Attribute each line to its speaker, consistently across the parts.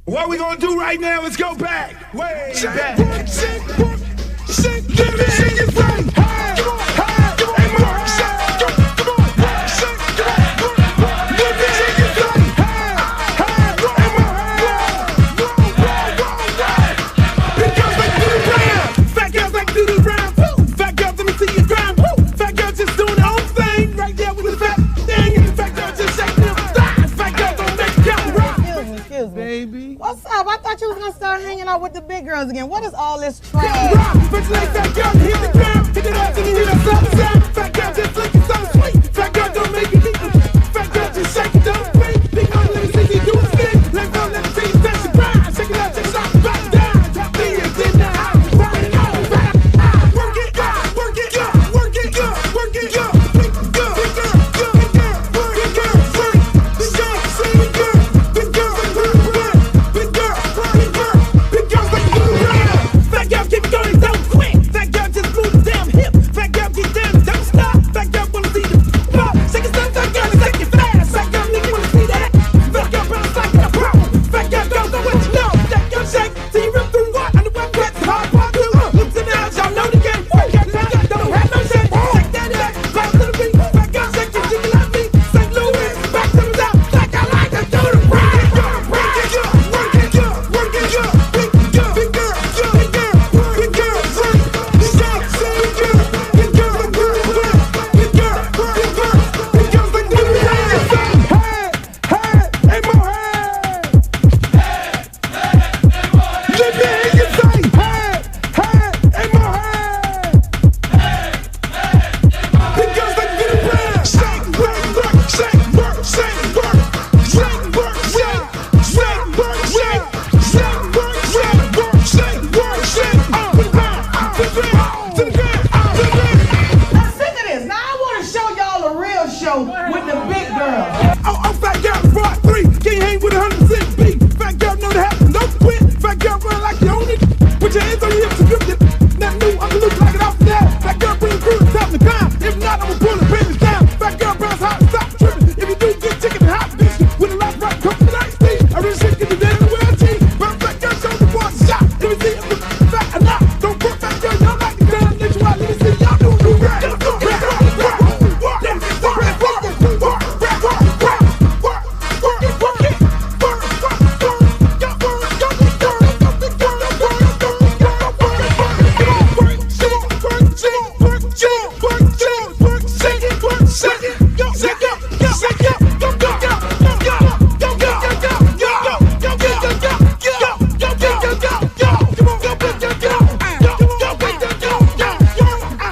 Speaker 1: What we gonna do right now is go back, way back.
Speaker 2: Give me your thing. Hey, come on, hey, come on, come on, come on, give me your thing. Hey, big girls like to do the round, fat girls like to do the round. Fat girls, let me see you grind. Fat girls just doing their own thing right there with the fat thing. Fat girls just shaking them thighs. Fat girls don't make it count.
Speaker 3: Excuse me.
Speaker 1: Baby.
Speaker 3: What's up? I thought you was gonna start hanging out with the big girls again. What is all this trash?
Speaker 2: Bitch like fat girl, hit the ground, hit it up, and you hear the sound. Fat girl just looking so sweet. Fat girl don't make it deep. Fat girl just shake it, don't break. Big girl, let me see you do a spin. Let go, let me see you touch the ground. Shake it up, shake it up, back down. Drop me in the house, rock it out, back out. Work it, work it, work it, work it, big girl, big girl, big girl, big girl, big girl, big girl, big girl, big girl, big girl, big girls like you around. Fat girl keep going, don't quit. Fat girl just move the damn hip. Fat girl get down, don't stop. Fat girl wanna see the pop. Shake it stuff, fat girl, shake it fast. Fat girl nigga wanna see that. Fat girl bounce like a pro. Fat girl don't know what you know. Fat girl shake till you rip through what? On the web wet, hard part two. Looks in the house, y'all know the game. Fat girl don't have no shame. Shake that back, back to the beat. Fat girl shake it, jiggle like me. St. Louis, back to the top. Like I like to do the ride. Work it, work it, work it, big girl, big girl, big girl, big girl, big girl, big girl, big girl, big girl, big girl, big girl, big girls like do the dance. Hey, hey, mo, hey. Let me hear you say, hey, hey, mo, hey. Big girls like do the dance. Shake, work, work, shake, work, shake, work, shake, work, shake, shake, work, shake, shake, work, shake, work, shake, work, shake. To the ground, to the ground, to the ground, to the ground.
Speaker 3: Now sick of this. Now I want to show y'all a real show with the big girls.
Speaker 2: Oh, fat girl, part 3. Can't hang with 100% beat. Fat girl know the happen, no quit. Fat girl run like you own it. Put your hands on your hips and grip it. Not new, I'm gonna look like it off now. Fat girl bring the crew to top the climb. If not, I'ma pull the business down. Fat girl bounce hot, stop tripping. If you do get chicken and hot bitch with a lot right, come to the night speed. I really shit get the dead in the world team. But fat girl show the boy a shot. Let me see if it's fat or not. Don't put fat girl, y'all like the ground. Let you out, let me see y'all do the rap.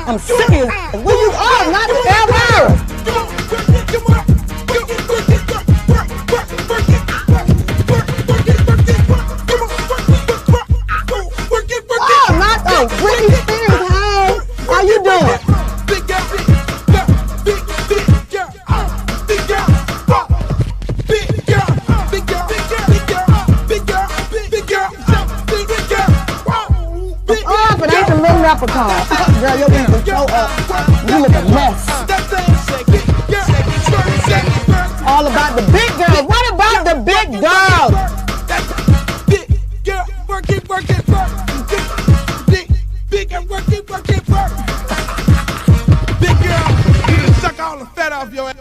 Speaker 3: I'm serious. Where you are? Not ever. Oh, not the Britney Spears. Hey, how you doing? Oh, but ain't the little leprechaun. Girl, your wings are so up. You look a mess. All about the big girls. What about the big girls?
Speaker 2: Big girl, work it, work it, work. Big girl, work it, work it, work. Big girl, you done suck all the fat off your ass.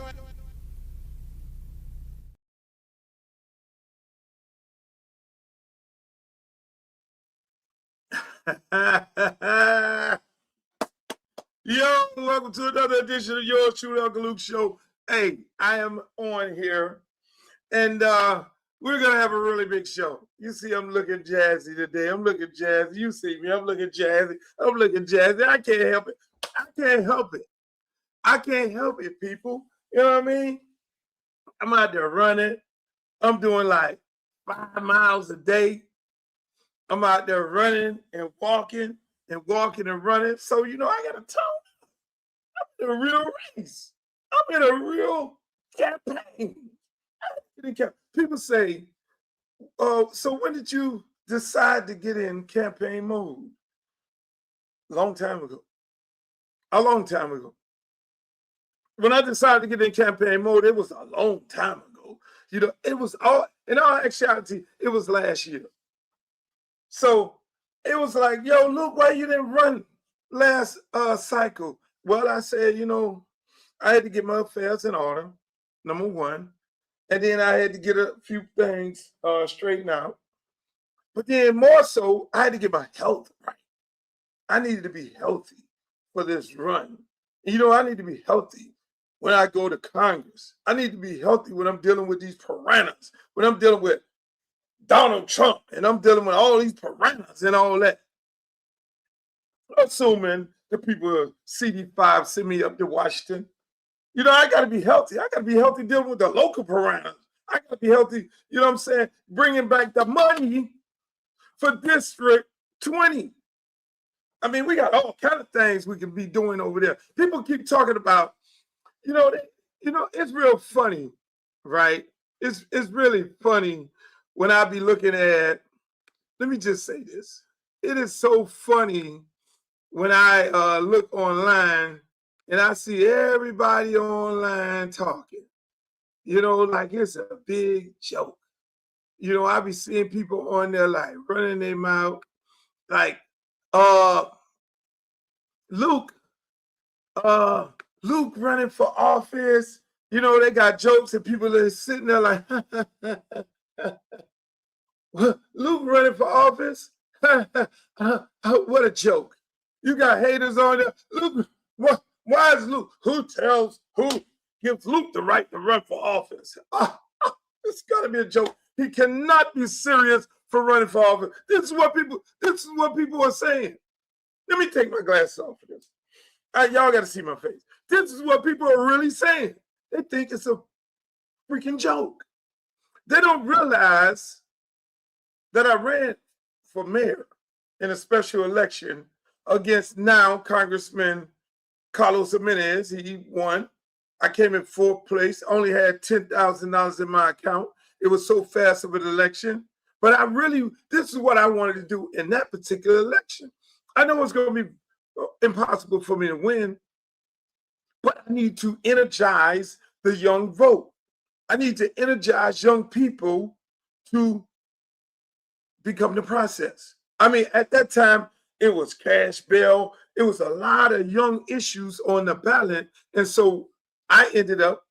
Speaker 1: Yo, welcome to another edition of Yours Truly, Uncle Luke Show. Hey, I am on here, and we're going to have a really big show. You see, I'm looking jazzy today. I'm looking jazzy. You see me. I'm looking jazzy. I'm looking jazzy. I can't help it. I can't help it. I can't help it, people. You know what I mean? I'm out there running. I'm doing like 5 miles a day. I'm out there running and walking and running. So, you know, I got to talk. I'm in a real race. I'm in a real campaign. People say, so when did you decide to get in campaign mode? A long time ago. When I decided to get in campaign mode, it was a long time ago. You know, it was all, In all actuality, it was last year. So it was like, yo, Luke, why you didn't run last cycle? Well, I said, I had to get my affairs in order, number one. And then I had to get a few things straightened out. But then more so, I had to get my health right. I needed to be healthy for this run. I need to be healthy when I go to Congress. I need to be healthy when I'm dealing with these piranhas, when I'm dealing with Donald Trump, and I'm dealing with all these piranhas and all that. Assuming the people of CD5 send me up to Washington. I got to be healthy. I got to be healthy dealing with the local piranhas. I got to be healthy, bringing back the money for District 20. I mean, we got all kind of things we can be doing over there. People keep talking about, it's real funny, right? It's really funny when I be looking at, let me just say this. It is so funny when I look online and I see everybody online talking, like it's a big joke. I be seeing people on there like running their mouth, like, Luke running for office. They got jokes and people are sitting there like, Luke running for office? What a joke. You got haters on there. Luke, why is Luke? Who gives Luke the right to run for office? It's gotta be a joke. He cannot be serious for running for office. This is what people are saying. Let me take my glasses off for this. Y'all got to see my face. This is what people are really saying. They think it's a freaking joke. They don't realize that I ran for mayor in a special election against now Congressman Carlos Jimenez. He won. I came in fourth place, only had $10,000 in my account. It was so fast of an election. But this is what I wanted to do in that particular election. I know it's going to be impossible for me to win, but I need to energize the young vote. I need to energize young people to become the process. I mean, at that time, it was cash bail. It was a lot of young issues on the ballot. And so I ended up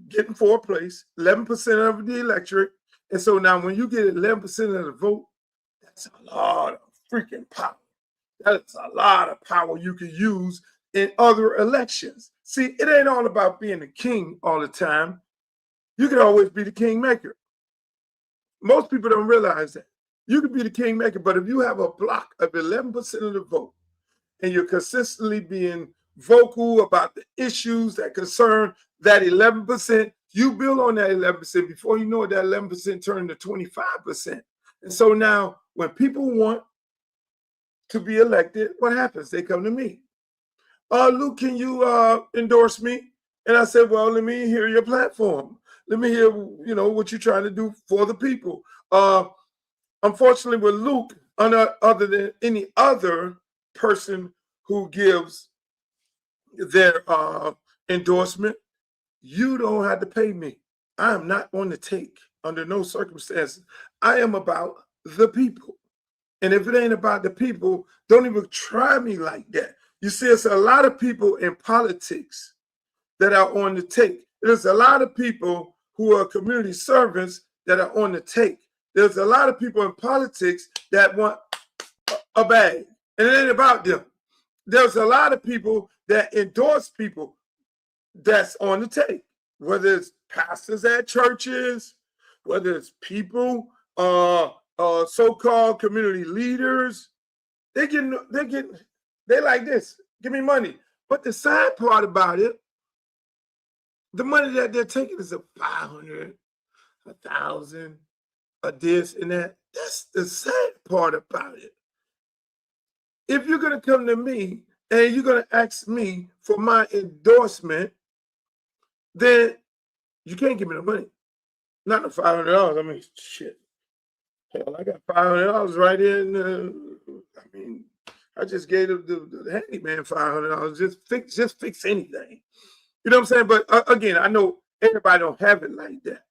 Speaker 1: getting fourth place, 11% of the electorate. And so now when you get 11% of the vote, that's a lot of freaking power. That's a lot of power you can use in other elections. See, it ain't all about being the king all the time. You can always be the kingmaker. Most people don't realize that. You can be the kingmaker, but if you have a block of 11% of the vote and you're consistently being vocal about the issues that concern that 11%, you build on that 11%. Before you know it, that 11% turned to 25%. And so now when people want to be elected, what happens? They come to me. Luke, can you endorse me? And I said, well, let me hear your platform. Let me hear, what you're trying to do for the people. Unfortunately, with Luke, other than any other person who gives their endorsement, you don't have to pay me. I am not on the take under no circumstances. I am about the people. And if it ain't about the people, don't even try me like that. You see, it's a lot of people in politics that are on the take. There's a lot of people who are community servants that are on the take. There's a lot of people in politics that want a bag, and it ain't about them. There's a lot of people that endorse people that's on the take, whether it's pastors at churches, whether it's people, so-called community leaders. They like this. Give me money. But the sad part about it, the money that they're taking is a 500, 1,000, a this and that. That's the sad part about it. If you're going to come to me and you're going to ask me for my endorsement, then you can't give me the money. Not the $500. I mean, shit. Hell, I got $500 right in. I just gave the handyman $500. Just fix anything. You know what I'm saying? But again, I know everybody don't have it like that.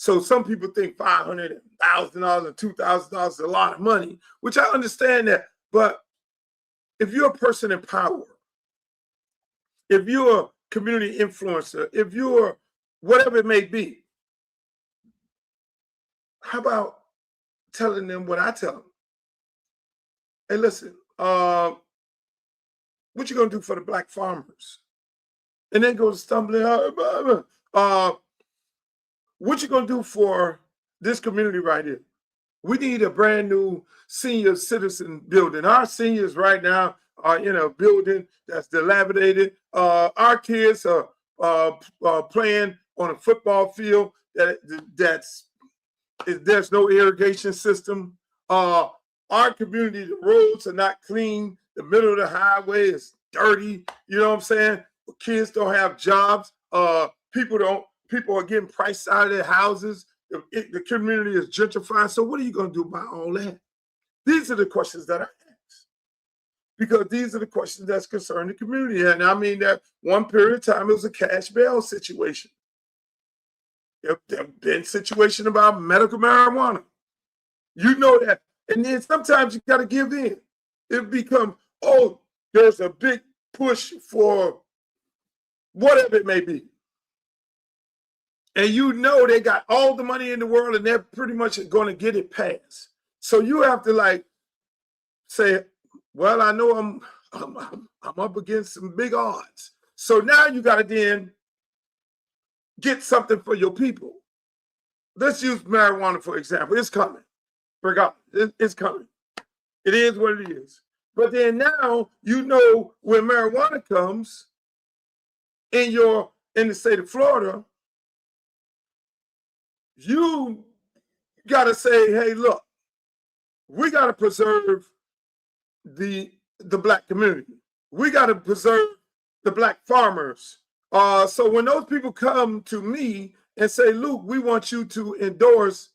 Speaker 1: So some people think $500,000 and $2,000 is a lot of money, which I understand that. But if you're a person in power, if you're a community influencer, if you're whatever it may be, how about telling them what I tell them? Hey, listen, what you gonna do for the black farmers? And then go stumbling out. What you gonna do for this community right here? We need a brand new senior citizen building. Our seniors right now are in a building that's dilapidated. Our kids are playing on a football field there's no irrigation system. Our community, the roads are not clean. The middle of the highway is dirty. You know what I'm saying? Kids don't have jobs. People are getting priced out of their houses. The community is gentrified. So what are you going to do about all that? These are the questions that I ask, because these are the questions that's concerned the community. And I mean, that one period of time, it was a cash bail situation. There have been situations about medical marijuana. You know that. And then sometimes you got to give in. It becomes, oh, there's a big push for whatever it may be. And you know they got all the money in the world and they're pretty much going to get it passed. So you have to like say, well, I know I'm up against some big odds. So now you got to then get something for your people. Let's use marijuana, for example. It's coming. Forgot. It's coming. It is what it is. But then now you know when marijuana comes in the state of Florida, you got to say, hey, look, we got to preserve the black community. We got to preserve the black farmers. So when those people come to me and say, Luke, we want you to endorse,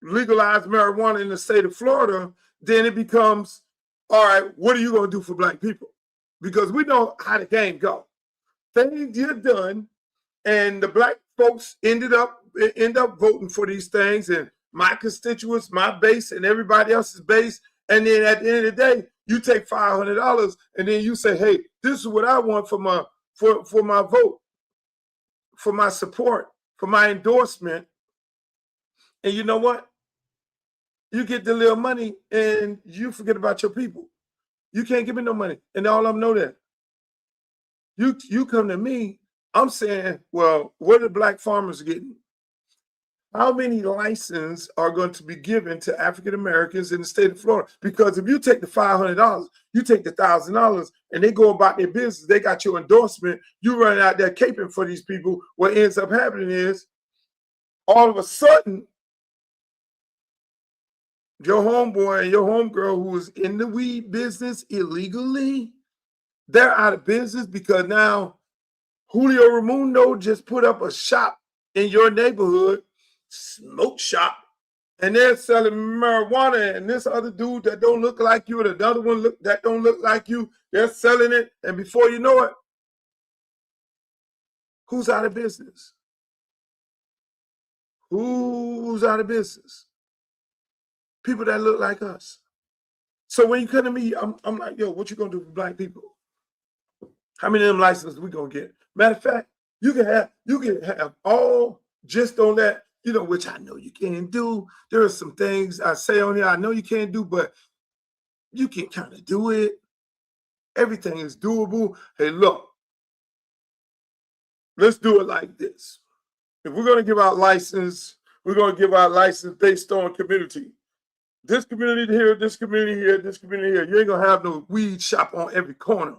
Speaker 1: legalize marijuana in the state of Florida, then it becomes, all right, what are you going to do for black people? Because we know how the game go. Things get done, and the black folks end up voting for these things, and my constituents, my base, and everybody else's base. And then at the end of the day, you take $500 and then you say, hey, this is what I want for my vote, for my support, for my endorsement. And you know what? You get the little money and you forget about your people. You can't give me no money. And all of them know that. You come to me, I'm saying, well, what are the black farmers getting? How many licenses are going to be given to African Americans in the state of Florida? Because if you take the $500, you take the $1,000, and they go about their business, they got your endorsement, you run out there caping for these people, what ends up happening is, all of a sudden, your homeboy and your homegirl who is in the weed business illegally, they're out of business because now Julio Ramundo just put up a shop in your neighborhood, smoke shop, and they're selling marijuana, and this other dude that don't look like you and another one that don't look like you, they're selling it, and before you know it, who's out of business? Who's out of business? People that look like us. So when you come to me, I'm like, yo, what you gonna do for black people? How many of them licenses we gonna get? Matter of fact, you can have all just on that, which I know you can't do. There are some things I say on here I know you can't do, but you can kind of do it. Everything is doable. Hey, look, let's do it like this. If we're gonna give out license, we're gonna give out license based on community. This community here, this community here, this community here. You ain't gonna have no weed shop on every corner.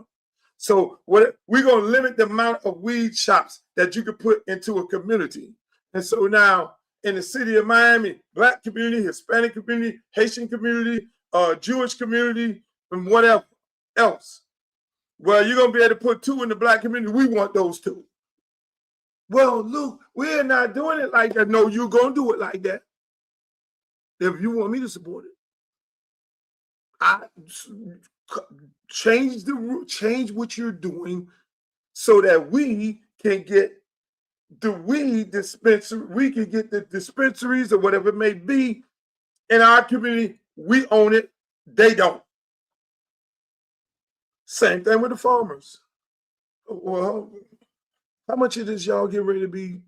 Speaker 1: So we're gonna limit the amount of weed shops that you can put into a community. And so now in the city of Miami, black community, Hispanic community, Haitian community, Jewish community, and whatever else. Well, you're gonna be able to put 2 in the black community. We want those 2. Well, Luke, we're not doing it like that. No, you're gonna do it like that. If you want me to support it, I change what you're doing so that we can get the weed dispensary, we can get the dispensaries or whatever it may be in our community. We own it. They don't. Same thing with the farmers. Well, how much of this y'all get ready to be?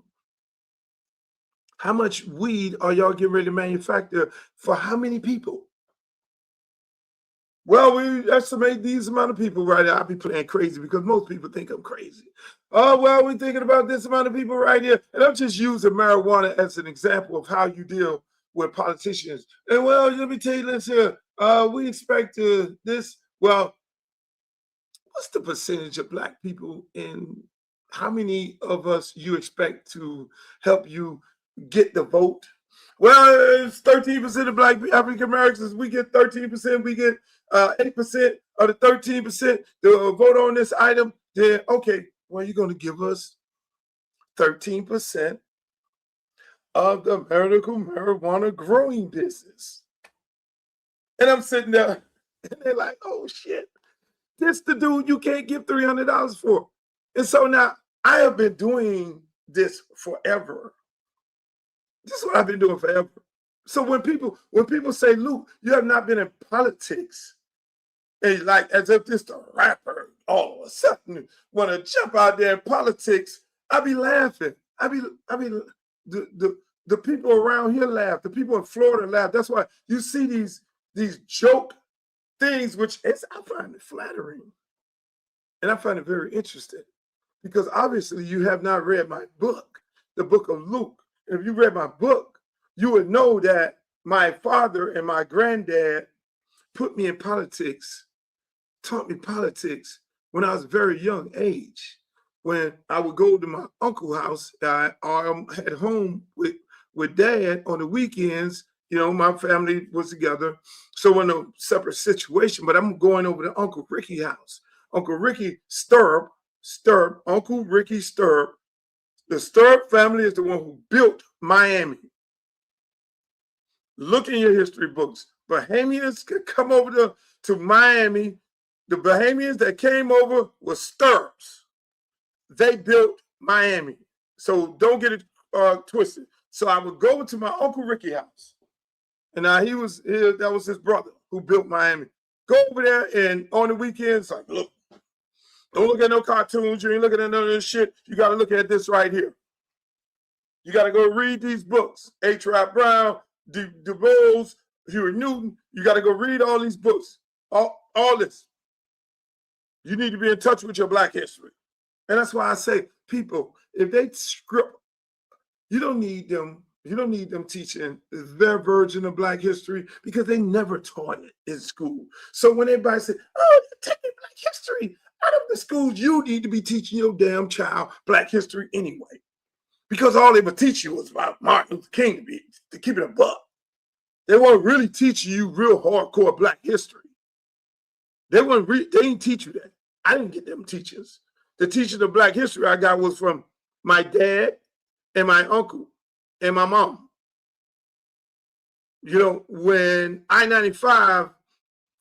Speaker 1: How much weed are y'all getting ready to manufacture for how many people? Well, we estimate these amount of people right now. I'll be playing crazy because most people think I'm crazy. Oh, well, we're thinking about this amount of people right here. And I'm just using marijuana as an example of how you deal with politicians. And well, let me tell you this here. We expect this. Well, what's the percentage of Black people in how many of us you expect to help you get the vote? Well, it's 13% of Black African Americans. We get 13%. We get 8% of the 13% to vote on this item. Then, okay, well, you're going to give us 13% of the medical marijuana growing business. And I'm sitting there, and they're like, oh, shit. This the dude you can't give $300 for. And so now I have been doing this forever. This is what I've been doing forever. So when people say, Luke, you have not been in politics, and like as if this the rapper all of a sudden want to jump out there in politics, I be laughing. I be the people around here laugh. The people in Florida laugh. That's why you see these joke things, which I find it flattering. And I find it very interesting because obviously you have not read my book, the book of Luke. And if you read my book, you would know that my father and my granddad put me in politics, taught me politics when I was a very young age. When I would go to my uncle's house, or at home with dad on the weekends. You know, my family was together, so in a separate situation, but I'm going over to Uncle Ricky's house. Uncle Ricky Sturb, Uncle Ricky Sturb. The Sturb family is the one who built Miami. Look in your history books. Bahamians could come over to Miami. The Bahamians that came over were Sturbs. They built Miami. So don't get it twisted. So I would go to my Uncle Ricky's house. And now that was his brother who built Miami. Go over there and on the weekends, like, look, don't look at no cartoons. You ain't looking at none of this shit. You got to look at this right here. You got to go read these books. H. Rap Brown, Du Bois, Huey Newton. You got to go read all these books. All this. You need to be in touch with your Black history. And that's why I say, people, if they script, you don't need them teaching their version of Black history because they never taught it in school. So when everybody says, oh, they're taking Black history out of the schools, you need to be teaching your damn child Black history anyway. Because all they would teach you was about Martin Luther King to keep it a buck. They weren't really teaching you real hardcore Black history. They didn't teach you that. I didn't get them teachers. The teaching of Black history I got was from my dad and my uncle and my mom. You know, when I-95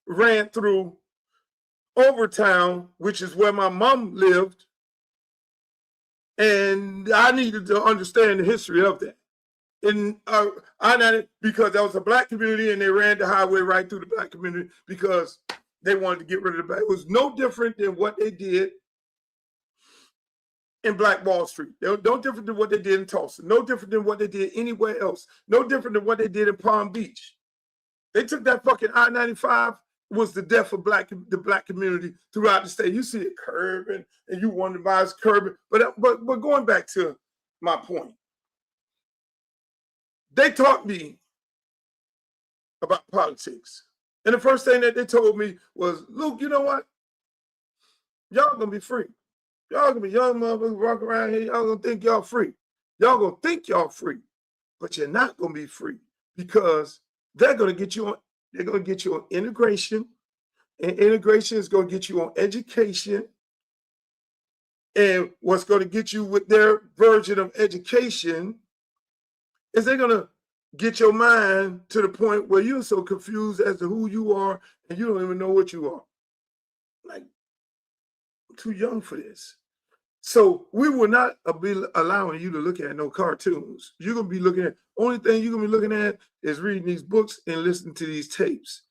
Speaker 1: ran through Overtown, which is where my mom lived, and I needed to understand the history of that. And because that was a Black community, and they ran the highway right through the Black community because they wanted to get rid of the Black. It was no different than what they did in Black Wall Street. No different than what they did in Tulsa. No different than what they did anywhere else. No different than what they did in Palm Beach. They took that fucking I-95, was the death of the Black community throughout the state. You see it curbing, and you wonder why it's curbing. But going back to my point, they taught me about politics. And the first thing that they told me was, Luke, you know what? Y'all gonna be free. Y'all gonna be young motherfuckers walking around here. Y'all gonna think y'all free. Y'all gonna think y'all free, but you're not gonna be free because they're gonna get you on. They're gonna get you on integration, and integration is gonna get you on education. And what's gonna get you with their version of education is they're gonna get your mind to the point where you're so confused as to who you are, and you don't even know what you are. Like, I'm too young for this. So we will not be allowing you to look at no cartoons. You're going to be looking at, only thing you're going to be looking at is reading these books and listening to these tapes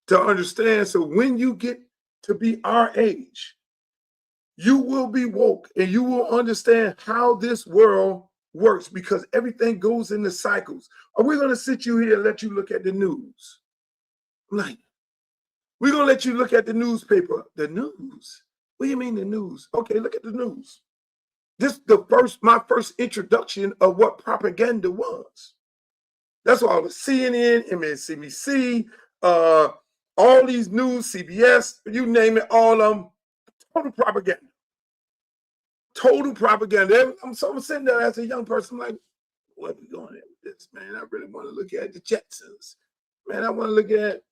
Speaker 1: to understand. So when you get to be our age, you will be woke and you will understand how this world works, because everything goes into cycles. Are we going to sit you here and let you look at the news? Like, we're going to let you look at the newspaper. The news? What do you mean the news? Okay, look at the news. This is my first introduction of what propaganda was. That's why all the CNN, MSNBC, all these news, CBS, you name it, all of them, total propaganda. Total propaganda. I'm sitting there as a young person, like, what are we going at with this, man? I really want to look at the Jetsons. Man, I want to look at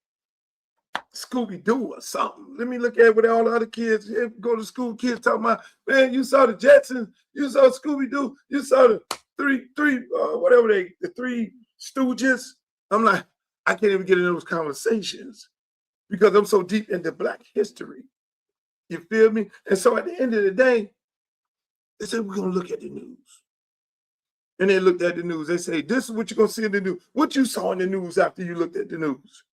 Speaker 1: Scooby-Doo or something. Let me look at what all the other kids go to school, kids talking about, man, you saw the Jetsons, you saw Scooby-Doo, you saw the three Stooges. I'm like, I can't even get into those conversations because I'm so deep into Black history. You feel me? And so at the end of the day, they said, we're going to look at the news. And they looked at the news. They say, this is what you're going to see in the news. What you saw in the news after you looked at the news.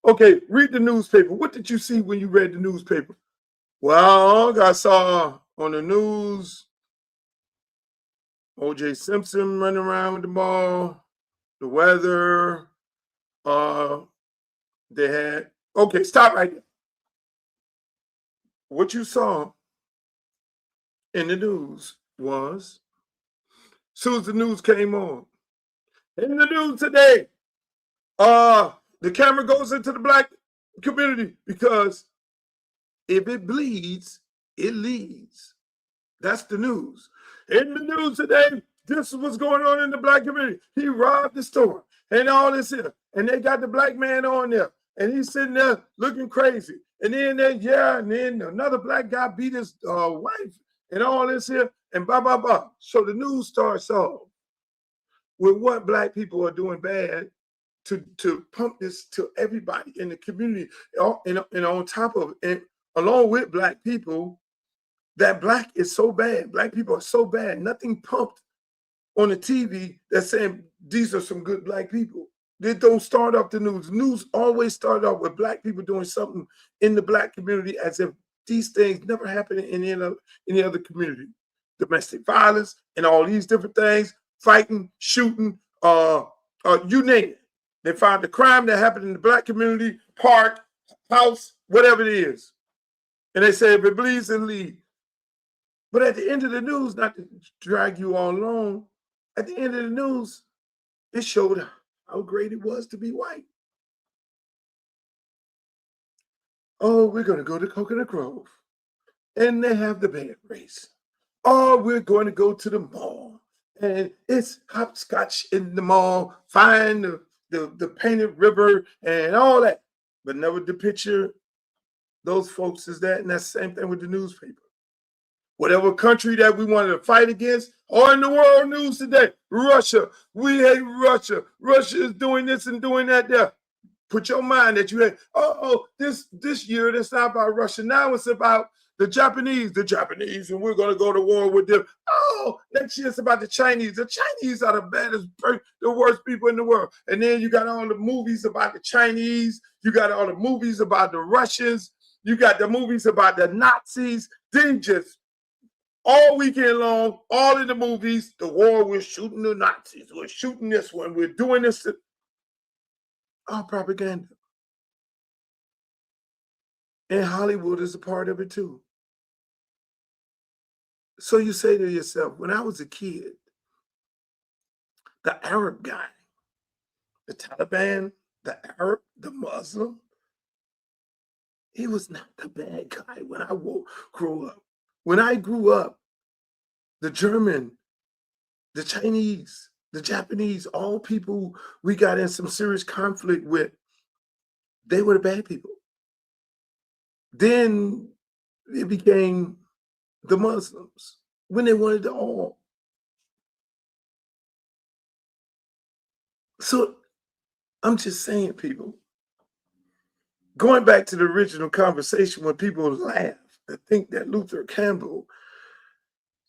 Speaker 1: Okay, read the newspaper. What did you see when you read the newspaper? Well, I saw on the news O.J. Simpson running around with the ball, the weather. They had, okay, stop right there. What you saw in the news was, as soon as the news came on, in the news today, the camera goes into the Black community because if it bleeds, it leads. That's the news. In the news today, this is what's going on in the Black community. He robbed the store and all this here. And they got the Black man on there. And he's sitting there looking crazy. And then and then another Black guy beat his wife and all this here and blah, blah, blah. So the news starts off with what Black people are doing bad to pump this to everybody in the community. And on top of it, and along with Black people, that Black is so bad. Black people are so bad. Nothing pumped on the TV that's saying these are some good Black people. They don't start off the news. News always start off with Black people doing something in the Black community as if these things never happen in any other community. Domestic violence and all these different things, fighting, shooting, you name it. They find the crime that happened in the Black community, park, house, whatever it is. And they say, if it bleeds, it leads. But at the end of the news, not to drag you all along, at the end of the news, it showed how great it was to be white. Oh, we're going to go to Coconut Grove. And they have the band race. Oh, we're going to go to the mall. And it's hopscotch in the mall, find the painted river and all that. But never the picture those folks is that. And that's the same thing with the newspaper. Whatever country that we wanted to fight against, or in the world news today, Russia, we hate Russia. Russia is doing this and doing that there. Put your mind that you hate, this year it's not about Russia. Now it's about the Japanese, and we're going to go to war with them. Oh, next year it's about the Chinese. The Chinese are the baddest, the worst people in the world. And then you got all the movies about the Chinese. You got all the movies about the Russians. You got the movies about the Nazis. Then just all weekend long, all in the movies, the war, we're shooting the Nazis. We're shooting this one. We're doing this. All propaganda. And Hollywood is a part of it too. So you say to yourself, when I was a kid, the Arab guy, the Taliban, the Arab, the Muslim, he was not the bad guy when I grew up. When I grew up, the German, the Chinese, the Japanese, all people we got in some serious conflict with, they were the bad people. Then it became the Muslims when they wanted to all. So I'm just saying, people, going back to the original conversation when people laugh to think that Luther Campbell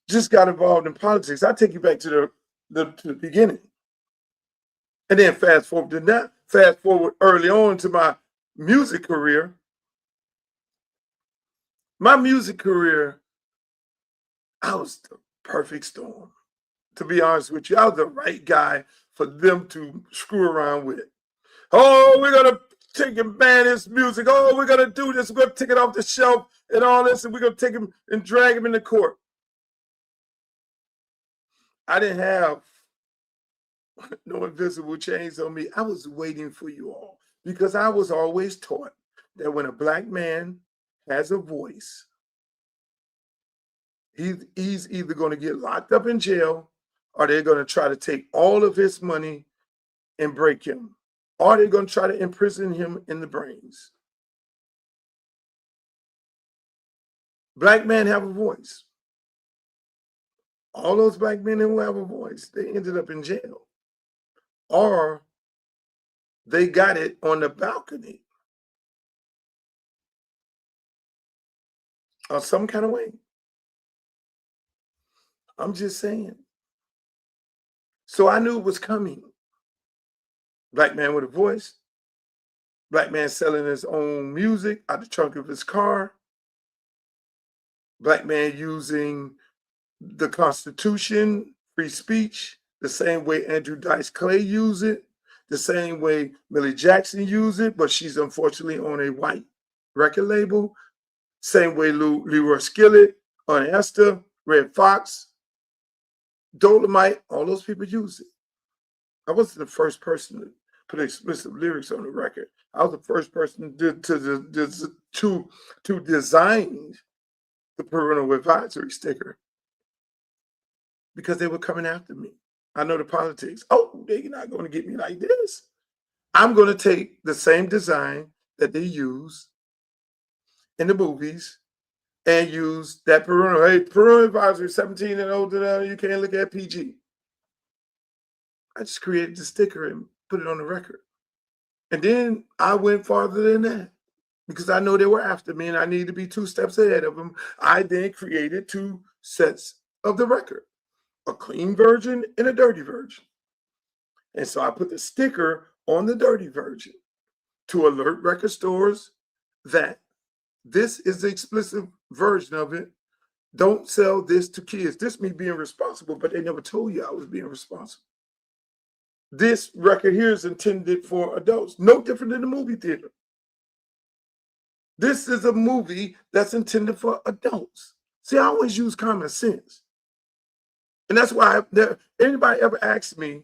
Speaker 1: just got involved in politics. I take you back to the beginning. And then fast forward to that, fast forward early on to my music career. My music career, I was the perfect storm. To be honest with you, I was the right guy for them to screw around with. Oh, we're going to take and ban his music. Oh, we're going to do this. We're going to take it off the shelf and all this, and we're going to take him and drag him into court. I didn't have no invisible chains on me. I was waiting for you all because I was always taught that when a black man has a voice, he's either going to get locked up in jail or they're going to try to take all of his money and break him, or they're going to try to imprison him in the brains. Black men have a voice. All those black men who have a voice, they ended up in jail. Or they got it on the balcony. Or some kind of way. I'm just saying. So I knew it was coming. Black man with a voice. Black man selling his own music out the trunk of his car. Black man using the Constitution, free speech, the same way Andrew Dice Clay used it, the same way Millie Jackson used it, but she's unfortunately on a white record label. Same way Leroy Skillet, on Esther, Red Fox, Dolomite, all those people use it. I wasn't the first person to put explicit lyrics on the record. I was the first person to design the parental advisory sticker because they were coming after me. I know the politics. Oh, they're not going to get me like this. I'm going to take the same design that they use in the movies and use that parental. Hey, parental advisory, 17 and older, now you can't look at PG. I just created the sticker and put it on the record. And then I went farther than that because I know they were after me and I needed to be 2 steps ahead of them. I then created 2 sets of the record, a clean version and a dirty version. And so I put the sticker on the dirty version to alert record stores that this is the explicit version of it. Don't sell this to kids. This me being responsible, but they never told you I was being responsible. This record here is intended for adults, no different than the movie theater. This is a movie that's intended for adults. See, I always use common sense. And that's why anybody ever asks me,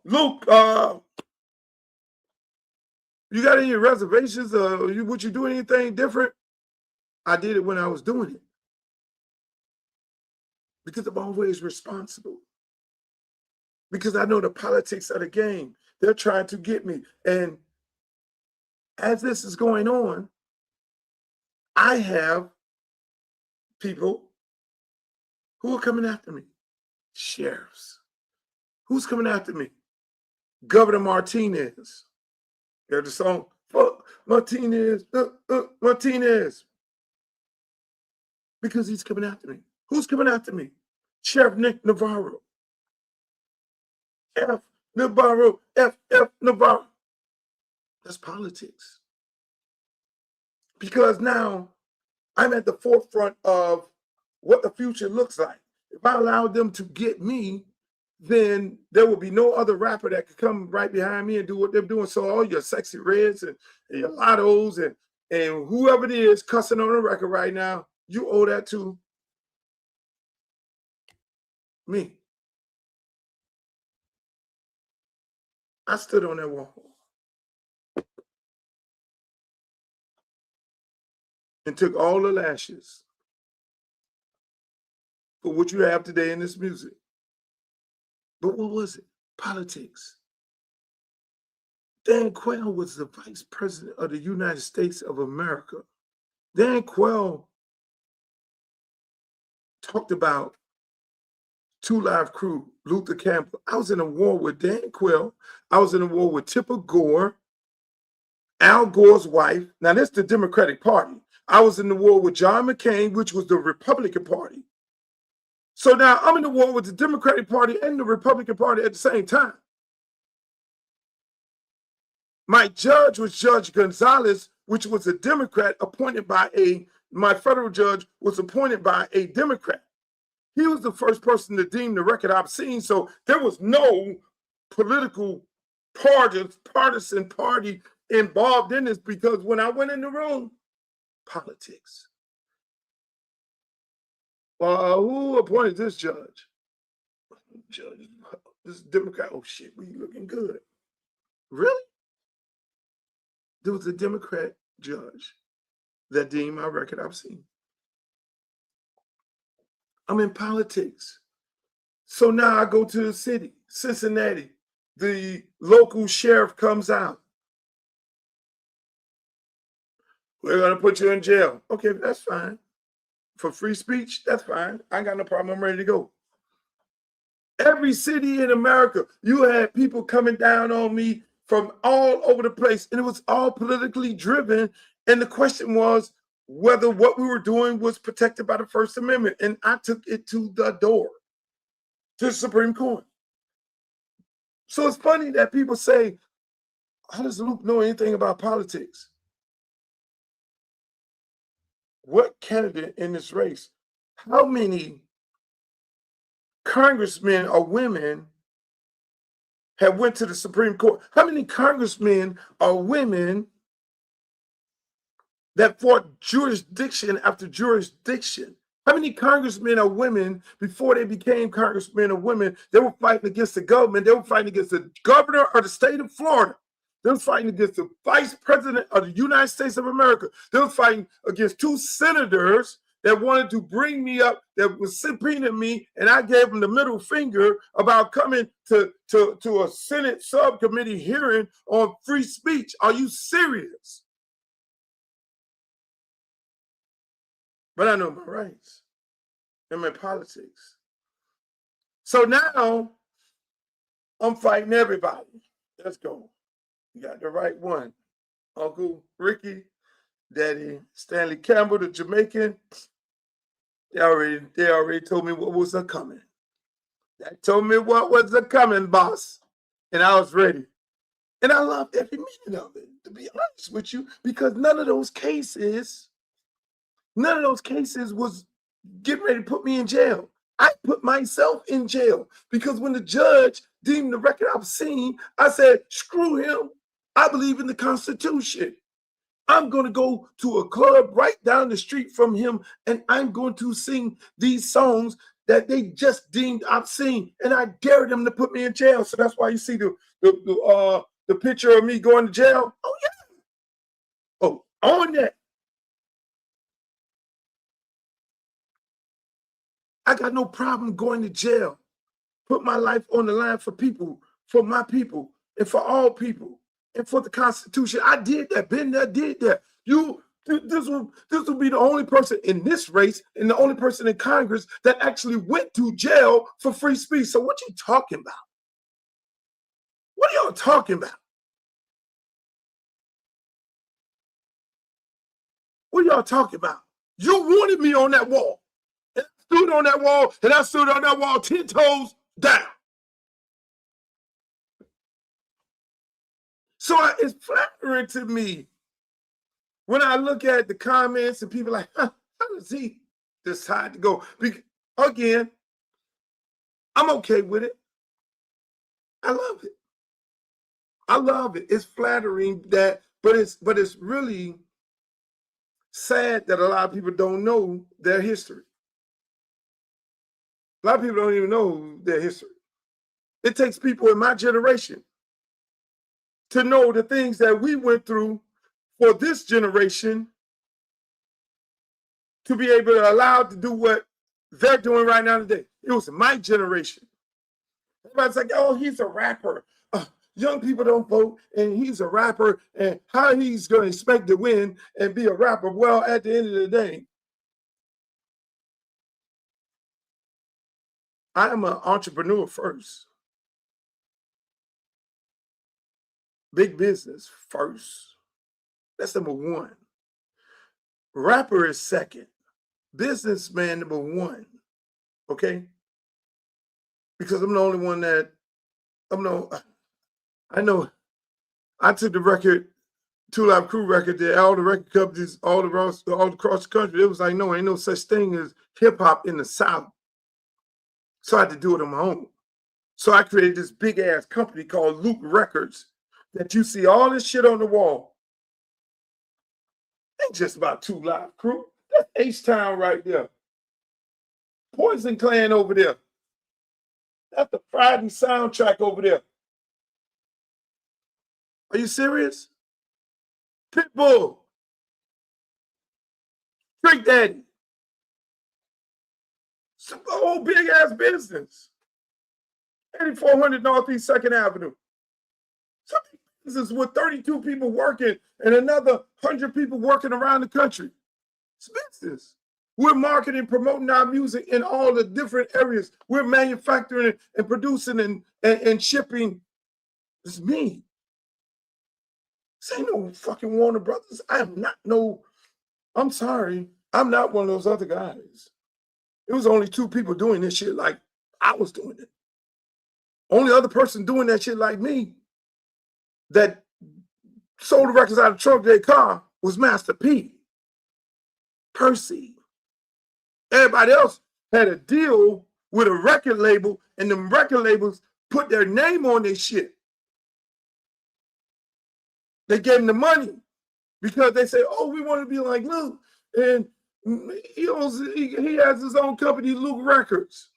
Speaker 1: Luke, you got any reservations? Would you do anything different? I did it when I was doing it. Because I'm always responsible. Because I know the politics of the game. They're trying to get me. And as this is going on, I have people who are coming after me. Sheriffs. Who's coming after me? Governor Martinez. There's the song, fuck Martinez, Martinez. Because he's coming after me. Who's coming after me? Sheriff Nick Navarro. F. Navarro. That's politics. Because now I'm at the forefront of what the future looks like. If I allow them to get me, then there will be no other rapper that could come right behind me and do what they're doing. So all your Sexy Reds and your Lottos and whoever it is cussing on the record right now, you owe that to me. I stood on that wall and took all the lashes for what you have today in this music. But what was it? Politics. Dan Quayle was the vice president of the United States of America. Dan Quayle talked about 2 Live Crew, Luther Campbell. I was in a war with Dan Quayle. I was in a war with Tipper Gore, Al Gore's wife. Now, this is the Democratic Party. I was in the war with John McCain, which was the Republican Party. So now I'm in the war with the Democratic Party and the Republican Party at the same time. My judge was Judge Gonzalez, which was a Democrat appointed by my federal judge was appointed by a Democrat. He was the first person to deem the record obscene. So there was no political partisan party involved in this, because when I went in the room, politics. Who appointed this judge? Judge, this Democrat. Oh shit, we looking good. Really? There was a Democrat judge that deemed my record obscene. I'm in politics. So now I go to the city, Cincinnati. The local sheriff comes out. We're going to put you in jail. Okay, that's fine. For free speech, that's fine. I ain't got no problem. I'm ready to go. Every city in America, you had people coming down on me from all over the place, and it was all politically driven. And the question was whether what we were doing was protected by the First Amendment. And I took it to the door, to the Supreme Court. So it's funny that people say, how does Luke know anything about politics? What candidate in this race? How many congressmen or women have went to the Supreme Court? How many congressmen or women that fought jurisdiction after jurisdiction? How many congressmen or women, before they became congressmen or women, they were fighting against the government? They were fighting against the governor of the state of Florida. They were fighting against the vice president of the United States of America. They were fighting against two senators that wanted to bring me up, that was subpoenaing me, and I gave them the middle finger about coming to a Senate subcommittee hearing on free speech. Are you serious? But I know my rights and my politics. So now I'm fighting everybody. Let's go. You got the right one. Uncle Ricky, Daddy Stanley Campbell, the Jamaican. They already told me what was a coming. They told me what was a coming, boss. And I was ready. And I loved every minute of it, to be honest with you, because none of those cases was getting ready to put me in jail. I put myself in jail because when the judge deemed the record obscene, I said, screw him. I believe in the Constitution. I'm going to go to a club right down the street from him, and I'm going to sing these songs that they just deemed obscene, and I dare them to put me in jail. So that's why you see the picture of me going to jail. Oh, yeah. Oh, on that. I got no problem going to jail. Put my life on the line for people, for my people, and for all people, and for the Constitution. I did that, been there, did that. This will be the only person in this race and the only person in Congress that actually went to jail for free speech. So what you talking about? What are y'all talking about? What are y'all talking about? You wanted me on that wall. And I stood on that wall, and I stood on that wall 10 toes down. So it's flattering to me when I look at the comments and people like, how does he decide to go? Again, I'm okay with it. I love it. I love it. It's flattering that, but it's really sad that a lot of people don't know their history. A lot of people don't even know their history. It takes people in my generation to know the things that we went through for this generation to be able to allow to do what they're doing right now today. It was my generation. Everybody's like, oh, he's a rapper. Young people don't vote, and he's a rapper, and how he's going to expect to win and be a rapper? Well, at the end of the day, I am an entrepreneur first. Big business first. That's number one. Rapper is second. Businessman number one. Okay? Because I'm the only one that I know I took the record, Two Live Crew record, that all the record companies, all across the country, it was like, no, ain't no such thing as hip hop in the South. So I had to do it on my own. So I created this big ass company called Luke Records that you see all this shit on the wall. Ain't just about Two Live Crew. That's H-Town right there. Poison Clan over there. That's the Friday soundtrack over there. Are you serious? Pitbull. Trick Daddy. Some whole big ass business. 8400 Northeast 2nd Avenue. Some business with 32 people working and another 100 people working around the country. It's business. We're marketing, promoting our music in all the different areas. We're manufacturing and producing and shipping. It's me. This ain't no fucking Warner Brothers. I am not I'm sorry. I'm not one of those other guys. It was only 2 people doing this shit like I was doing it. Only other person doing that shit like me that sold the records out of the trunk of their car was Master P. Percy. Everybody else had a deal with a record label, and them record labels put their name on their shit. They gave him the money because they say, oh, we want to be like Luke. And he has his own company, Luke Records.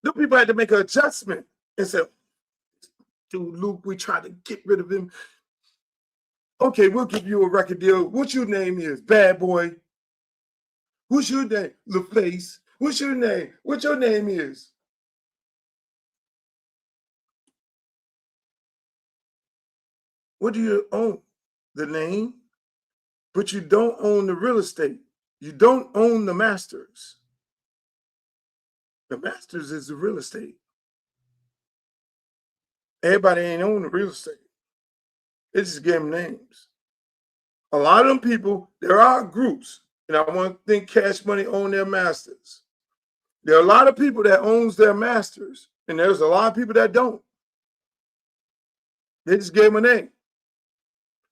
Speaker 1: The people had to make an adjustment and say, dude, Luke, we tried to get rid of him. Okay, we'll give you a record deal. What your name is? Bad Boy. What's your name? LaFace. What's your name? What your name is? What do you own? The name? But you don't own the real estate. You don't own the masters. The masters is the real estate. Everybody ain't own the real estate. It just gave them names. A lot of them people, there are groups, and I want to think Cash Money own their masters. There are a lot of people that owns their masters, and there's a lot of people that don't. They just gave them a name.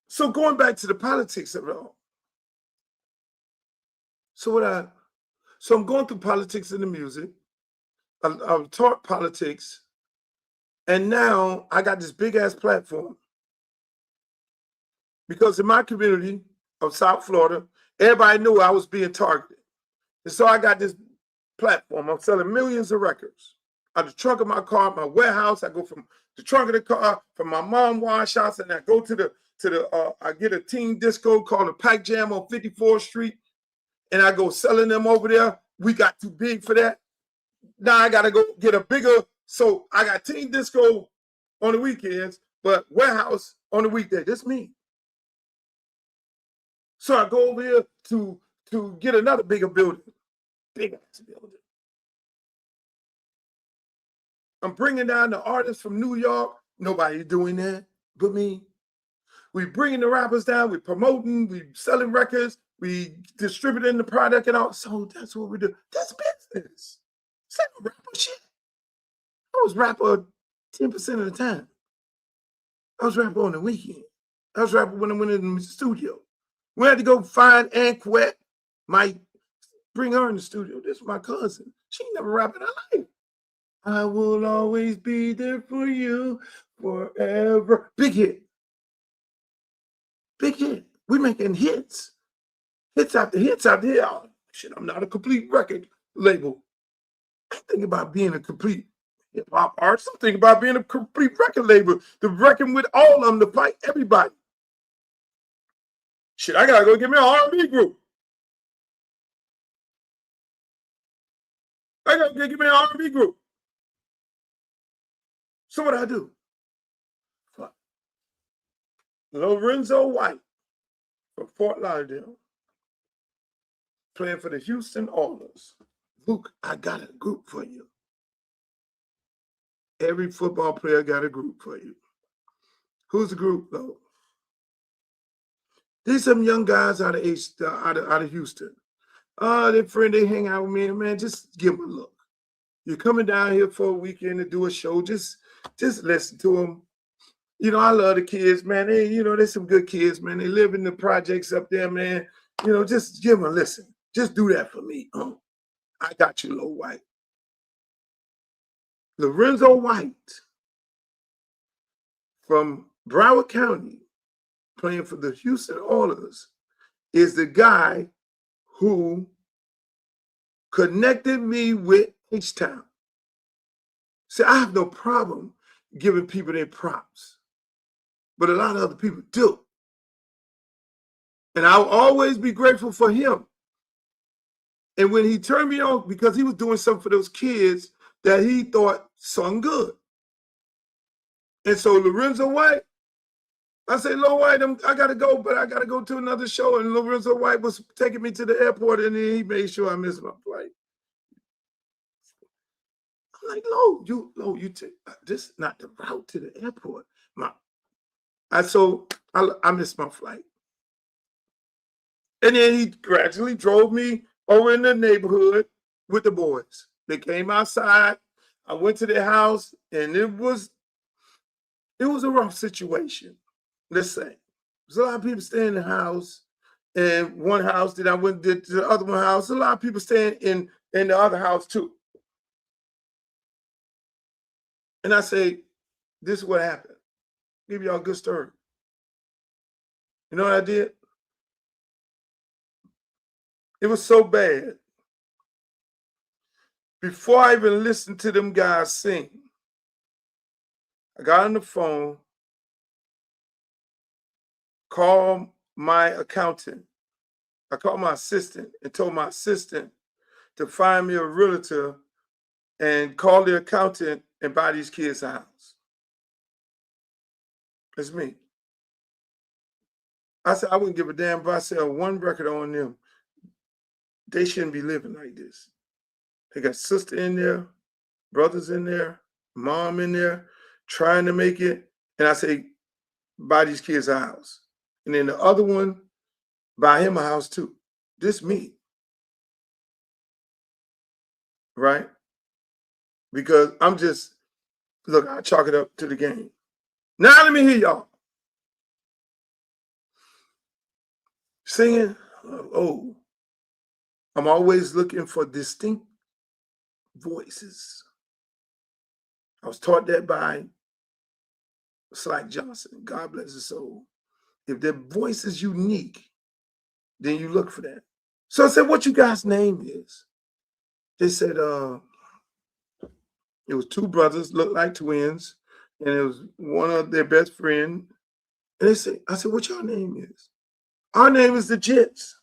Speaker 1: So going back to the politics of it all. So I'm going through politics in the music. I've taught politics, and now I got this big ass platform. Because in my community of South Florida, everybody knew I was being targeted. And so I got this platform. I'm selling millions of records. Out the trunk of my car, my warehouse. I go from the trunk of the car, from my mom wash house, and I go to the I get a teen disco called the Pack Jam on 54th Street, and I go selling them over there. We got too big for that. Now I got to go get a bigger. So I got teen disco on the weekends, but warehouse on the weekday. That's me. So I go over here to get another bigger building. Big ass building. I'm bringing down the artists from New York. Nobody doing that but me. We bringing the rappers down. We promoting. We selling records. We distributing the product and all. So that's what we do. That's business. It's not rapper shit. I was rapper 10% of the time. I was rapper on the weekend. I was rapper when I went in the studio. We had to go find Anquette. Might bring her in the studio. This is my cousin. She never rapped in her life. I will always be there for you forever. Big hit. Big hit. We making hits. Hits after hits after hits. Oh, shit, I'm not a complete record label. I think about being a complete hip-hop artist. I'm thinking about being a complete record label. To reckon with all of them to fight everybody. Shit, I gotta go get me an R&B group. I gotta go get me an R&B group. So what I do? Fuck. Lorenzo White from Fort Lauderdale, playing for the Houston Oilers. Luke, I got a group for you. Every football player got a group for you. Who's the group, though? These some young guys out of Houston. Their friend, they hang out with me, and man, just give them a look. You're coming down here for a weekend to do a show. Just listen to them. You know, I love the kids, man. They're some good kids, man. They live in the projects up there, man. Just give them a listen. Just do that for me. I got you, Lil White. Lorenzo White from Broward County, playing for the Houston Oilers, is the guy who connected me with H-Town. See, I have no problem giving people their props, but a lot of other people do. And I'll always be grateful for him. And when he turned me on, because he was doing something for those kids that he thought sung good. And so Lorenzo White, I said, Lil White, I got to go, but I got to go to another show. And Lorenzo White was taking me to the airport, and then he made sure I missed my flight. I'm like, Lo, you take this is not the route to the airport. I missed my flight. And then he gradually drove me over in the neighborhood with the boys. They came outside. I went to their house, and it was a rough situation. Let's say there's a lot of people staying in the house, and one house. Then I went to the other one house. A lot of people staying in the other house too. And I say, this is what happened. Give y'all a good story. You know what I did? It was so bad. Before I even listened to them guys sing, I got on the phone, called my accountant. I called my assistant and told my assistant to find me a realtor and call the accountant and buy these kids a house. That's me. I said, I wouldn't give a damn if I sell one record on them. They shouldn't be living like this. They got sister in there, brothers in there, mom in there, trying to make it. And I say, buy these kids a house. And then the other one, buy him a house too. This me. Right? Because look, I chalk it up to the game. Now let me hear y'all. Singing, I'm always looking for distinct voices. I was taught that by Slack Johnson. God bless his soul. If their voice is unique, then you look for that. So I said, what you guys' name is? They said, it was two brothers, looked like twins, and it was one of their best friend. And I said, what your name is? Our name is the Jits.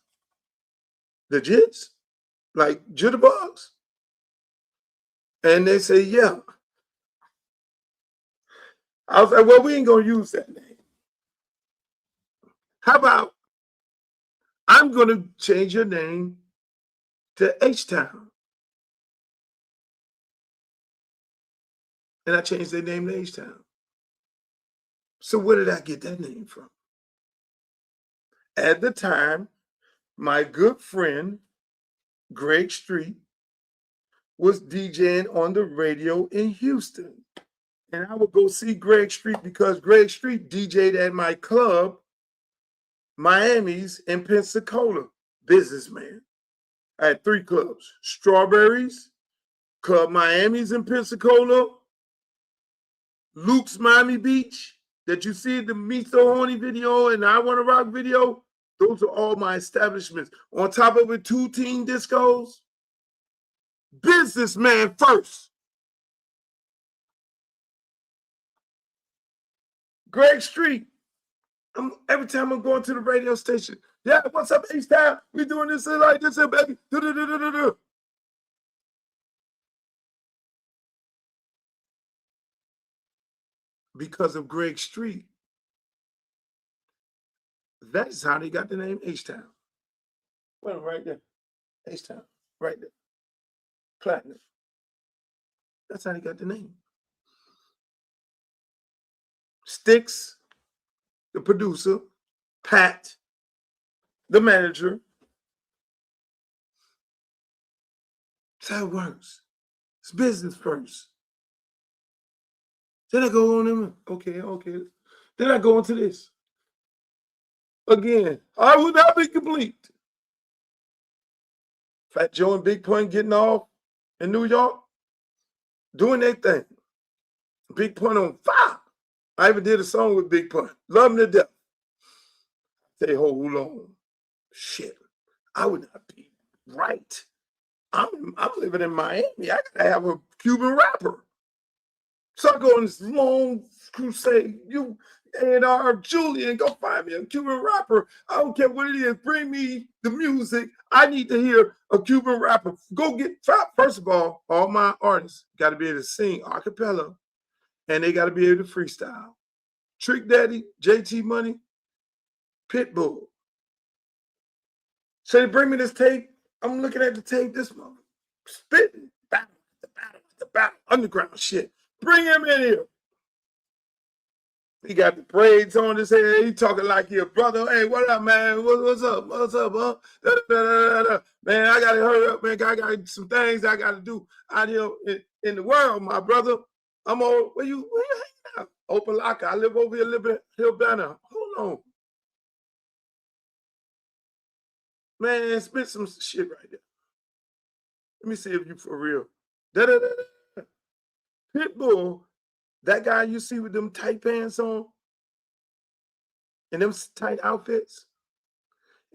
Speaker 1: The Jits? Like jitterbugs? And they say, yeah. I was like, well, we ain't going to use that name. How about I'm going to change your name to H-Town? And I changed their name to H-Town. So where did I get that name from? At the time, my good friend, Greg Street, was DJing on the radio in Houston. And I would go see Greg Street because Greg Street DJ'd at my club, Miami's in Pensacola. Businessman. I had 3 clubs. Strawberries, Club Miami's in Pensacola, Luke's Miami Beach, that you see the Me So Horny video and I Wanna Rock video. Those are all my establishments. On top of it, 2 teen discos. Businessman first. Greg Street. Every time I'm going to the radio station, yeah, what's up, H-Town? We doing this like this, baby. Because of Greg Street. That's how they got the name H-Town. Well, right there. H-Town. Right there. Platinum. That's how they got the name. Sticks, the producer, Pat, the manager. That's how it works. It's business first. Then I go on and okay. Then I go into this. Again, I will not be complete. Fat Joe and Big Pun getting off in New York, doing their thing. Big Pun on fire. I even did a song with Big Pun. Love him to death. Say, hold on. Shit. I would not be right. I'm living in Miami. I gotta have a Cuban rapper. So I go on this long crusade. You A&R Julian, go find me a Cuban rapper. I don't care what it is. Bring me the music. I need to hear a Cuban rapper. Go get, first of all my artists got to be able to sing a cappella, and they got to be able to freestyle. Trick Daddy, JT Money, Pitbull. So they bring me this tape. I'm looking at the tape, this mother spitting, battle, underground shit. Bring him in here. He got the braids on his head. He talking like your brother. Hey, what up, man? What's up? What's up, huh? Man, I got to hurry up, man. I got some things I got to do out here in the world, my brother. I'm on, where you hanging out? Open locker. I live over here, Hill Banner. Hold on. Man, spit some shit right there. Let me see if you for real. Pitbull, that guy you see with them tight pants on and them tight outfits,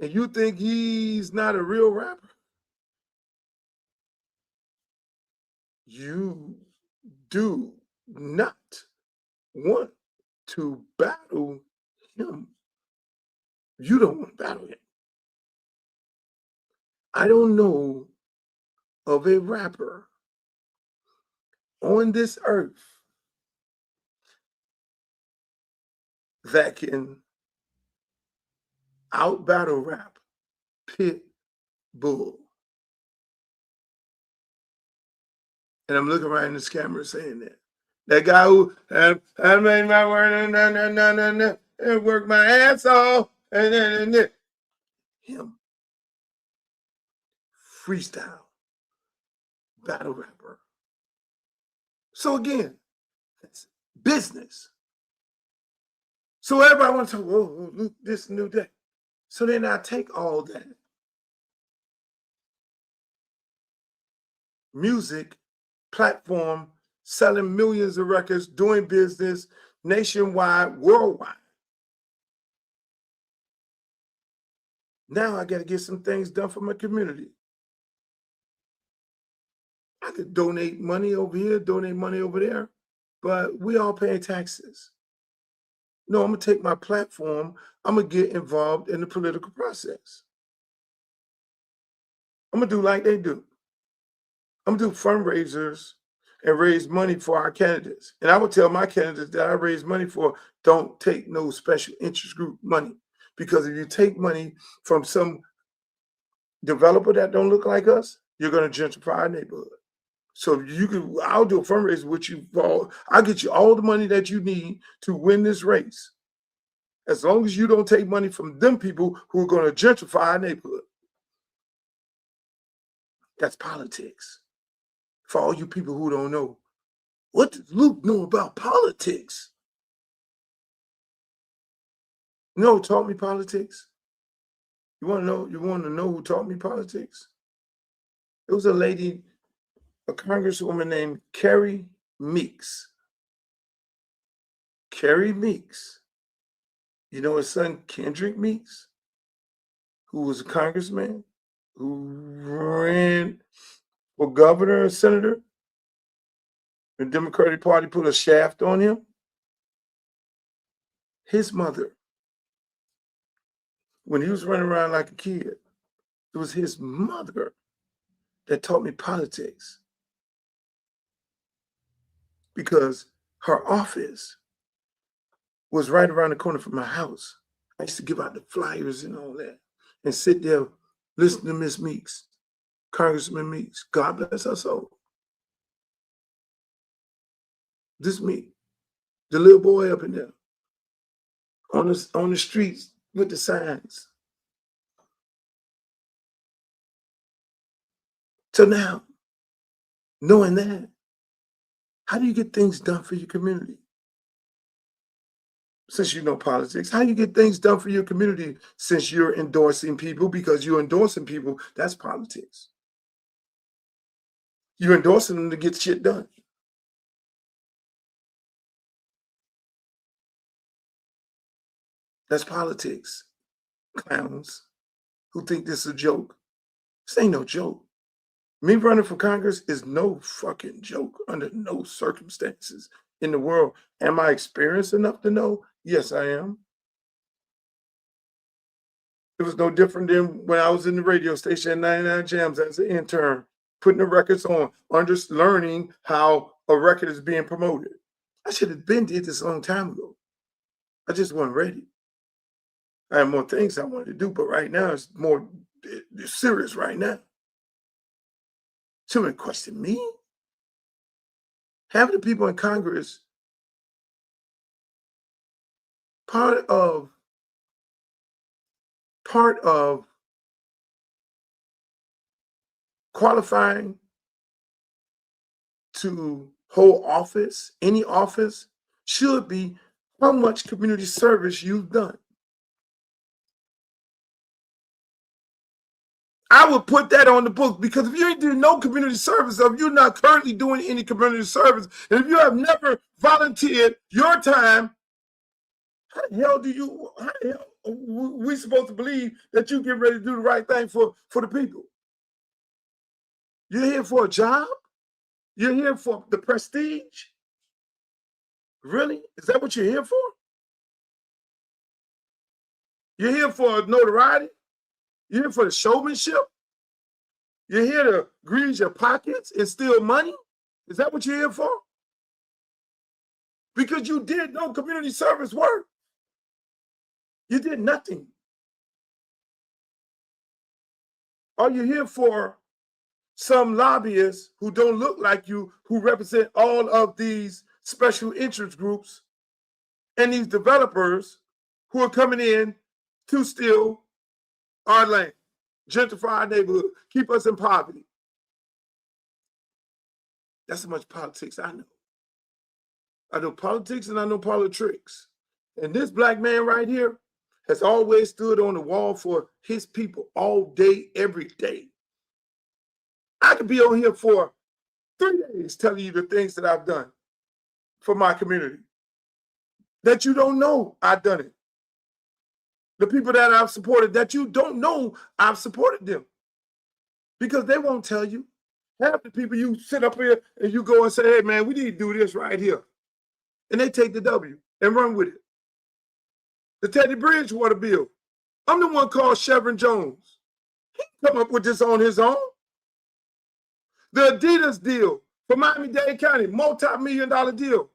Speaker 1: and you think he's not a real rapper? You do not want to battle him. You don't want to battle him. I don't know of a rapper on this earth that can out battle rap Pitbull. And I'm looking right in this camera saying that. That guy who I made my word and work my ass off and him. Freestyle battle rapper. So again, that's business. So everybody wants to talk, oh, this new day. So then I take all that music platform, selling millions of records, doing business nationwide, worldwide. Now I got to get some things done for my community. I could donate money over here, donate money over there, but we all pay taxes. No, I'm going to take my platform. I'm going to get involved in the political process. I'm going to do like they do. I'm going to do fundraisers and raise money for our candidates. And I would tell my candidates that I raise money for, don't take no special interest group money. Because if you take money from some developer that don't look like us, you're going to gentrify our neighborhood. So I'll do a fundraiser with you. I'll get you all the money that you need to win this race. As long as you don't take money from them people who are going to gentrify our neighborhood. That's politics. For all you people who don't know, what does Luke know about politics? You know who taught me politics? You want to know who taught me politics? It was a lady, a congresswoman named Carrie Meeks. Carrie Meeks. You know his son, Kendrick Meeks, who was a congressman, who ran for governor and senator. The Democratic Party put a shaft on him. His mother, when he was running around like a kid, it was his mother that taught me politics. Because her office was right around the corner from my house. I used to give out the flyers and all that and sit there, listen to Miss Meeks, Congressman Meeks. God bless her soul. This me, the little boy up in there, on the streets with the signs. So now, knowing that, how do you get things done for your community? Since you know politics, how do you get things done for your community since you're endorsing people? Because you're endorsing people, that's politics. You're endorsing them to get shit done. That's politics. Clowns who think this is a joke. This ain't no joke. Me running for Congress is no fucking joke under no circumstances in the world. Am I experienced enough to know? Yes, I am. It was no different than when I was in the radio station at 99 Jams as an intern, putting the records on, learning how a record is being promoted. I should have been did this a long time ago. I just wasn't ready. I have more things I wanted to do, but right now it's more serious right now. Someone question me? Having the people in Congress part of qualifying to hold office, any office, should be how much community service you've done. I would put that on the book, because if you ain't doing no community service, if you're not currently doing any community service, and if you have never volunteered your time, how the hell are we supposed to believe that you get ready to do the right thing for the people? You're here for a job? You're here for the prestige? Really? Is that what you're here for? You're here for notoriety? You're here for the showmanship? You're here to grease your pockets and steal money? Is that what you're here for? Because you did no community service work. You did nothing. Are you here for some lobbyists who don't look like you, who represent all of these special interest groups and these developers who are coming in to steal our land, gentrify our neighborhood, keep us in poverty? That's how much politics I know. I know politics and I know politics. And this black man right here has always stood on the wall for his people all day, every day. I could be on here for 3 days telling you the things that I've done for my community that you don't know I've done it. The people that I've supported that you don't know I've supported them, because they won't tell you. Half the people you sit up here and you go and say, hey man, we need to do this right here. And they take the W and run with it. The Teddy Bridgewater bill. I'm the one called Chevron Jones. He come up with this on his own. The Adidas deal for Miami-Dade County, multi-million-dollar deal.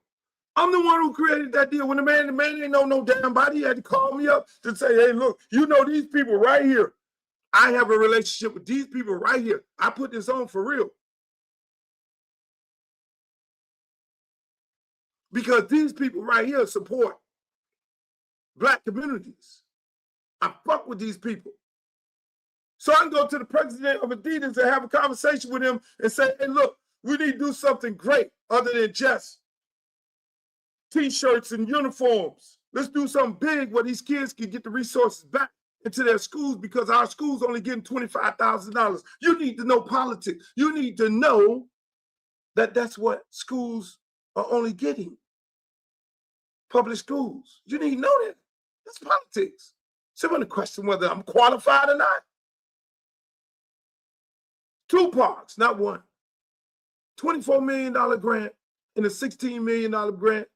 Speaker 1: I'm the one who created that deal. When the man ain't know no damn body, he had to call me up to say, hey, look, you know these people right here. I have a relationship with these people right here. I put this on for real. Because these people right here support black communities. I fuck with these people. So I can go to the president of Adidas and have a conversation with him and say, hey, look, we need to do something great other than just T-shirts and uniforms. Let's do something big where these kids can get the resources back into their schools, because our schools only getting $25,000. You need to know politics. You need to know that that's what schools are only getting. Public schools. You need to know that. That's politics. So I'm going to question whether I'm qualified or not. 2 parks, not one. $24 million grant and a $16 million grant.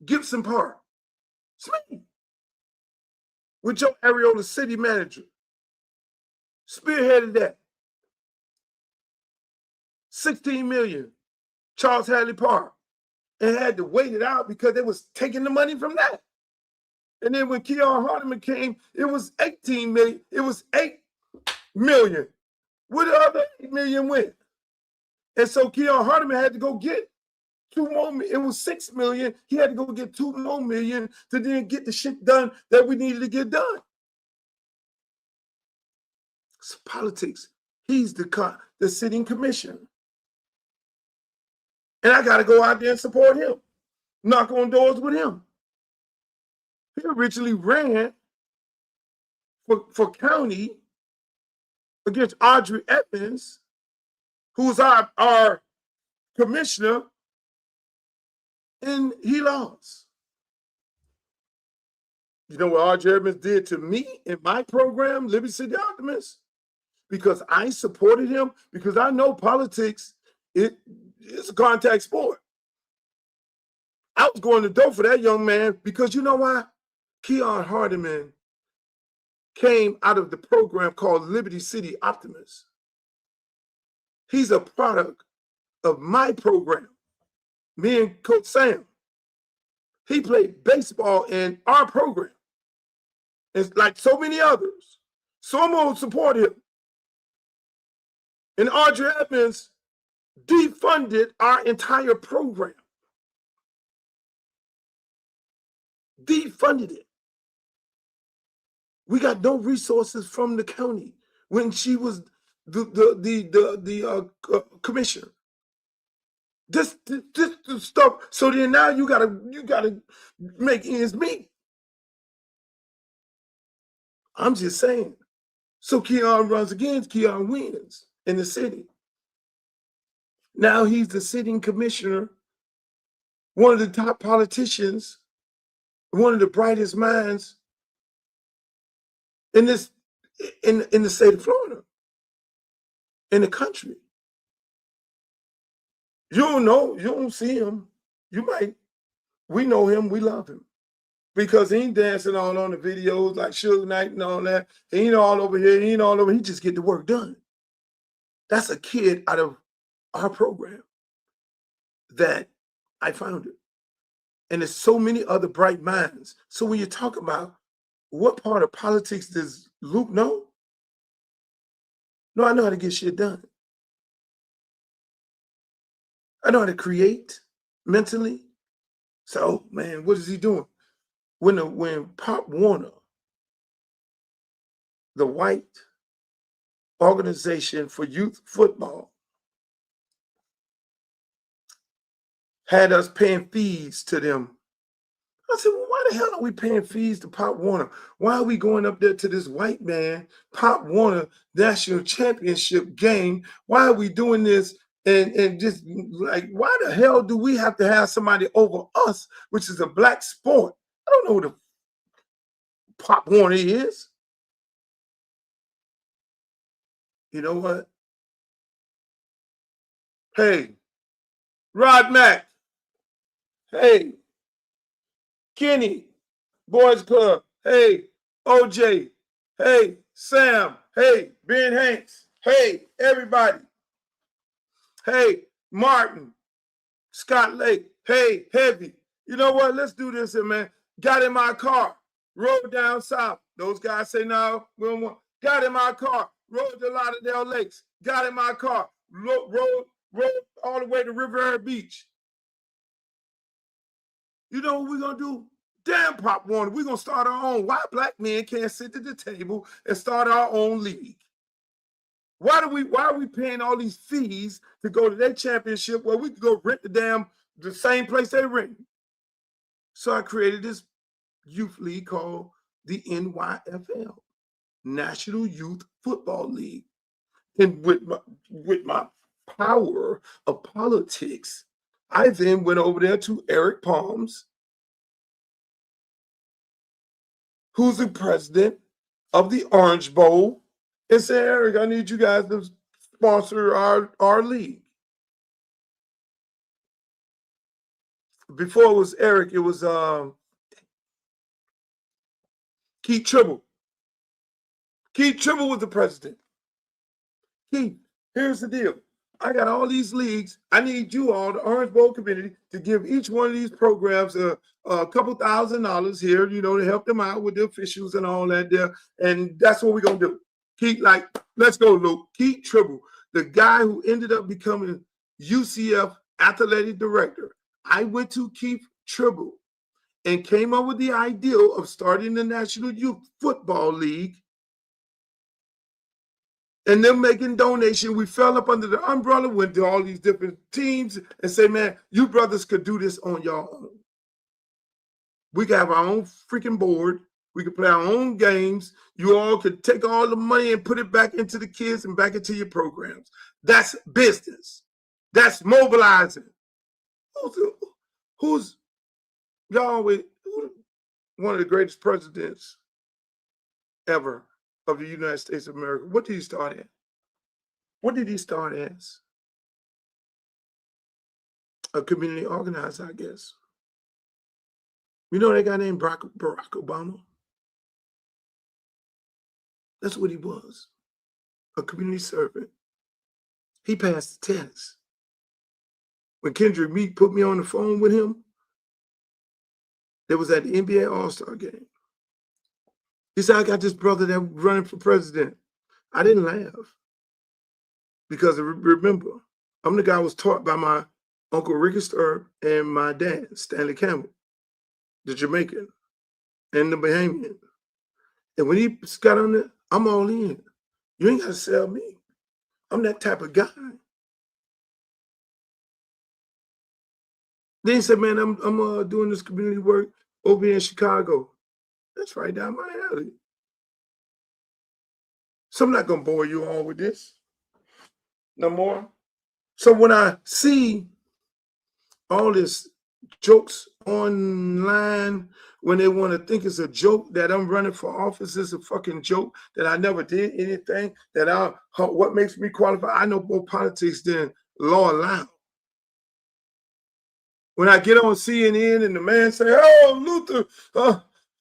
Speaker 1: Gibson Park. It's me. With Joe Ariola, city manager. Spearheaded that. 16 million. Charles Hadley Park. And had to wait it out because they was taking the money from that. And then when Keon Hardeman came, it was 18 million. It was 8 million. Where the other 8 million went? And so Keon Hardeman had to go get 2 more. It was 6 million. He had to go get 2 more million to then get the shit done that we needed to get done. It's politics. He's the sitting commissioner. And I got to go out there and support him, knock on doors with him. He originally ran for county against Audrey Edmonds, who's our commissioner, and he lost. You know what Audrey Edmonds did to me in my program, Liberty City Optimists? Because I supported him, because I know politics, it's a contact sport. I was going to door for that young man because you know why? Keon Hardiman came out of the program called Liberty City Optimists. He's a product of my program, me and Coach Sam. He played baseball in our program. It's like so many others. So I'm going to support him. And Audrey Edmonds defunded our entire program. Defunded it. We got no resources from the county when she was the commissioner. This stuff. So then now you gotta make ends meet. I'm just saying. So Keon runs again. Keon wins in the city. Now he's the sitting commissioner, one of the top politicians, one of the brightest minds in the state of Florida, in the country. You don't know, you don't see him. You might. We know him, we love him. Because he ain't dancing all on the videos like Suge Knight and all that. He ain't all over here, he ain't all over. He just get the work done. That's a kid out of our program that I founded. And there's so many other bright minds. So when you talk about what part of politics does Luke know? No, I know how to get shit done. I know how to create mentally. So, man, what is he doing? When Pop Warner, the white organization for youth football, had us paying fees to them, I said, well, why the hell are we paying fees to Pop Warner? Why are we going up there to this white man, Pop Warner National Championship game? Why are we doing this? And just like, why the hell do we have to have somebody over us, which is a black sport? I don't know who the Pop Warner is. You know what? Hey, Rod Mack. Hey, Kenny, Boys Club. Hey, OJ. Hey, Sam. Hey, Ben Hanks. Hey, everybody. Hey, Martin, Scott Lake. Hey, Heavy. You know what? Let's do this here, man. Got in my car, rode down south. Those guys say, no, we don't want. Got in my car, rode to Lauderdale Lakes. Got in my car, rode all the way to Riviera Beach. You know what we're going to do? Damn, Pop Warner, we're going to start our own. Why black men can't sit at the table and start our own league? Why are we paying all these fees to go to their championship where we could go rent the same place they rent? So I created this youth league called the NYFL, National Youth Football League. And with my power of politics, I then went over there to Eric Palms, who's the president of the Orange Bowl, and said, Eric, I need you guys to sponsor our league. Before it was Eric, it was Keith Tribble. Keith Tribble was the president. Keith, here's the deal. I got all these leagues. I need you all, the Orange Bowl community, to give each one of these programs a couple $1,000 here, you know, to help them out with the officials and all that there. And that's what we're going to do. Keith, like, let's go, Luke. Keith Tribble, the guy who ended up becoming UCF athletic director. I went to Keith Tribble and came up with the idea of starting the National Youth Football League and them making donation. We fell up under the umbrella, went to all these different teams and say, man, you brothers could do this on your own. We could have our own freaking board. We could play our own games. You all could take all the money and put it back into the kids and back into your programs. That's business. That's mobilizing. Who's y'all with one of the greatest presidents ever of the United States of America? What did he start at? What did he start as? A community organizer, I guess. You know that guy named Barack Obama? That's what he was, a community servant. He passed the test. When Kendrick Meek put me on the phone with him, that was at the NBA All-Star game. He said, I got this brother that running for president. I didn't laugh because remember, I'm the guy who was taught by my Uncle Ricky Sturb and my dad, Stanley Campbell, the Jamaican and the Bahamian. And when he got on there, I'm all in. You ain't got to sell me. I'm that type of guy. Then he said, man, I'm doing this community work over here in Chicago. That's right down my alley. So I'm not going to bore you all with this no more. So when I see all this jokes online, when they want to think it's a joke that I'm running for office, is a fucking joke, that I never did anything, that what makes me qualify? I know more politics than law allows. When I get on CNN and the man say, oh, Luther,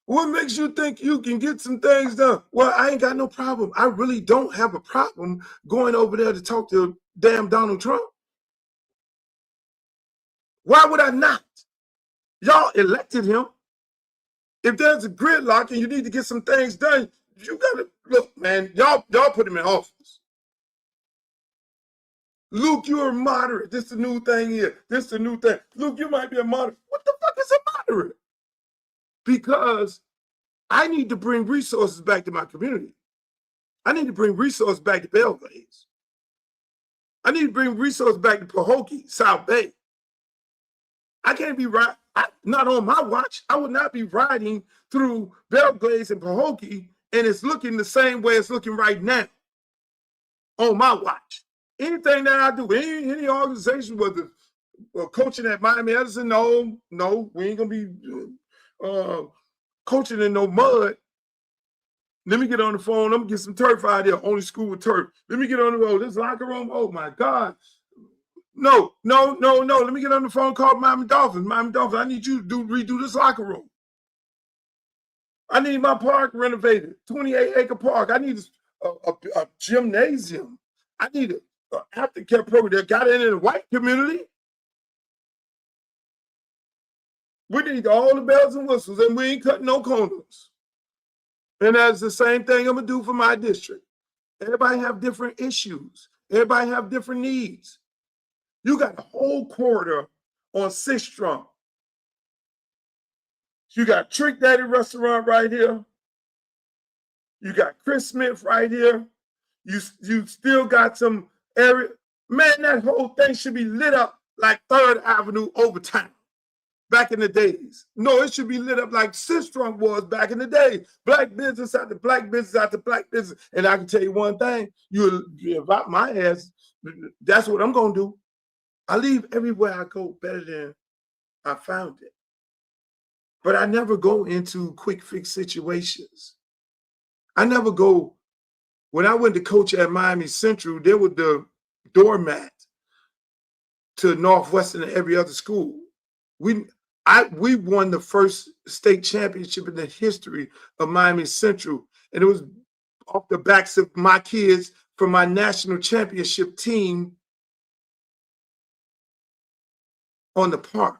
Speaker 1: what makes you think you can get some things done? Well, I ain't got no problem. I really don't have a problem going over there to talk to damn Donald Trump. Why would I not? Y'all elected him. If there's a gridlock and you need to get some things done, you gotta look, man. Y'all put him in office. Luke, you're a moderate. This is the new thing here. This is the new thing. Luke, you might be a moderate. What the fuck is a moderate? Because I need to bring resources back to my community. I need to bring resources back to Belgrades. I need to bring resources back to Pahokee, South Bay. I can't be not on my watch. I would not be riding through Belgrades and Pahokee and it's looking the same way it's looking right now on my watch. Anything that I do, any organization, whether coaching at Miami Edison, no, we ain't gonna be coaching in no mud. Let me get on the phone. I'm gonna get some turf out there. Only school with turf. Let me get on the road. This locker room. Oh my God. No. Let me get on the phone. Call Miami Dolphins. Miami Dolphins. I need you to redo this locker room. I need my park renovated. 28-acre park. I need a gymnasium. I need an aftercare program that got in the white community. We need all the bells and whistles, and we ain't cutting no corners. And that's the same thing I'm gonna do for my district. Everybody have different issues. Everybody have different needs. You got a whole corridor on 6th Street. You got Trick Daddy restaurant right here. You got Chris Smith right here. You still got some area. Man, that whole thing should be lit up like 3rd Avenue Overtown back in the days. No, it should be lit up like 6th Street was back in the day. Black business after black business after black business. And I can tell you one thing, you invite my ass, that's what I'm going to do. I leave everywhere I go better than I found it. But I never go into quick fix situations. I never go. When I went to coach at Miami Central, there was the doormat to Northwestern and every other school. We won the first state championship in the history of Miami Central. And it was off the backs of my kids from my national championship team on the park.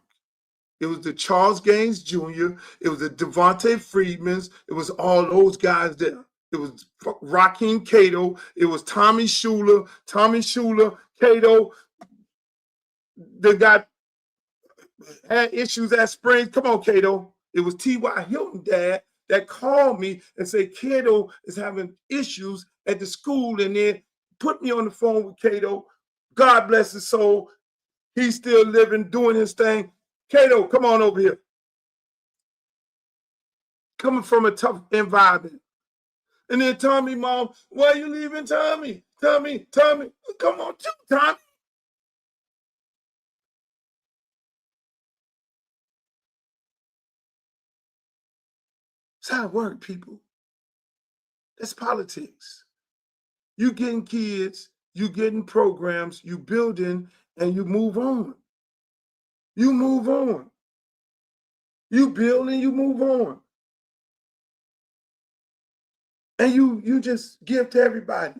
Speaker 1: It was the Charles Gaines Jr., it was the Devontae Freedmans, it was all those guys there. It was Raheem Cato, it was Tommy Schuler, Cato. They had issues at Springs. Come on, Cato. It was T.Y. Hilton dad that called me and said Cato is having issues at the school, and then put me on the phone with Cato. God bless his soul. He's still living, doing his thing. Cato, come on over here. Coming from a tough environment. And then Tommy, Mom, why are you leaving Tommy? Tommy, come on, Tommy. That's how it works, people. That's politics. You getting kids, you getting programs, you building, and you move on. You move on. You build and you move on. And you just give to everybody.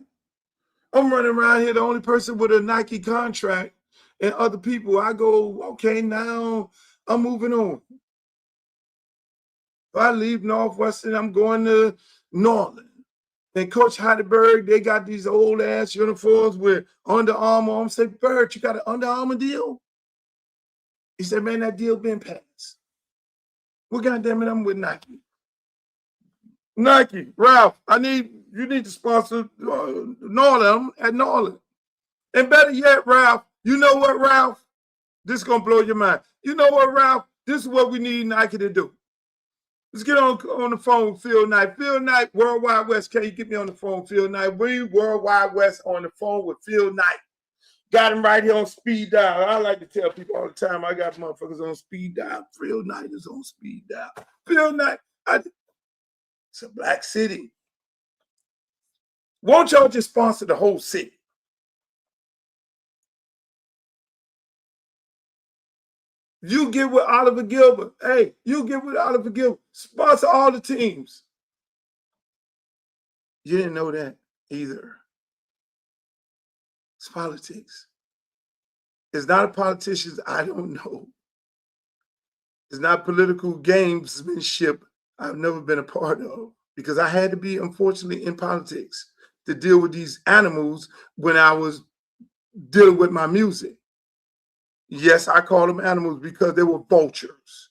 Speaker 1: I'm running around here the only person with a Nike contract, and other people, I go, okay, now I'm moving on. If I leave Northwestern, I'm going to Norland. And Coach Heidelberg, they got these old ass uniforms with Under Armour. I'm saying, Bert, you got an Under Armour deal? He said, man, that deal been passed. Well, goddamn it, I'm with Nike. Nike, Ralph, you need to sponsor Norland. I'm at Norland. And better yet, Ralph, you know what, Ralph? This is going to blow your mind. You know what, Ralph? This is what we need Nike to do. Let's get on the phone with Phil Knight. Phil Knight, Worldwide West. Can you get me on the phone, Phil Knight? We Worldwide West on the phone with Phil Knight. Got him right here on speed dial. I like to tell people all the time, I got motherfuckers on speed dial. Phil Knight is on speed dial. Phil Knight, it's a black city. Won't y'all just sponsor the whole city? You get with Oliver Gilbert. Hey, you get with Oliver Gilbert. Sponsor all the teams. You didn't know that either. It's politics. It's not a politician I don't know. It's not political gamesmanship I've never been a part of, because I had to be, unfortunately, in politics to deal with these animals when I was dealing with my music. Yes, I call them animals because they were vultures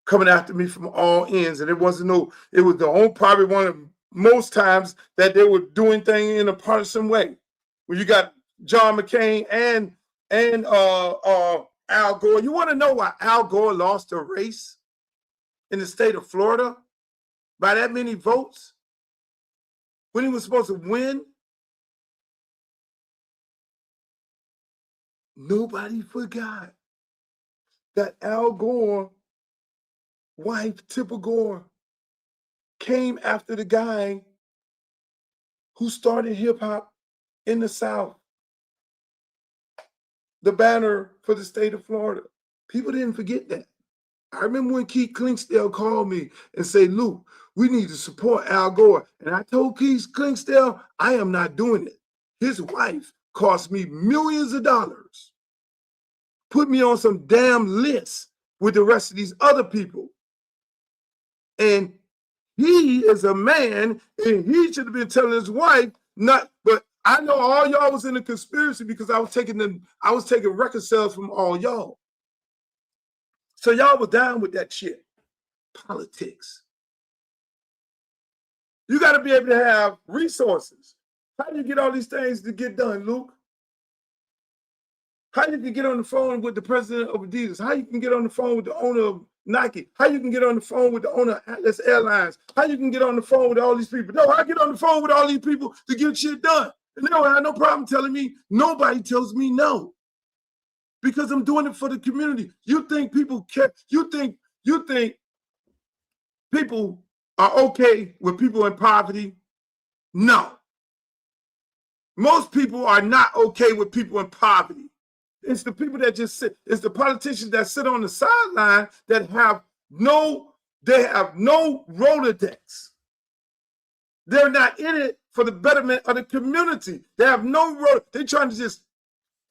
Speaker 1: coming after me from all ends. And it was probably one of most times that they were doing things in a partisan way. When you got John McCain and Al Gore. You want to know why Al Gore lost a race in the state of Florida by that many votes when he was supposed to win? Nobody forgot that Al Gore's wife, Tipper Gore, came after the guy who started hip-hop in the South, the banner for the state of Florida. People didn't forget that. I remember when Keith Clinksdale called me and said, Luke, we need to support Al Gore. And I told Keith Clinksdale, I am not doing it. His wife cost me millions of dollars, put me on some damn list with the rest of these other people. And he is a man, and he should have been telling his wife, but I know all y'all was in a conspiracy because I was taking record sales from all y'all. So y'all was down with that shit. Politics. You got to be able to have resources. How do you get all these things to get done, Luke? How you can get on the phone with the president of Adidas? How you can get on the phone with the owner of Nike? How you can get on the phone with the owner of Atlas Airlines? How you can get on the phone with all these people? No, I get on the phone with all these people to get shit done. And they don't have no problem telling me. Nobody tells me no. Because I'm doing it for the community. You think people care? You think people are okay with people in poverty? No. Most people are not okay with people in poverty. It's the people that just sit. It's the politicians that sit on the sideline that have no Rolodex. They're not in it for the betterment of the community. They have no Rolodex. They're trying to just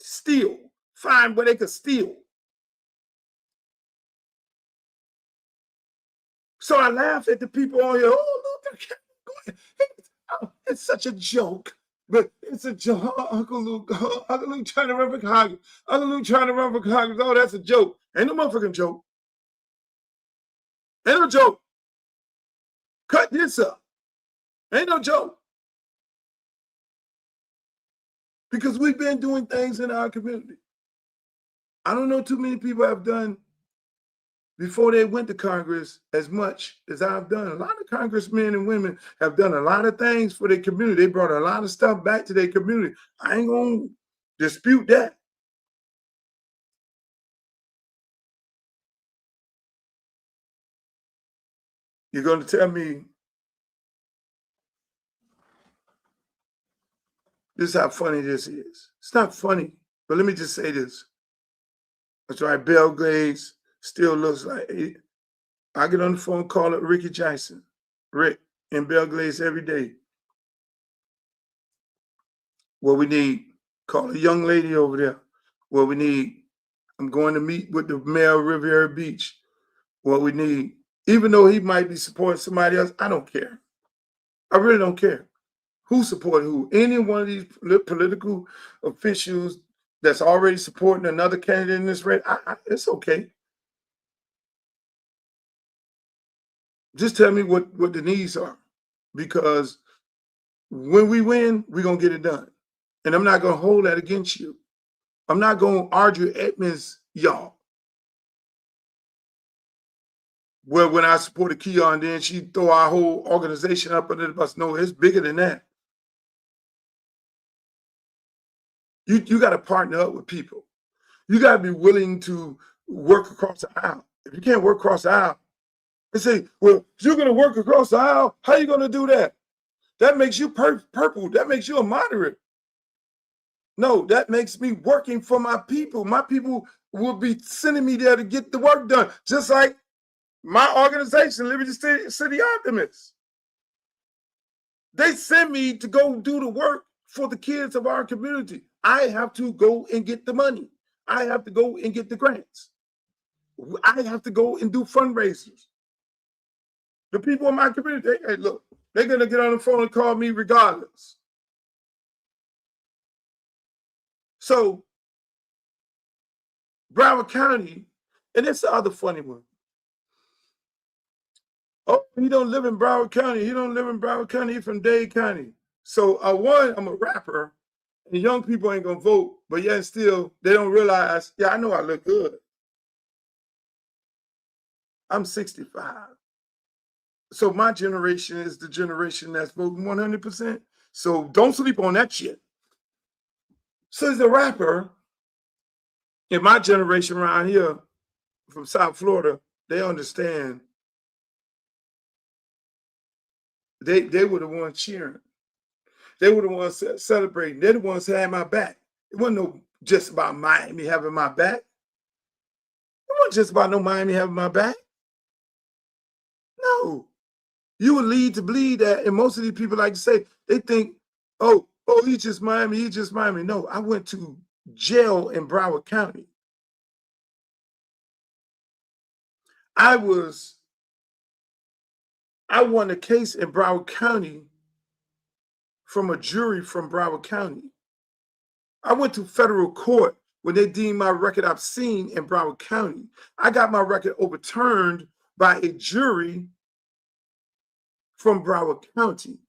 Speaker 1: steal, find where they can steal. So I laugh at the people on here. Oh, look, it's such a joke. But it's a joke. Uncle Luke trying to run for Congress. Uncle Luke trying to run for Congress. Oh, that's a joke. Ain't no motherfucking joke. Ain't no joke. Cut this up. Ain't no joke. because we've been doing things in our community. I don't know too many people have done before they went to Congress as much as I've done. A lot of congressmen and women have done a lot of things for their community. They brought a lot of stuff back to their community. I ain't gonna dispute that. You're gonna tell me this is how funny this is. It's not funny, but let me just say this. That's right, Bill Gates still looks like it. I get on the phone, call it Ricky Jackson, Rick, and Bill Gates every day. What we need, call a young lady over there. What we need, I'm going to meet with the mayor of Riviera Beach. What we need, even though he might be supporting somebody else, I don't care. I really don't care who supported who. Any one of these political officials that's already supporting another candidate in this race, it's okay. Just tell me what the needs are, because when we win, we're going to get it done. And I'm not going to hold that against you. I'm not going to argue Edmonds, y'all. Well, when I supported Keon, then she throw our whole organization up under the bus. No, it's bigger than that. You got to partner up with people. You got to be willing to work across the aisle. If you can't work across the aisle, they say, well, if you're going to work across the aisle, how are you going to do that? That makes you purple. That makes you a moderate. No, that makes me working for my people. My people will be sending me there to get the work done, just like my organization, Liberty City Optimists. They send me to go do the work for the kids of our community. I have to go and get the money. I have to go and get the grants. I have to go and do fundraisers. The people in my community, hey, look, they're going to get on the phone and call me regardless. So, Broward County, and it's the other funny one. Oh, he don't live in Broward County. He don't live in Broward County. He's from Dade County. So, I'm a rapper, and young people ain't going to vote, but yet still, they don't realize, yeah, I know I look good. I'm 65. So, my generation is the generation that's voting 100%. So, don't sleep on that shit. So, as a rapper, in my generation around here from South Florida, they understand. They were the ones cheering. They were the ones celebrating. They're the ones who had my back. It wasn't no just about Miami having my back. It wasn't just about no Miami having my back. No. You would lead to believe that, and most of these people like to say, they think, oh, he's just Miami, he's just Miami. No, I went to jail in Broward County. I won a case in Broward County from a jury from Broward County. I went to federal court when they deemed my record obscene in Broward County. I got my record overturned by a jury from Broward County.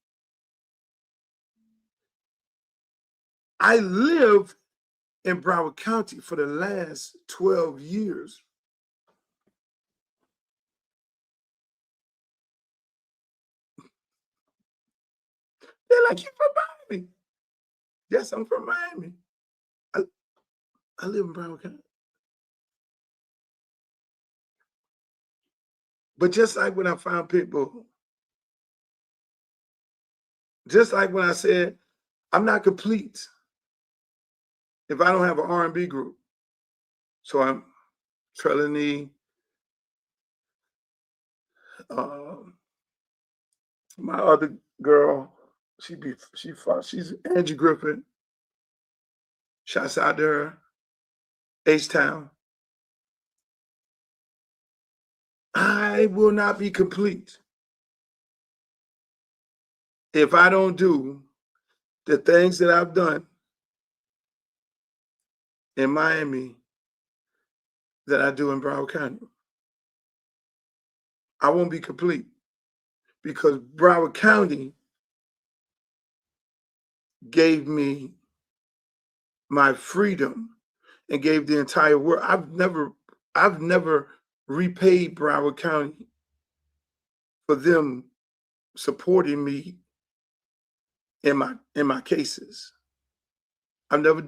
Speaker 1: I lived in Broward County for the last 12 years. They're like, you're from Miami. Yes, I'm from Miami. I live in Broward County. But just like when I found Pitbull, just like when I said, I'm not complete if I don't have an R&B group. So I'm Trelawney, my other girl, she's Angie Griffin. Shouts out to her. H-Town. I will not be complete if I don't do the things that I've done in Miami that I do in Broward County. I won't be complete because Broward County gave me my freedom and gave the entire world. I've never repaid Broward County for them supporting me in my cases. I've never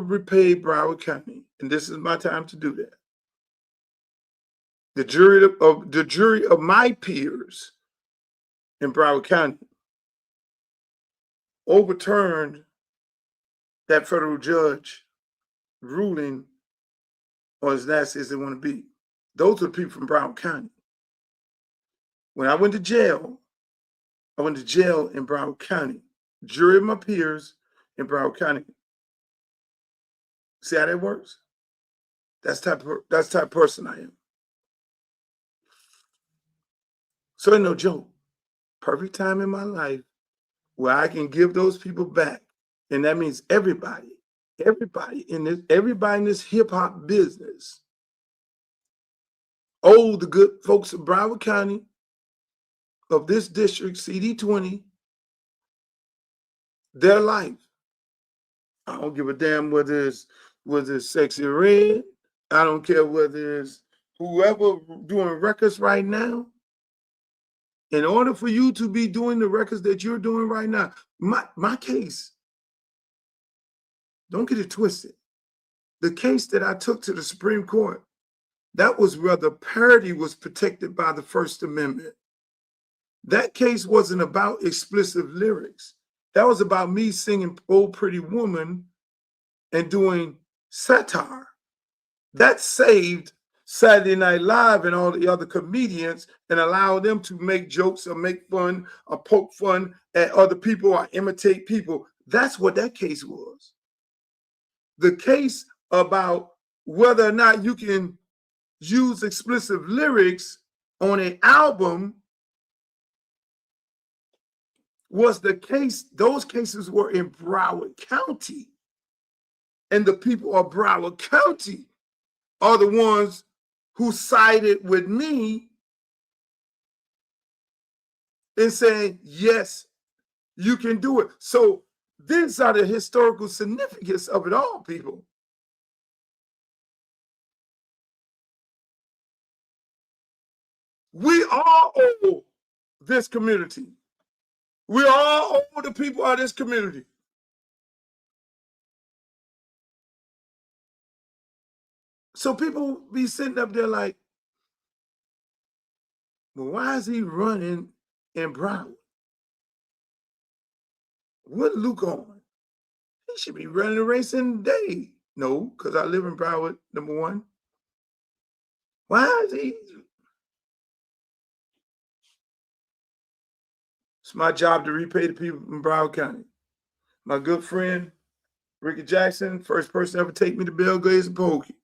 Speaker 1: repaid Broward County, and this is my time to do that. The jury of my peers in Broward County overturned that federal judge ruling on as nasty as they want to be. Those are the people from Broward County. When I went to jail in Broward County. Jury of my peers in Broward County. See how that works? That's the type of person I am. So ain't no joke. Perfect time in my life where I can give those people back. And that means everybody in this hip-hop business owe the good folks of Broward County, of this district, CD20, their life. I don't give a damn whether it's Sexy Red. I don't care whether it's whoever doing records right now. In order for you to be doing the records that you're doing right now, my case, don't get it twisted. The case that I took to the Supreme Court, that was where the parody was protected by the First Amendment. That case wasn't about explicit lyrics. That was about me singing "Oh Pretty Woman" and doing satire. That saved Saturday Night Live and all the other comedians and allowed them to make jokes or make fun or poke fun at other people or imitate people. That's what that case was. The case about whether or not you can use explicit lyrics on an album was the case. Those cases were in Broward County. And the people of Broward County are the ones who sided with me in saying, yes, you can do it. So these are the historical significance of it all, people. We all owe this community. We all owe the people of this community. So people be sitting up there like, well, why is he running in Broward? What Luke on? He should be running a race in the day. No, because I live in Broward, number one. Why is he? It's my job to repay the people in Broward County. My good friend, Ricky Jackson, first person to ever take me to Belle Glade and Pokey.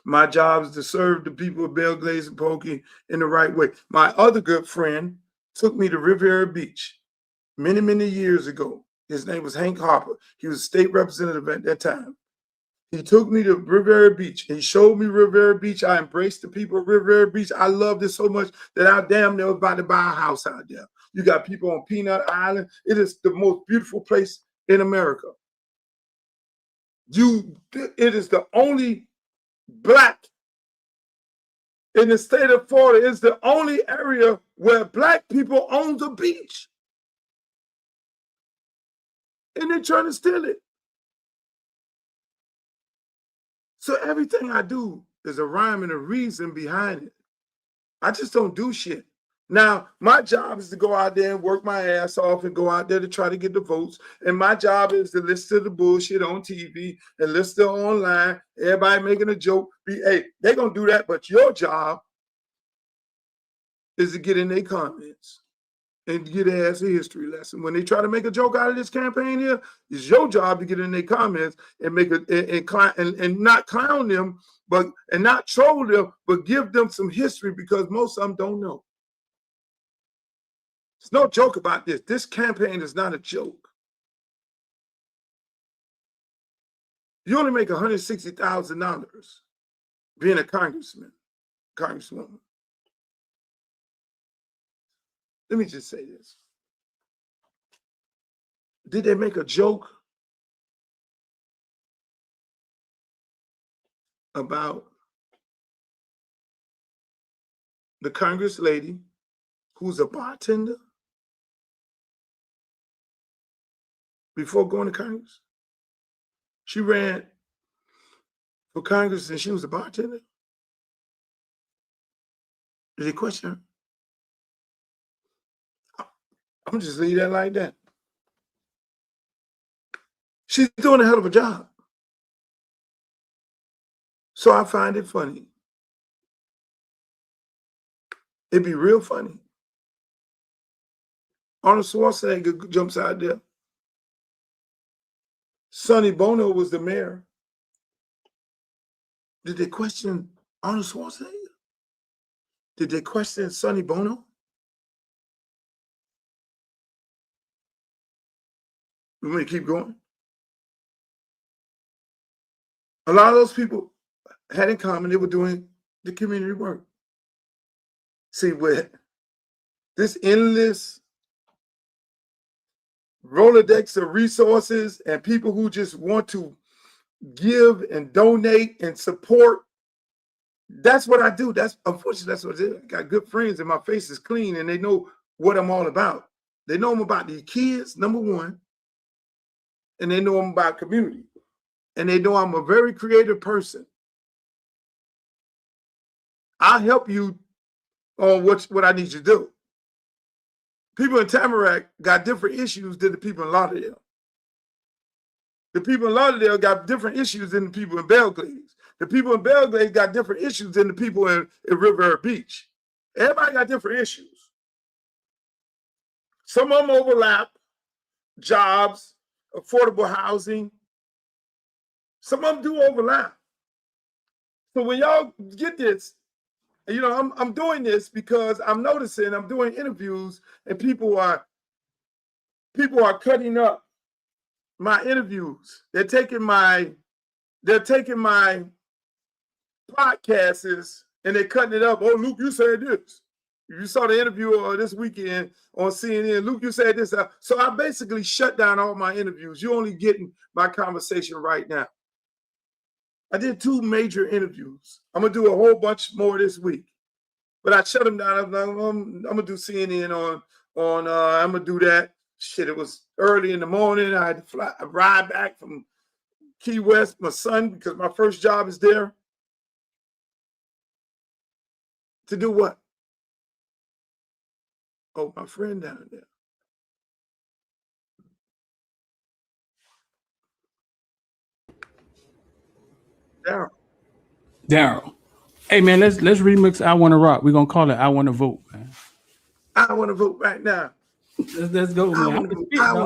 Speaker 1: My job is to serve the people of Belle Glade and Pokey in the right way. My other good friend took me to Riviera Beach many, many years ago. His name was Hank Harper. He was a state representative at that time. He took me to Riviera Beach. He showed me Riviera Beach. I embraced the people of Riviera Beach. I loved it so much that I damn near was about to buy a house out there. You got people on Peanut Island. It is the most beautiful place in America. It is the only Black in the state of Florida. It's the only area where Black people own the beach. And they're trying to steal it. So everything I do is a rhyme and a reason behind it. I just don't do shit. Now, my job is to go out there and work my ass off and go out there to try to get the votes. And my job is to listen to the bullshit on TV and listen to online. Everybody making a joke. Hey, they're going to do that. But your job is to get in their comments and get their ass a history lesson. When they try to make a joke out of this campaign here, it's your job to get in their comments and make and not clown them, and not troll them, but give them some history, because most of them don't know. There's no joke about this. This campaign is not a joke. You only make $160,000 being a congresswoman. Let me just say this. Did they make a joke about the Congress lady who's a bartender before going to Congress? She ran for Congress and she was a bartender. Did they question her? I'm gonna just leave that like that. She's doing a hell of a job. So I find it funny. It'd be real funny. Arnold Schwarzenegger jumps out there. Sonny Bono was the mayor. Did they question Arnold Schwarzenegger? Did they question Sonny Bono? We may keep going. A lot of those people had in common they were doing the community work. See, with this endless Rolodex of resources and people who just want to give and donate and support, that's what I do. That's unfortunately that's what it is. I got good friends and my face is clean and they know what I'm all about. They know I'm about these kids, number one, and they know I'm about community. And they know I'm a very creative person. I'll help you on what I need you to do. People in Tamarack got different issues than the people in Lauderdale. The people in Lauderdale got different issues than the people in Belgrade. The people in Belgrade got different issues than the people in Riviera Beach. Everybody got different issues. Some of them overlap, jobs, affordable housing. Some of them do overlap. So when y'all get this, you know, I'm doing this because I'm noticing I'm doing interviews and people are cutting up my interviews. They're taking my podcasts and they're cutting it up. Oh, Luke, you said this. You saw the interview this weekend on CNN. Luke, you said this. So I basically shut down all my interviews. You're only getting my conversation right now. I did 2 major interviews. I'm going to do a whole bunch more this week. But I shut them down. I'm going to do CNN on I'm going to do that. Shit, it was early in the morning. I had to ride back from Key West, my son, because my first job is there. To do what? Oh, my friend down there.
Speaker 4: Daryl. Hey man, let's remix I Wanna Rock. We're gonna call it I Wanna Vote, man.
Speaker 1: I want to vote right now.
Speaker 4: Let's go, man.
Speaker 1: I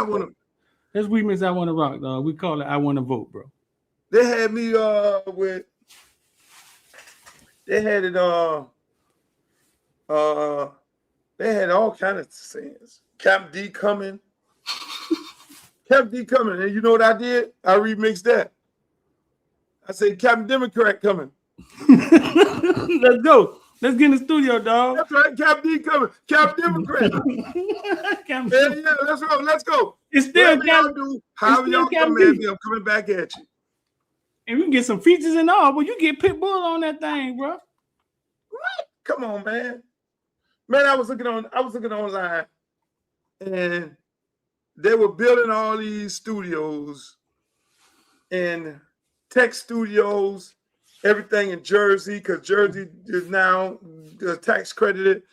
Speaker 1: want to.
Speaker 4: Let's remix I Wanna Rock, dog. We call it I Wanna Vote, bro.
Speaker 1: They had me with. They had it they had all kind of sayings. Cap D coming. Cap D coming. And you know what I did? I remixed that. I said Captain Democrat coming.
Speaker 4: Let's go. Let's get in the studio, dog.
Speaker 1: That's right, Cap D coming. Cap Democrat. Yeah, let's go.
Speaker 4: It's still
Speaker 1: however y'all come at me, I'm coming back at you.
Speaker 4: And we can get some features and all, but you get Pitbull on that thing, bro.
Speaker 1: What? Come on, man. Man, I was looking online, and they were building all these studios and tech studios, everything in Jersey, because Jersey is now a tax credited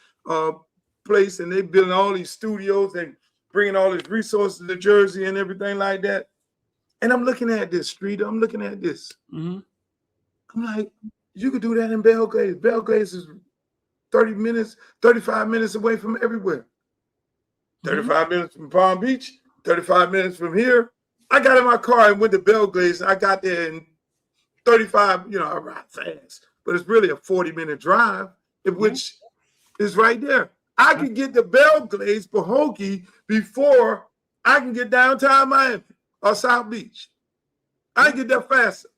Speaker 1: place, and they building all these studios and bringing all these resources to Jersey and everything like that. And I'm looking at this street. I'm looking at this.
Speaker 4: Mm-hmm.
Speaker 1: I'm like, you could do that in Belgrade. Belgrade is 35 minutes away from everywhere. 35 minutes from Palm Beach, 35 minutes from here. I got in my car and went to Belgrade. I got there in 35, I ride fast, but it's really a 40-minute drive, which is right there. I can get to Belgrade, Pahokee, before I can get downtown Miami or South Beach. I can get there faster.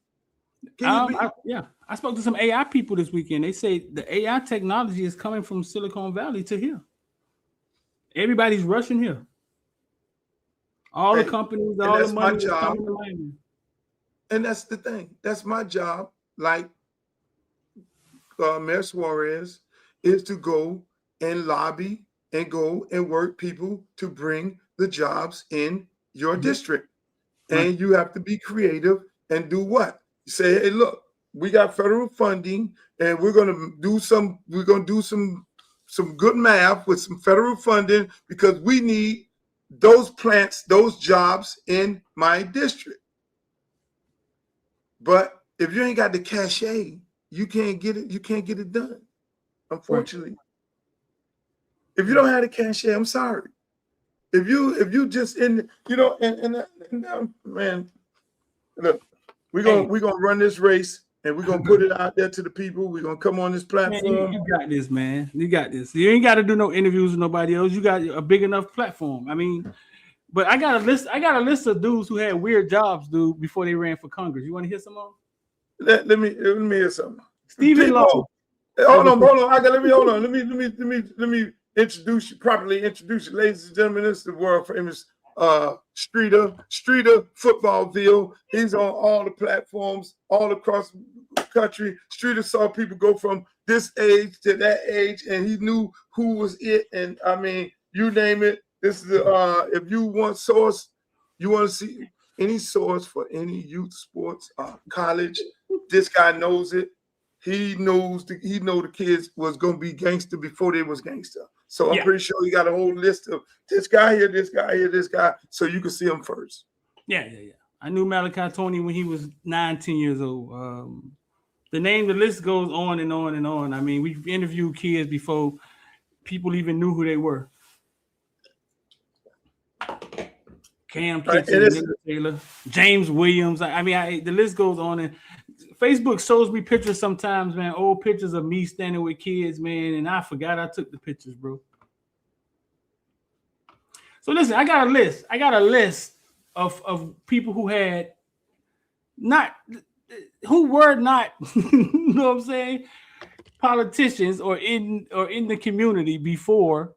Speaker 4: I spoke to some AI people this weekend. They say the AI technology is coming from Silicon Valley to here. Everybody's rushing here. All
Speaker 1: Hey,
Speaker 4: the companies,
Speaker 1: and
Speaker 4: all the
Speaker 1: that's my
Speaker 4: money is
Speaker 1: job.
Speaker 4: coming to Miami.
Speaker 1: And that's the thing. That's my job. Like Mayor Suarez is to go and lobby and go and work people to bring the jobs in your district.
Speaker 4: Right.
Speaker 1: And you have to be creative and do what? You say, hey, look, we got federal funding and we're gonna do some good math with some federal funding because we need those plants, those jobs in my district. But if you ain't got the cachet, you can't get it done. Unfortunately. Right. If you don't have the cachet, I'm sorry. If you just in, and man, look, we're gonna run this race and we're gonna put it out there to the people. We're gonna come on this platform.
Speaker 4: Man, you got this, man. You got this. You ain't got to do no interviews with nobody else. You got a big enough platform. I mean, but I got a list of dudes who had weird jobs, dude, before they ran for Congress. You want to hear some of them?
Speaker 1: Let me hear something.
Speaker 4: Stephen Law.
Speaker 1: Hold on. Let me introduce you, ladies and gentlemen. This is the world famous Streeter Footballville. He's on all the platforms all across the country. Streeter saw people go from this age to that age, and he knew who was it. And I mean, you name it. This is if you want source, you want to see any source for any youth sports, college. This guy knows it. He knows the kids was gonna be gangster before they was gangster. So I'm pretty sure he got a whole list of this guy here, this guy here, this guy, so you can see him first.
Speaker 4: Yeah. I knew Malachi Tony when he was 9-10 years old. The list goes on and on and on. I mean, we've interviewed kids before people even knew who they were. Cam Kitchen, Taylor, James Williams. I mean, the list goes on. And Facebook shows me pictures sometimes, man, old pictures of me standing with kids, man, and I forgot I took the pictures, bro. So listen, I got a list of people who were not, you know what I'm saying, politicians or in the community before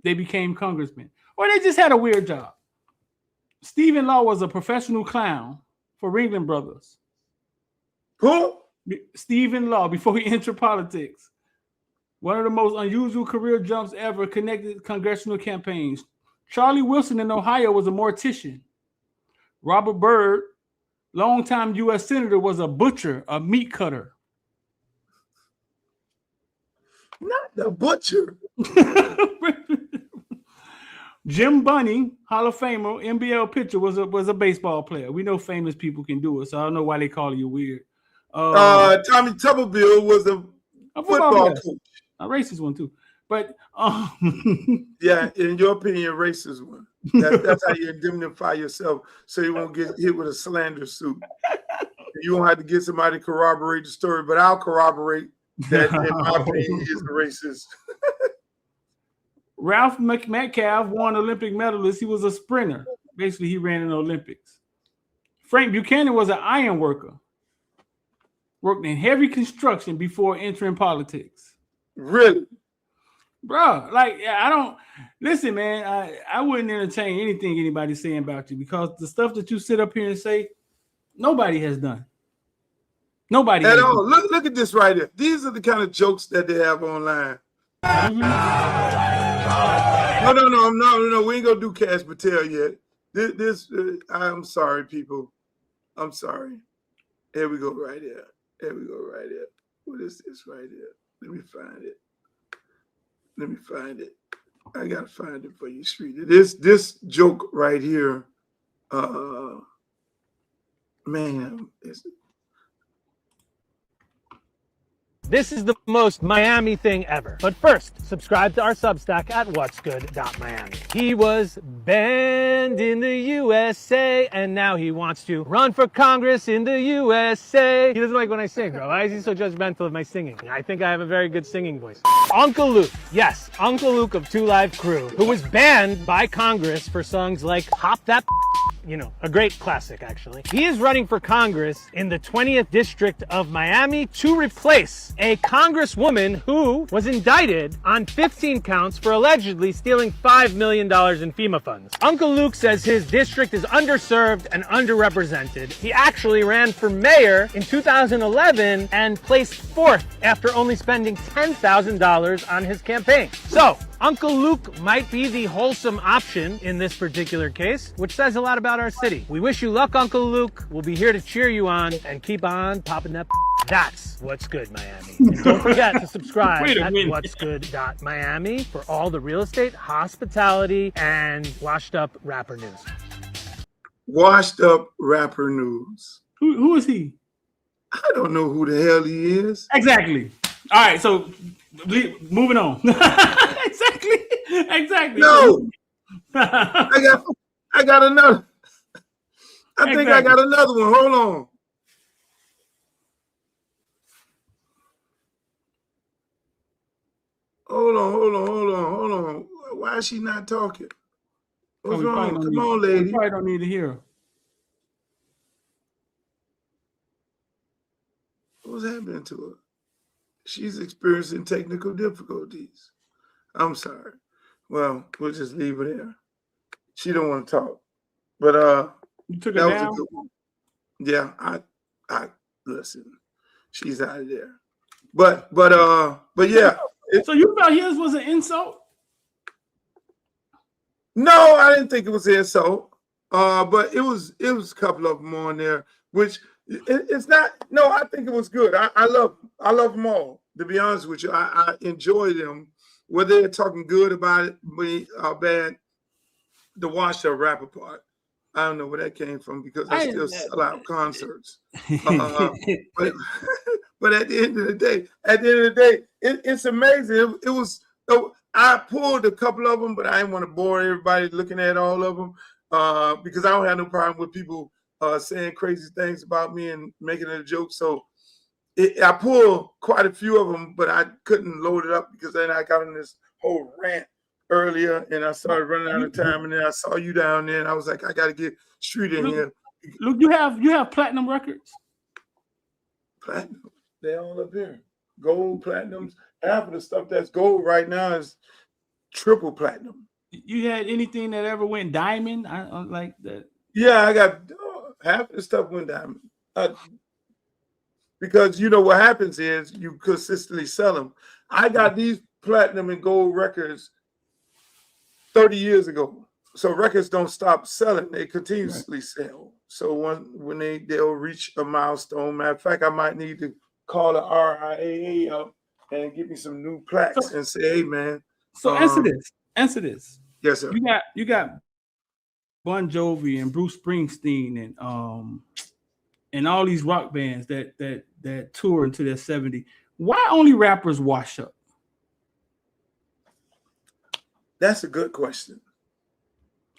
Speaker 4: they became congressmen, or they just had a weird job. Stephen Law was a professional clown for Ringling Brothers.
Speaker 1: Who?
Speaker 4: Stephen Law, before he entered politics. One of the most unusual career jumps ever, connected congressional campaigns. Charlie Wilson in Ohio was a mortician. Robert Byrd, longtime U.S. Senator, was a butcher, a meat cutter.
Speaker 1: Not the butcher.
Speaker 4: Jim Bunning, Hall of Famer, NBL pitcher, was a baseball player. We know famous people can do it, so I don't know why they call you weird.
Speaker 1: Tommy Tuberville was a football coach.
Speaker 4: A racist one too, but
Speaker 1: yeah, in your opinion, racist one. That's how you indemnify yourself, so you won't get hit with a slander suit. You won't have to get somebody to corroborate the story, but I'll corroborate that. In my opinion, he is a racist.
Speaker 4: Ralph Metcalf won Olympic medalist. He was a sprinter. Basically, he ran in the Olympics. Frank Buchanan was an iron worker. Worked in heavy construction before entering politics.
Speaker 1: Really?
Speaker 4: Bro, I don't listen, man. I wouldn't entertain anything anybody's saying about you because the stuff that you sit up here and say, nobody has done. Nobody
Speaker 1: at all. Look at this right here. These are the kind of jokes that they have online.
Speaker 4: Mm-hmm.
Speaker 1: No. We ain't gonna do Cash Patel yet. I'm sorry, people. I'm sorry. Here we go right here. What is this right here? Let me find it. I gotta find it for you, Street. This joke right here, man.
Speaker 5: This is the most Miami thing ever. But first, subscribe to our Substack at whatsgood.miami. He was banned in the USA, and now he wants to run for Congress in the USA. He doesn't like when I sing, bro. Why is he so judgmental of my singing? I think I have a very good singing voice. Uncle Luke, yes, Uncle Luke of 2 Live Crew, who was banned by Congress for songs like Hop That you know, a great classic, actually. He is running for Congress in the 20th District of Miami to replace a congresswoman who was indicted on 15 counts for allegedly stealing $5 million in FEMA funds. Uncle Luke says his district is underserved and underrepresented. He actually ran for mayor in 2011 and placed 4th after only spending $10,000 on his campaign. So, Uncle Luke might be the wholesome option in this particular case, which says a lot about our city. We wish you luck, Uncle Luke. We'll be here to cheer you on and keep on popping that. That's What's Good, Miami. And don't forget to subscribe at what'sgood.miami for all the real estate, hospitality, and washed up rapper news.
Speaker 1: Washed up rapper news.
Speaker 4: Who is he?
Speaker 1: I don't know who the hell he is.
Speaker 4: Exactly. All right, so moving on. Exactly.
Speaker 1: No. I got another. I think I got another one. Hold on. Hold on. Why is she not talking? What's wrong? Come on, lady.
Speaker 4: We probably don't need to hear her.
Speaker 1: What's happening to her? She's experiencing technical difficulties. I'm sorry. Well, we'll just leave her there. She don't want to talk. But
Speaker 4: you took
Speaker 1: that
Speaker 4: her
Speaker 1: was
Speaker 4: down?
Speaker 1: a good one. Yeah, I listen. She's out of there. But yeah.
Speaker 4: So you felt his was an insult?
Speaker 1: No, I didn't think it was an insult. But it was a couple of them on there, which it's not. No, I think it was good. I love them all. To be honest with you, I enjoy them, whether they're talking good about it, me or bad. The washed up rapper part, I don't know where that came from because I still sell out concerts. But at the end of the day, it's amazing. It was. I pulled a couple of them, but I didn't want to bore everybody looking at all of them because I don't have no problem with people saying crazy things about me and making it a joke. So I pulled quite a few of them, but I couldn't load it up because then I got in this whole rant earlier and I started running out of time. And then I saw you down there and I was like, I got to get Street in here.
Speaker 4: Look, you have platinum records?
Speaker 1: Platinum? They're all up here. Gold, platinums. Half of the stuff that's gold right now is triple platinum.
Speaker 4: You had anything that ever went diamond? I like that.
Speaker 1: Yeah, I got half of the stuff went diamond. Because you know what happens is you consistently sell them. I got these platinum and gold records 30 years ago. So records don't stop selling. They continuously sell. So when they'll reach a milestone, matter of fact, I might need to call the RIAA up and give me some new plaques and say, hey, man.
Speaker 4: So answer this.
Speaker 1: Yes, sir.
Speaker 4: You got Bon Jovi and Bruce Springsteen and all these rock bands that tour into their 70s. Why only rappers wash up?
Speaker 1: That's a good question.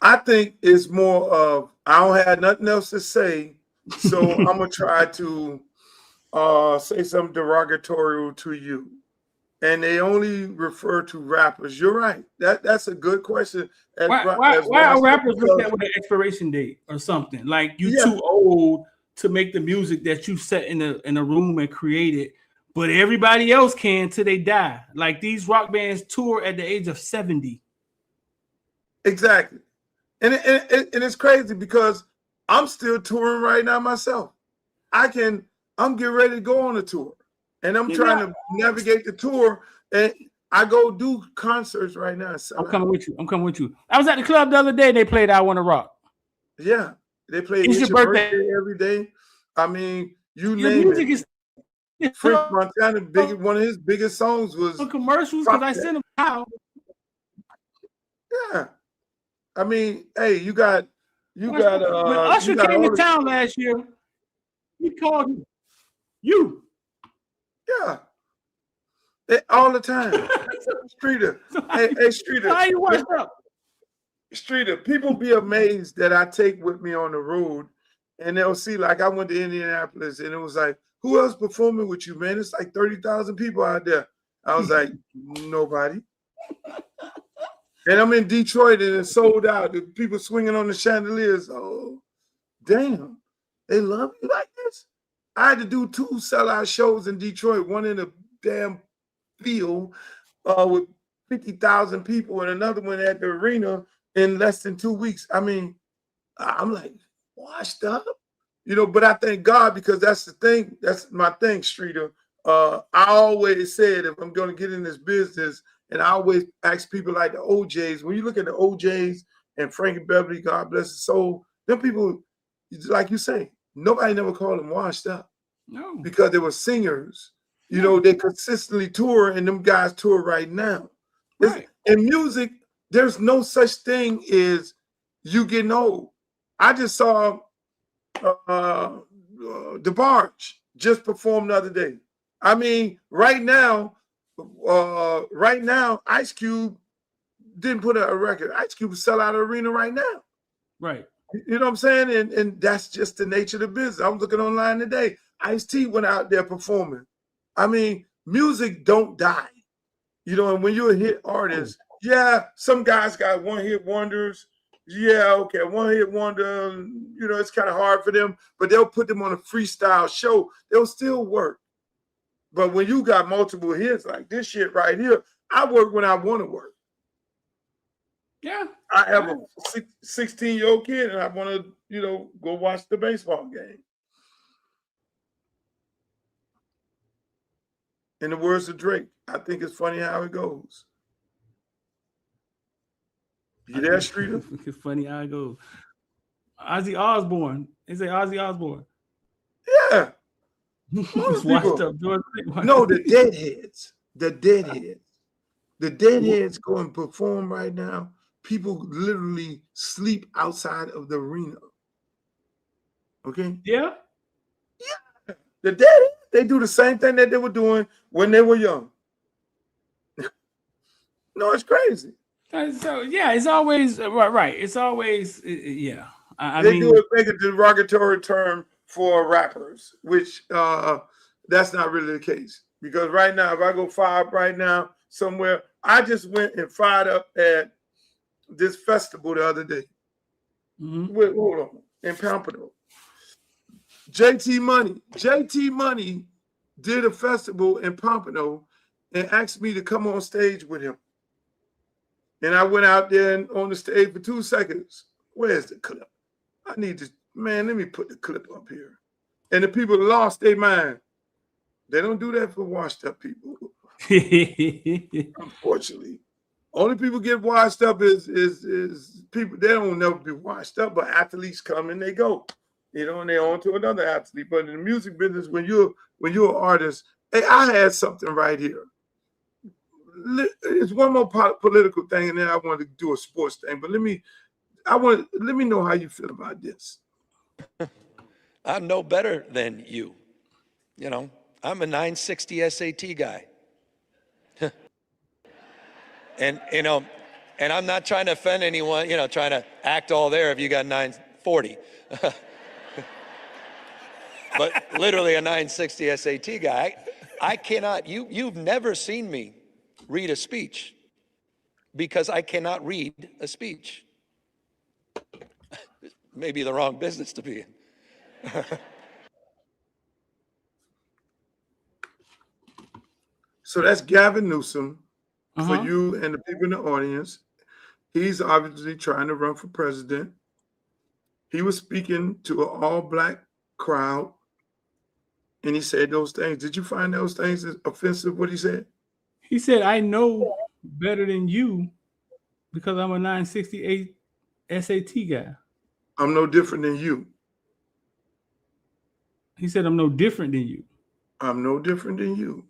Speaker 1: I think it's more of I don't have nothing else to say, so I'm gonna try to say something derogatory to you. And they only refer to rappers. You're right. That's a good question.
Speaker 4: Why are rappers looked at with an expiration date or something? Like you too old to make the music that you set in a room and created, but everybody else can till they die. Like these rock bands tour at the age of 70.
Speaker 1: Exactly. And it's crazy because I'm still touring right now myself. I'm getting ready to go on a tour. And I'm trying to navigate the tour. And I go do concerts right now.
Speaker 4: I'm coming with you. I was at the club the other day. They played I Wanna Rock.
Speaker 1: Yeah. They played
Speaker 4: It's your birthday
Speaker 1: every day. I mean, your
Speaker 4: name music
Speaker 1: it.
Speaker 4: Is
Speaker 1: Frank Montana, one of his biggest songs was
Speaker 4: commercials because I sent them out.
Speaker 1: Yeah. I mean, hey, you got
Speaker 4: when Usher came to town last year, he called you.
Speaker 1: Yeah. All the time. Streeter. Hey, Streeter.
Speaker 4: How you washed up?
Speaker 1: Streeter, people be amazed that I take with me on the road and they'll see, like I went to Indianapolis and it was like, who else performing with you, man? It's like 30,000 people out there. I was like, nobody. And I'm in Detroit and it's sold out. The people swinging on the chandeliers. Oh, damn, they love you like this. I had to do 2 sellout shows in Detroit, one in a damn field with 50,000 people and another one at the arena in less than 2 weeks. I mean, I'm like, washed up, but I thank God, because that's the thing. That's my thing, Streeter. I always said, if I'm going to get in this business, and I always ask people like the OJs, when you look at the OJs and Frankie Beverly, God bless his soul, them people, like you say, nobody never called them washed up.
Speaker 4: No.
Speaker 1: Because they were singers. They consistently tour, and them guys tour right now.
Speaker 4: Right.
Speaker 1: In music, there's no such thing as you getting old. I just saw DeBarge just perform the other day. I mean, right now, Ice Cube didn't put out a record. Ice Cube will sell out an arena right now.
Speaker 4: Right.
Speaker 1: You know what I'm saying? And that's just the nature of the business. I was looking online today. Ice-T went out there performing. I mean, music don't die. And when you're a hit artist, yeah, some guys got one-hit wonders. Yeah, okay, one-hit wonder, it's kind of hard for them, but they'll put them on a freestyle show. They'll still work. But when you got multiple hits like this shit right here, I work when I want to work.
Speaker 4: Yeah.
Speaker 1: I have a 16-year-old kid, and I want to, go watch the baseball game. In the words of Drake, I think it's funny how it goes. You there, Streeter?
Speaker 4: It's funny how it goes. Ozzy Osbourne. They say Ozzy Osbourne.
Speaker 1: Yeah.
Speaker 4: Washed up.
Speaker 1: No, the Deadheads. The Deadheads. The Deadheads go and perform right now. People literally sleep outside of the arena. Okay?
Speaker 4: Yeah.
Speaker 1: Yeah. The Deadheads, they do the same thing that they were doing when they were young. No, it's crazy.
Speaker 4: So yeah, it's always right. It's always yeah.
Speaker 1: They do make a derogatory term for rappers, which that's not really the case. Because right now, if I go fire up right now somewhere, I just went and fired up at this festival the other day. Hold on, in Pompano. JT Money did a festival in Pompano and asked me to come on stage with him. And I went out there and on the stage for 2 seconds. Where's the clip? I need to, man, let me put the clip up here. And the people lost their mind. They don't do that for washed up people. Unfortunately. Only people get washed up is people, they don't never be washed up, but athletes come and they go. And they're on to another athlete. But in the music business, when you're an artist, hey, I had something right here. It's one more political thing, and then I want to do a sports thing. But let me know how you feel about this.
Speaker 6: I'm no better than you. I'm a 960 SAT guy. and I'm not trying to offend anyone, trying to act all there if you got 940. But literally a 960 SAT guy. I cannot, you've never seen me read a speech because I cannot read a speech. Maybe the wrong business to be in.
Speaker 1: So that's Gavin Newsom for you and the people in the audience. He's obviously trying to run for president. He was speaking to an all-black crowd, and he said those things. Did you find those things offensive, what he said?
Speaker 4: He said, I know better than you because I'm a 968 SAT guy.
Speaker 1: I'm no different than you.
Speaker 4: He said, I'm no different than you.
Speaker 1: I'm no different than you.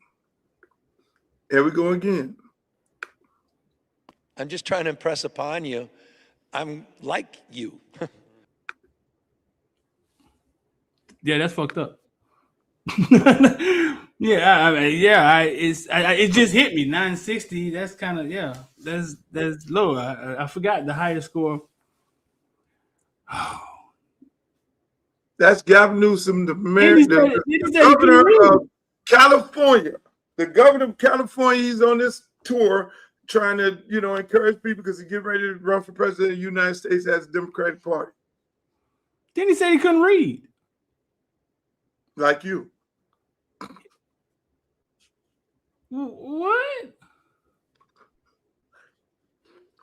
Speaker 1: Here we go again.
Speaker 6: I'm just trying to impress upon you, I'm like you.
Speaker 4: Yeah, that's fucked up. It just hit me. 960. That's kind of That's low. I forgot the highest score.
Speaker 1: That's Gavin Newsom, the governor of California. The governor of California. He's on this tour trying to, encourage people because he's getting ready to run for president of the United States as a Democratic Party.
Speaker 4: Then he said he couldn't read.
Speaker 1: Like you.
Speaker 4: What?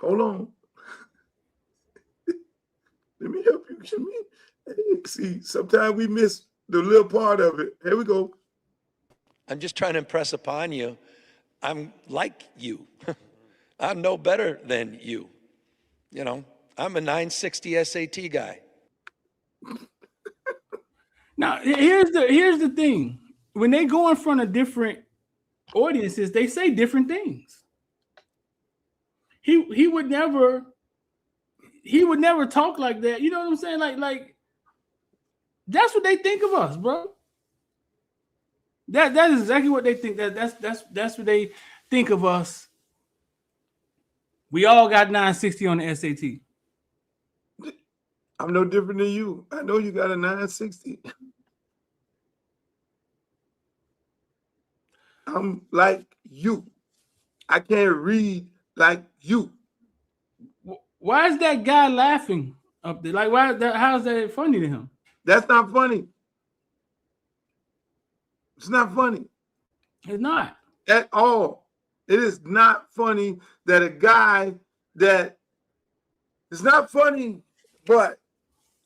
Speaker 1: Hold on. Let me help you. See, sometimes we miss the little part of it. Here we go.
Speaker 6: I'm just trying to impress upon you, I'm like you. I'm no better than you. You know, I'm a 960 SAT guy.
Speaker 4: Now, here's the thing. When they go in front of different audiences, they say different things. He would never talk like that. You know what I'm saying? Like that's what they think of us, bro. That is exactly what they think. That's what they think of us. We all got 960 on the SAT.
Speaker 1: I'm no different than you. I know you got a 960. I'm like you. I can't read like you.
Speaker 4: Why is that guy laughing up there? Like, how's that funny to him?
Speaker 1: That's not funny. It's not funny.
Speaker 4: It's not.
Speaker 1: At all. It is not funny that a guy that it's not funny, but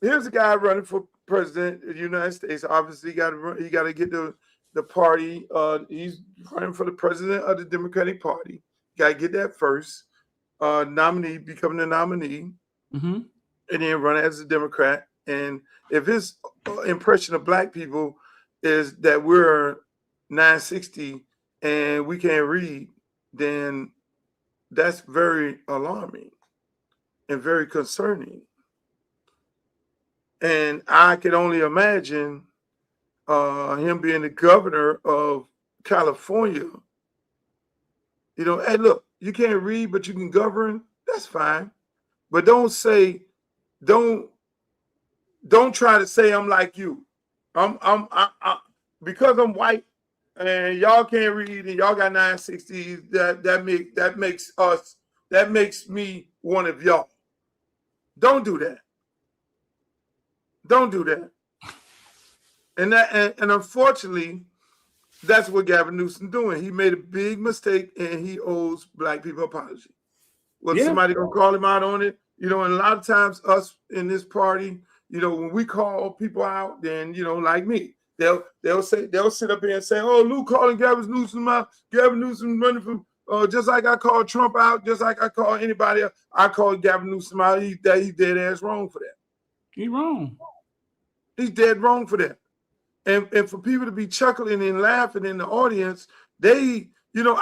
Speaker 1: here's a guy running for president of the United States. Obviously, he got to get the party. He's running for the president of the Democratic Party. Got to get that first. Nominee, becoming the nominee, and then run as a Democrat. And if his impression of black people is that we're 960 and we can't read, then that's very alarming and very concerning. And I can only imagine him being the governor of California. You know, hey, look, you can't read, but you can govern. That's fine. But don't try to say I'm like you. Because I'm white and y'all can't read and y'all got 960s. That makes me one of y'all. Don't do that. Don't do that. And unfortunately, that's what Gavin Newsom doing. He made a big mistake and he owes black people an apology. Was somebody gonna call him out on it? You know, and a lot of times us in this party, you know, when we call people out, then you know, like me, they'll sit up here and say, "Oh, Lou calling Gavin Newsom out. Gavin Newsom running for just like I called Trump out, just like I call anybody else. I called Gavin Newsom out. He's dead ass wrong for that.
Speaker 4: He's wrong.
Speaker 1: He's dead wrong for that. And for people to be chuckling and laughing in the audience, they, you know,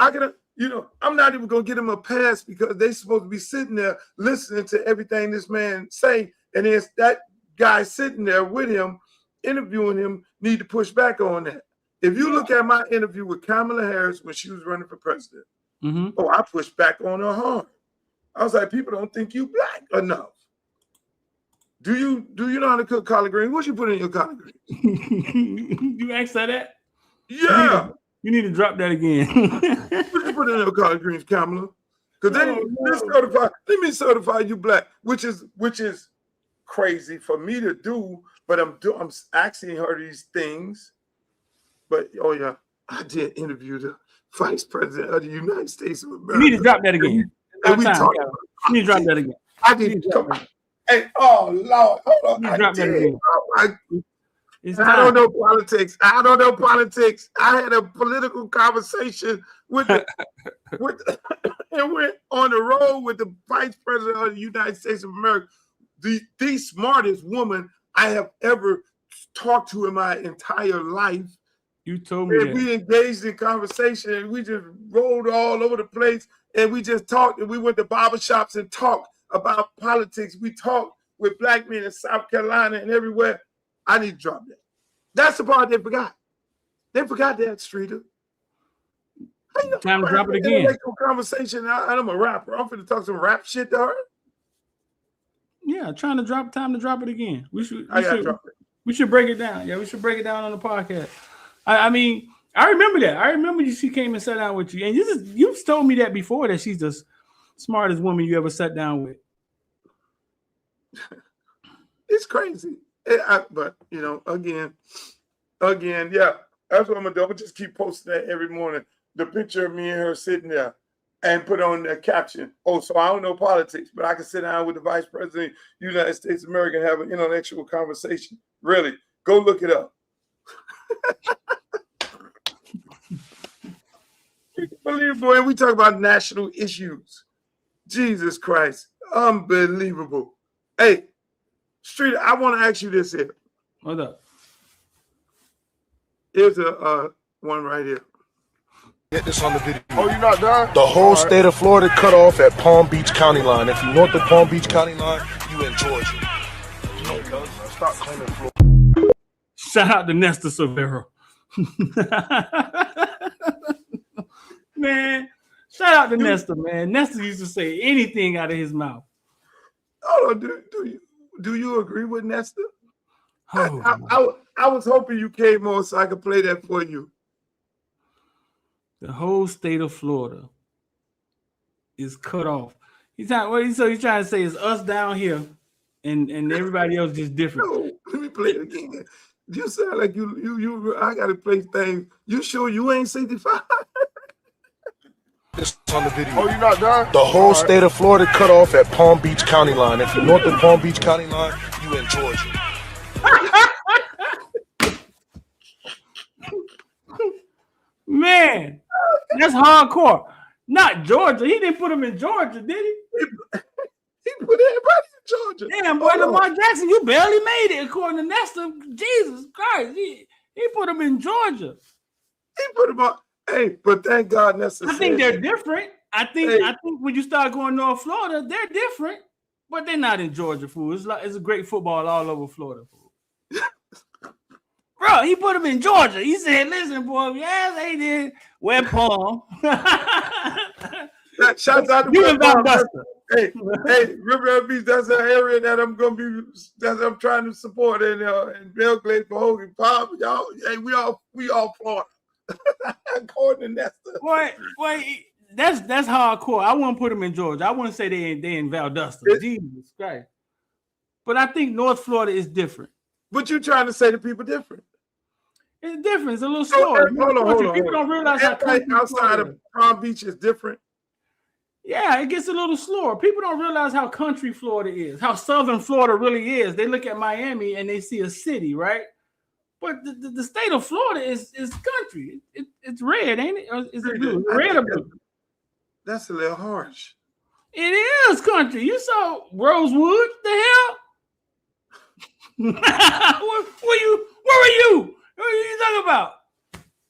Speaker 1: I'm not even gonna get them a pass because they're supposed to be sitting there listening to everything this man say, and then that guy sitting there with him, interviewing him, need to push back on that. If you look at my interview with Kamala Harris when she was running for president, I pushed back on her hard. I was like, people don't think you black enough. Do you know how to cook collard greens? What you put in your collard greens?
Speaker 4: You asked that?
Speaker 1: Yeah.
Speaker 4: You need to drop that again.
Speaker 1: What you put in your collard greens, Kamala? Because let me certify you black, which is crazy for me to do, but I'm asking her these things. But I did interview the vice president of the United States of America.
Speaker 4: You need to drop that again.
Speaker 1: You
Speaker 4: need to drop that again.
Speaker 1: I did. Hey, oh Lord, hold on.
Speaker 4: Drop that again.
Speaker 1: I don't know politics. I had a political conversation with and went on the road with the vice president of the United States of America, the smartest woman I have ever talked to in my entire life.
Speaker 4: You told me that.
Speaker 1: We engaged in conversation and we just rolled all over the place and we just talked and we went to barbershops and talked about politics. We talked with black men in South Carolina and everywhere. I need to drop that. That's the part they forgot. They forgot that, Streeter.
Speaker 4: Time to drop it again.
Speaker 1: Conversation. I'm a rapper. I'm finna talk some rap shit to her.
Speaker 4: Yeah, time to drop it again. We should
Speaker 1: drop it.
Speaker 4: We should break it down. Yeah, we should break it down on the podcast. I mean, I remember that. I remember she came and sat down with you, and you've told me that before, that she's the smartest woman you ever sat down with.
Speaker 1: It's crazy. But you know, again, yeah. That's what I'm gonna do. I'm gonna just keep posting that every morning. The picture of me and her sitting there, and put on the caption. Oh, so I don't know politics, but I can sit down with the Vice President of the United States of America and have an intellectual conversation. Really, go look it up. Unbelievable. And we talk about national issues. Jesus Christ. Unbelievable. Hey, Street, I want to ask you this here.
Speaker 4: Hold up.
Speaker 1: Here's a one right here.
Speaker 7: Get this on the video.
Speaker 2: Oh, you not done?
Speaker 7: The whole state of Florida cut off at Palm Beach County line. If you're north of Palm Beach County line, you in Georgia. No, cuz. Stop claiming Florida.
Speaker 4: Shout out to Nestor Silvera. Man, shout out to Nestor, man. Nestor used to say anything out of his mouth.
Speaker 1: Oh, do you agree with Nestor?
Speaker 4: Oh,
Speaker 1: I was hoping you came on so I could play that for you.
Speaker 4: the whole state of Florida is cut off. He's trying to say is us down here and everybody else just different.
Speaker 1: No, let me play it again. You sound like you I gotta play things. You sure you ain't 65?
Speaker 7: This on the video.
Speaker 2: Oh, you not done?
Speaker 7: The whole state of Florida cut off at Palm Beach County line. If you're north of Palm Beach County line, you in Georgia.
Speaker 4: Man, that's hardcore. Not Georgia. He didn't put him in Georgia, did he?
Speaker 1: He put everybody in Georgia.
Speaker 4: Damn, boy, Lamar Jackson, you barely made it according to Nestor. Jesus Christ, he put him in Georgia.
Speaker 1: He put him on. Hey, but thank God Nestor.
Speaker 4: I think they're different. I think when you start going North Florida, they're different, but they're not in Georgia, fool. It's a great football all over Florida, fool. Bro, he put him in Georgia. He said, "Listen, boy, yes, they did. Wear Palm."
Speaker 1: Shouts out to
Speaker 4: you
Speaker 1: West
Speaker 4: and Val
Speaker 1: Palm.
Speaker 4: Buster.
Speaker 1: Hey, River Beach. That's an area that I'm trying to support in Belgrade for Hogan Pop. Y'all, hey, we all Florida. According to Nestor.
Speaker 4: Boy, that's hardcore. I wouldn't put them in Georgia. I wouldn't say they in Valdosta. Jesus Christ. But I think North Florida is different.
Speaker 1: But you're trying to say the people different.
Speaker 4: It's different. It's a little slower.
Speaker 1: Hold on.
Speaker 4: People don't realize how country
Speaker 1: outside of Palm Beach is different.
Speaker 4: Yeah, it gets a little slower. People don't realize how country Florida is, how southern Florida really is. They look at Miami and they see a city, right? But the state of Florida is country. It's red, ain't it? Or is it blue? Red or blue?
Speaker 1: That's a little harsh.
Speaker 4: It is country. You saw Rosewood? The hell? Where were you? What are you talking about?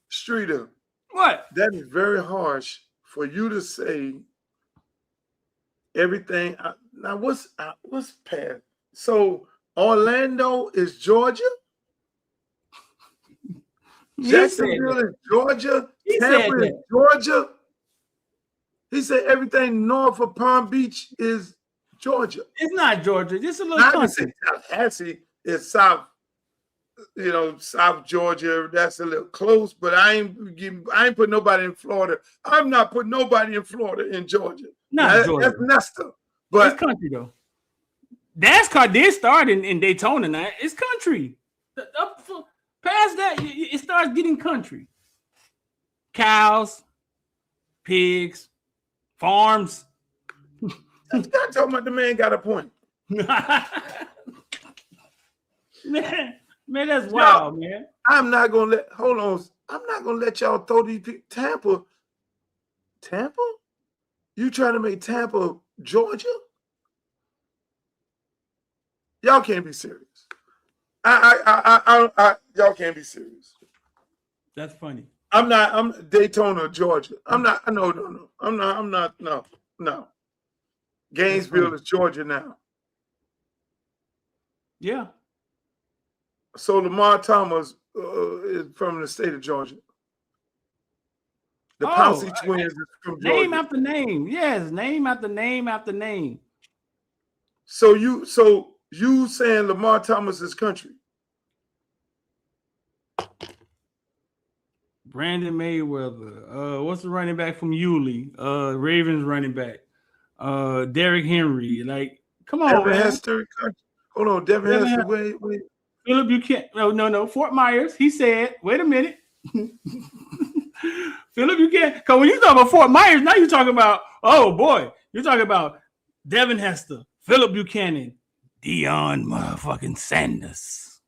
Speaker 1: Streeter.
Speaker 4: What?
Speaker 1: That is very harsh for you to say everything. Now, what's past? So Orlando is Georgia? Jacksonville is Georgia? Tampa is Georgia? He said everything north of Palm Beach is Georgia.
Speaker 4: It's not Georgia. Just a little country.
Speaker 1: Tallahassee is South Georgia. That's a little close, but I ain't putting nobody in Florida. I'm not putting nobody in Florida in Georgia.
Speaker 4: Georgia.
Speaker 1: That's Nestor. But
Speaker 4: it's country though. NASCAR did start in Daytona now. It's country. Past that, it starts getting country. Cows, pigs, farms.
Speaker 1: I'm talking about the man got a point.
Speaker 4: Man, that's wild, man.
Speaker 1: I'm not gonna let y'all throw these people. Tampa? You trying to make Tampa Georgia? Y'all can't be serious. Y'all can't be serious.
Speaker 4: That's funny.
Speaker 1: I'm Daytona, Georgia. No. I'm not. No. Gainesville is Georgia now.
Speaker 4: Yeah.
Speaker 1: So Lamar Thomas is from the state of Georgia. The Pouncey twins is from Georgia.
Speaker 4: Name after name. Yes, name after name after name.
Speaker 1: So you saying Lamar Thomas is country?
Speaker 4: Brandon Mayweather. What's the running back from Yulee? Ravens running back. Derrick Henry. Like, come on,
Speaker 1: Devin
Speaker 4: man.
Speaker 1: Hester. Hold on, Devin Hester. Wait.
Speaker 4: Philip Buchanan. No. Fort Myers. He said, wait a minute. Philip Buchanan. Because when you talk about Fort Myers, now you're talking about, oh boy, you're talking about Devin Hester, Philip Buchanan, Deion motherfucking Sanders.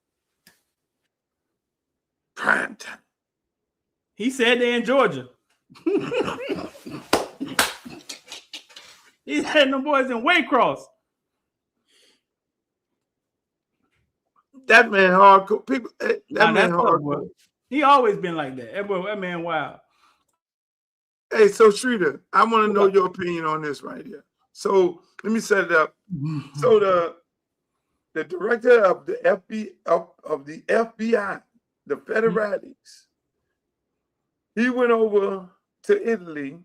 Speaker 1: Prime time.
Speaker 4: He said they're in Georgia. He had them boys in Waycross.
Speaker 1: That man hardcore. People, that man hardcore.
Speaker 4: He always been like that. That man wild.
Speaker 1: Hey, so Shrita, I want to know your opinion on this right here. So let me set it up. So the director of the FBI, the Federales, he went over to Italy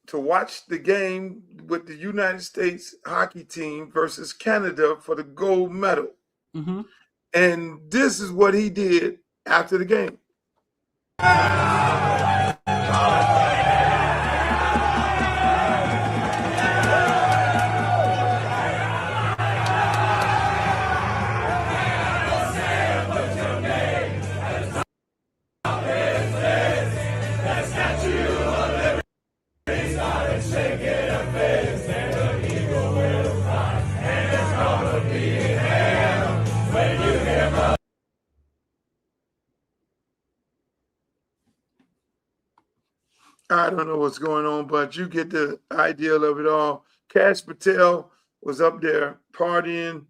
Speaker 1: to watch the game with the United States hockey team versus Canada for the gold medal.
Speaker 4: Mm-hmm.
Speaker 1: And this is what he did after the game. I don't know what's going on, but you get the idea of it all. Kash Patel was up there partying,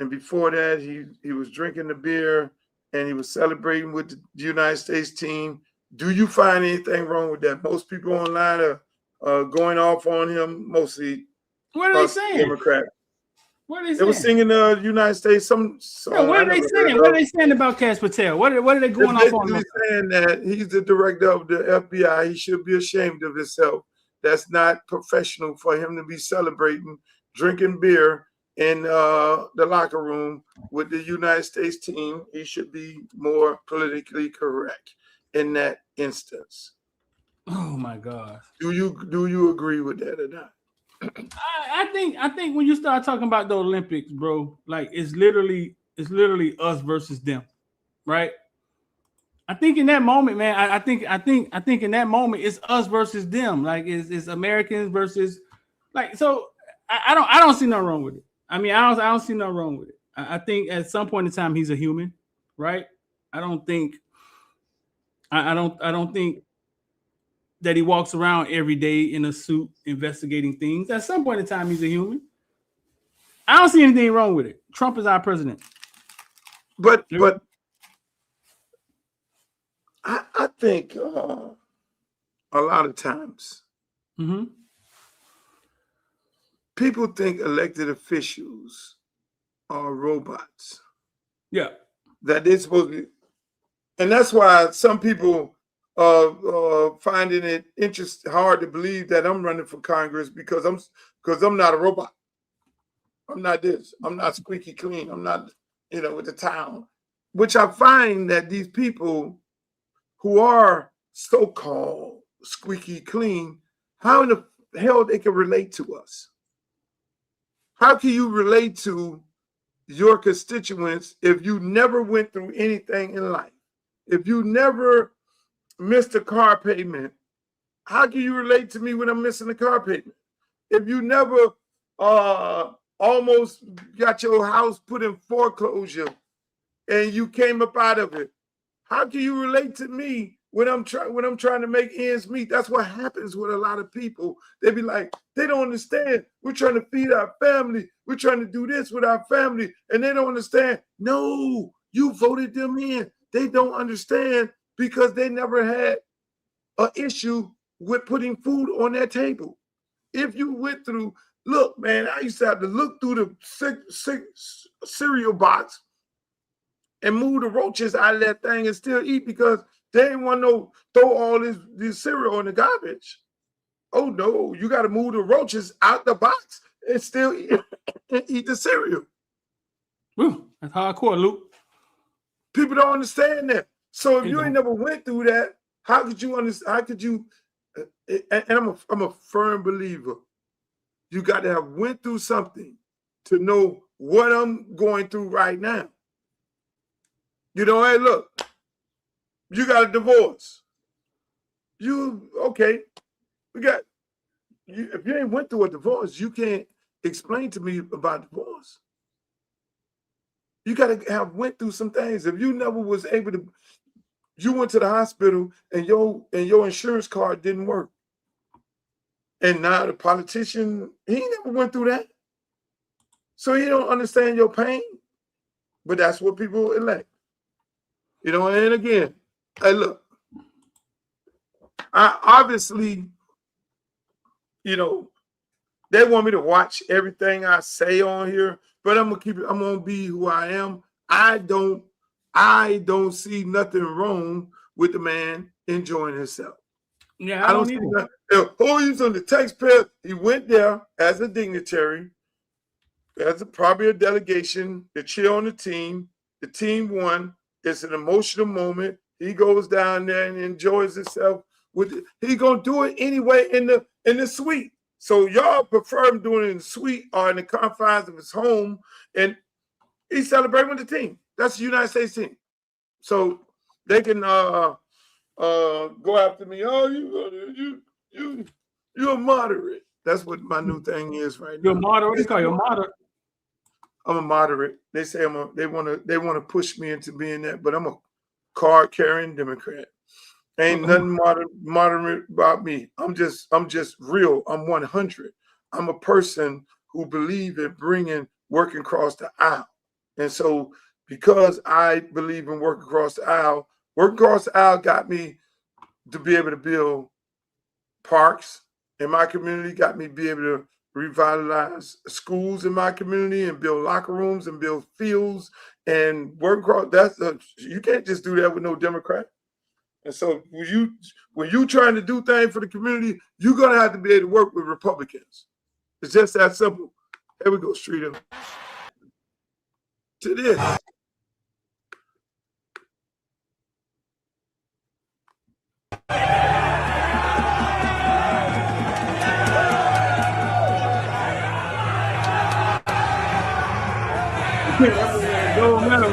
Speaker 1: and before that, he was drinking the beer and he was celebrating with the United States team. Do you find anything wrong with that? Most people online are going off on him, mostly
Speaker 4: what are they saying?
Speaker 1: Democrat.
Speaker 4: What are they saying?
Speaker 1: They were singing the United States.
Speaker 4: What are they saying? What are they saying about Kash Patel? What are they going off on?
Speaker 1: They're saying that he's the director of the FBI. He should be ashamed of himself. That's not professional for him to be celebrating, drinking beer in the locker room with the United States team. He should be more politically correct in that instance.
Speaker 4: Oh my God!
Speaker 1: Do you agree with that or not?
Speaker 4: I think when you start talking about the Olympics, bro, like it's literally us versus them, right? I think in that moment, man, I think in that moment it's us versus them. Like it's Americans versus, like, so I don't see nothing wrong with it. I mean, I don't see nothing wrong with it. I think at some point in time he's a human, right? I don't think that he walks around every day in a suit investigating things. At some point in time, he's a human. I don't see anything wrong with it. Trump is our president.
Speaker 1: But I think a lot of times people think elected officials are robots.
Speaker 4: Yeah.
Speaker 1: That they're supposed to be. And that's why some people finding it hard to believe that I'm running for Congress because I'm not a robot. I'm not this. I'm not squeaky clean. I'm not, with the town. Which I find that these people who are so-called squeaky clean, how in the hell they can relate to us? How can you relate to your constituents if you never went through anything in life? If you never missed a car payment, how can you relate to me when I'm missing a car payment? If you never almost got your house put in foreclosure and you came up out of it, how can you relate to me when I'm trying to make ends meet? That's what happens with a lot of people. They be like, they don't understand. We're trying to feed our family. We're trying to do this with our family, and they don't understand. No, you voted them in. They don't understand because they never had an issue with putting food on their table. If you went through, look, man, I used to have to look through the cereal box and move the roaches out of that thing and still eat because they didn't want to throw all this cereal in the garbage. Oh, no, you got to move the roaches out the box and still eat the cereal.
Speaker 4: Ooh, that's hardcore, Luke.
Speaker 1: People don't understand that. So if you ain't never went through that, how could you understand? How could you? And I'm a firm believer. You got to have went through something to know what I'm going through right now. You know, hey, look, you got a divorce. Okay? We got you. If you ain't went through a divorce, you can't explain to me about divorce. You got to have went through some things. If you never was able to, you went to the hospital and your insurance card didn't work, and now the politician, he never went through that, so he don't understand your pain. But that's what people elect, you know. And again, hey, look, I obviously, you know, they want me to watch everything I say on here, but I'm gonna keep it. I'm gonna be who I am. I don't see nothing wrong with the man enjoying himself.
Speaker 4: Yeah,
Speaker 1: I don't see nothing. Oh, he's on the taxpayer. He went there as a dignitary, as probably a delegation to cheer on the team. The team won. It's an emotional moment. He goes down there and enjoys himself. He gonna do it anyway in the suite. So y'all prefer him doing it in the suite or in the confines of his home, and he's celebrating with the team. That's the United States team. So they can go after me. Oh, you're a moderate. That's what my new thing is right now.
Speaker 4: You're a moderate. What do you call you a moderate?
Speaker 1: I'm a moderate. They say they want to push me into being that, but I'm a card carrying Democrat. Ain't nothing moderate about me. I'm just real. I'm 100. I'm a person who believe in bringing working across the aisle. And so because I believe in working across the aisle got me to be able to build parks in my community, got me to be able to revitalize schools in my community and build locker rooms and build fields and work across. You can't just do that with no Democrat. And so when you trying to do things for the community, you're gonna have to be able to work with Republicans. It's just that simple. Here we go, Streeter. To this.
Speaker 4: Gold medal.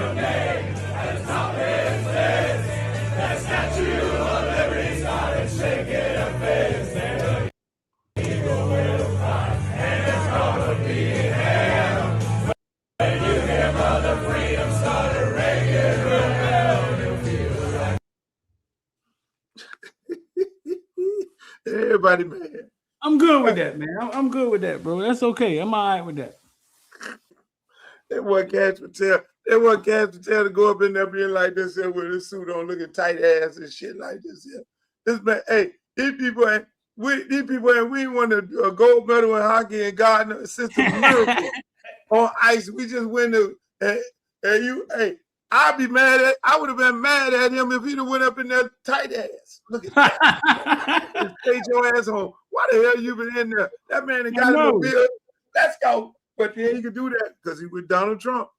Speaker 1: Everybody mad.
Speaker 4: I'm good with that, man. I'm good with that, bro. That's okay. I'm all right with that.
Speaker 1: They want Cash Patel. They want Cash Patel to go up in there being like this here with his suit on, looking tight ass and shit like this here. This man, hey, these people ain't we won a gold medal in hockey and God assisted miracle on ice. We just win the I would have been mad at him if he'd have went up in there tight ass. Look at that. Take your ass home. Why the hell you been in there? That man ain't got no bill. Let's go. But then he could do that because he was Donald Trump.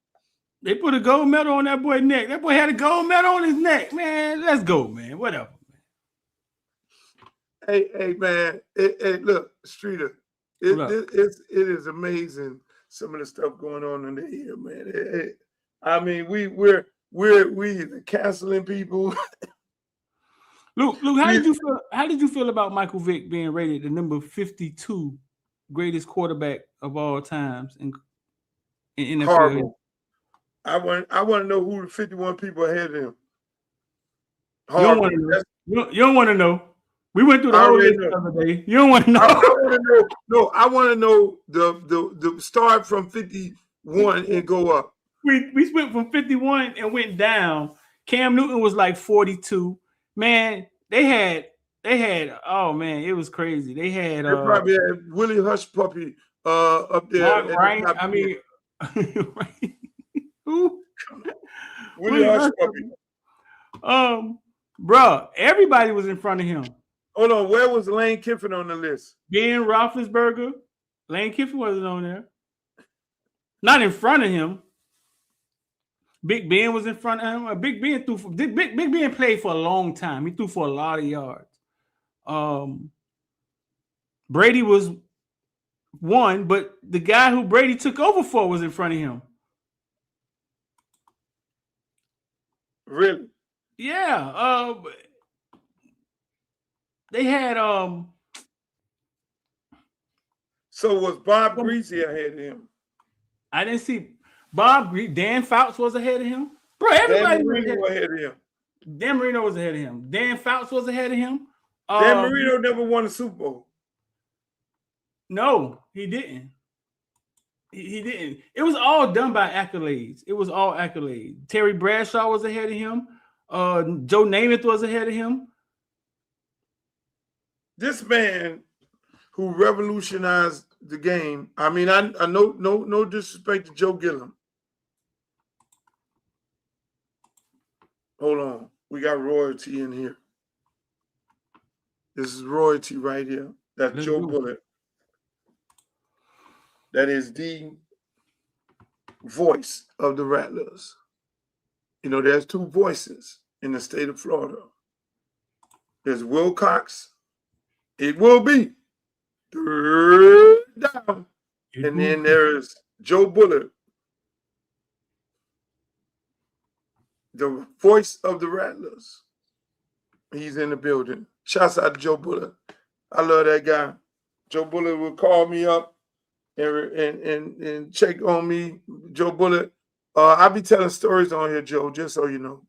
Speaker 4: They put a gold medal on that boy's neck. That boy had a gold medal on his neck, man. Let's go, man. Whatever.
Speaker 1: Hey, man. Look, Streeter. It is amazing some of the stuff going on in the here, man. I mean, we're canceling people.
Speaker 4: Luke, how did you feel about Michael Vick being rated the number 52 greatest quarterback of all times in NFL?
Speaker 1: Horrible. I want to know who the 51 people ahead of him.
Speaker 4: Horrible. You don't want to know. We went through the whole list the other day. You don't want to know.
Speaker 1: I want to know the start from 51 and go up.
Speaker 4: We went from 51 and went down. Cam Newton was like 42. Man, they had oh man, it was crazy. They
Speaker 1: probably had Willie Hush Puppy up there.
Speaker 4: Right? I mean, who?
Speaker 1: Willie Hush Puppy.
Speaker 4: Bro, everybody was in front of him.
Speaker 1: Hold on, where was Lane Kiffin on the list?
Speaker 4: Ben Roethlisberger. Lane Kiffin wasn't on there. Not in front of him. Big Ben was in front of him. Big Ben Big Ben played for a long time. He threw for a lot of yards. Brady was one, but the guy who Brady took over for was in front of him.
Speaker 1: Really?
Speaker 4: Yeah. They had
Speaker 1: So was Bob Greasy ahead of him?
Speaker 4: I didn't see Dan Fouts was ahead of him. Bro,
Speaker 1: Dan
Speaker 4: everybody
Speaker 1: Marino was ahead of him.
Speaker 4: Dan Marino was ahead of him. Dan Fouts was ahead of him.
Speaker 1: Dan Marino never won a Super Bowl.
Speaker 4: No, he didn't. He didn't. It was all done by accolades. It was all accolades. Terry Bradshaw was ahead of him. Joe Namath was ahead of him.
Speaker 1: This man who revolutionized the game. I mean, I no disrespect to Joe Gilliam. Hold on. We got royalty in here. This is royalty right here. That's Joe Bullitt. That is the voice of the Rattlers. You know, there's two voices in the state of Florida. There's Wilcox. It will be third down. And then there's Joe Bullitt, the voice of the Rattlers. He's in the building. Shouts out to Joe Bullitt. I love that guy. Joe Bullitt will call me up and check on me. Joe Bullitt. I'll be telling stories on here, Joe, just so you know.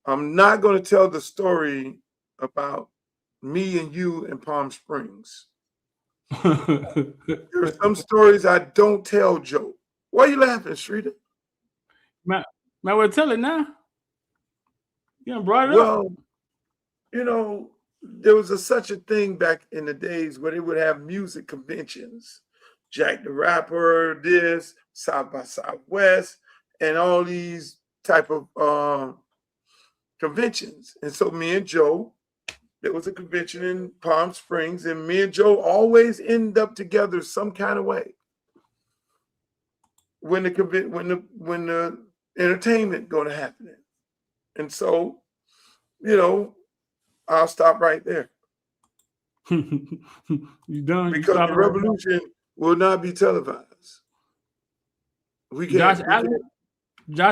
Speaker 1: I'm not going to tell the story about me and you in Palm Springs. There are some stories I don't tell, Joe. Why are you laughing, Streeter?
Speaker 4: Man, we'll tell it now. You done brought it up.
Speaker 1: Well, you know, there was such a thing back in the days where they would have music conventions. Jack the Rapper, this, South by Southwest, and all these type of conventions. And so me and Joe, there was a convention in Palm Springs, and me and Joe always end up together some kind of way when the entertainment going to happen. And so, you know, I'll stop right there.
Speaker 4: You done?
Speaker 1: Because the revolution will not be televised.
Speaker 4: Josh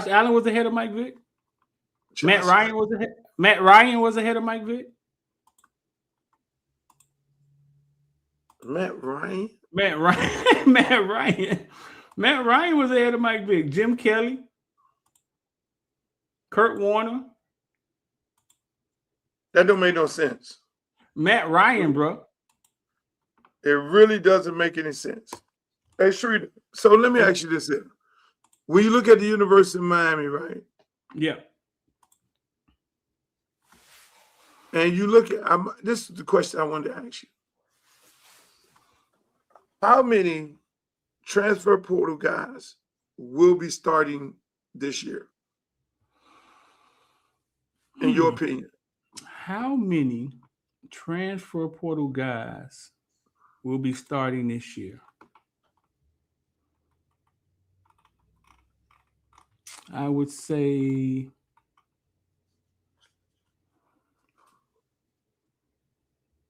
Speaker 4: Allen was ahead of Mike Vick. Matt Ryan was ahead of Mike Vick.
Speaker 1: Matt Ryan
Speaker 4: was ahead of Mike Vick. Jim Kelly, Kurt Warner.
Speaker 1: That don't make no sense.
Speaker 4: Matt Ryan, bro.
Speaker 1: It really doesn't make any sense. Hey, Shrita, so let me ask you this here. When you look at the University of Miami, right?
Speaker 4: Yeah.
Speaker 1: And you look at, this is the question I wanted to ask you. How many transfer portal guys will be starting this year? In your opinion?
Speaker 4: How many transfer portal guys will be starting this year? I would say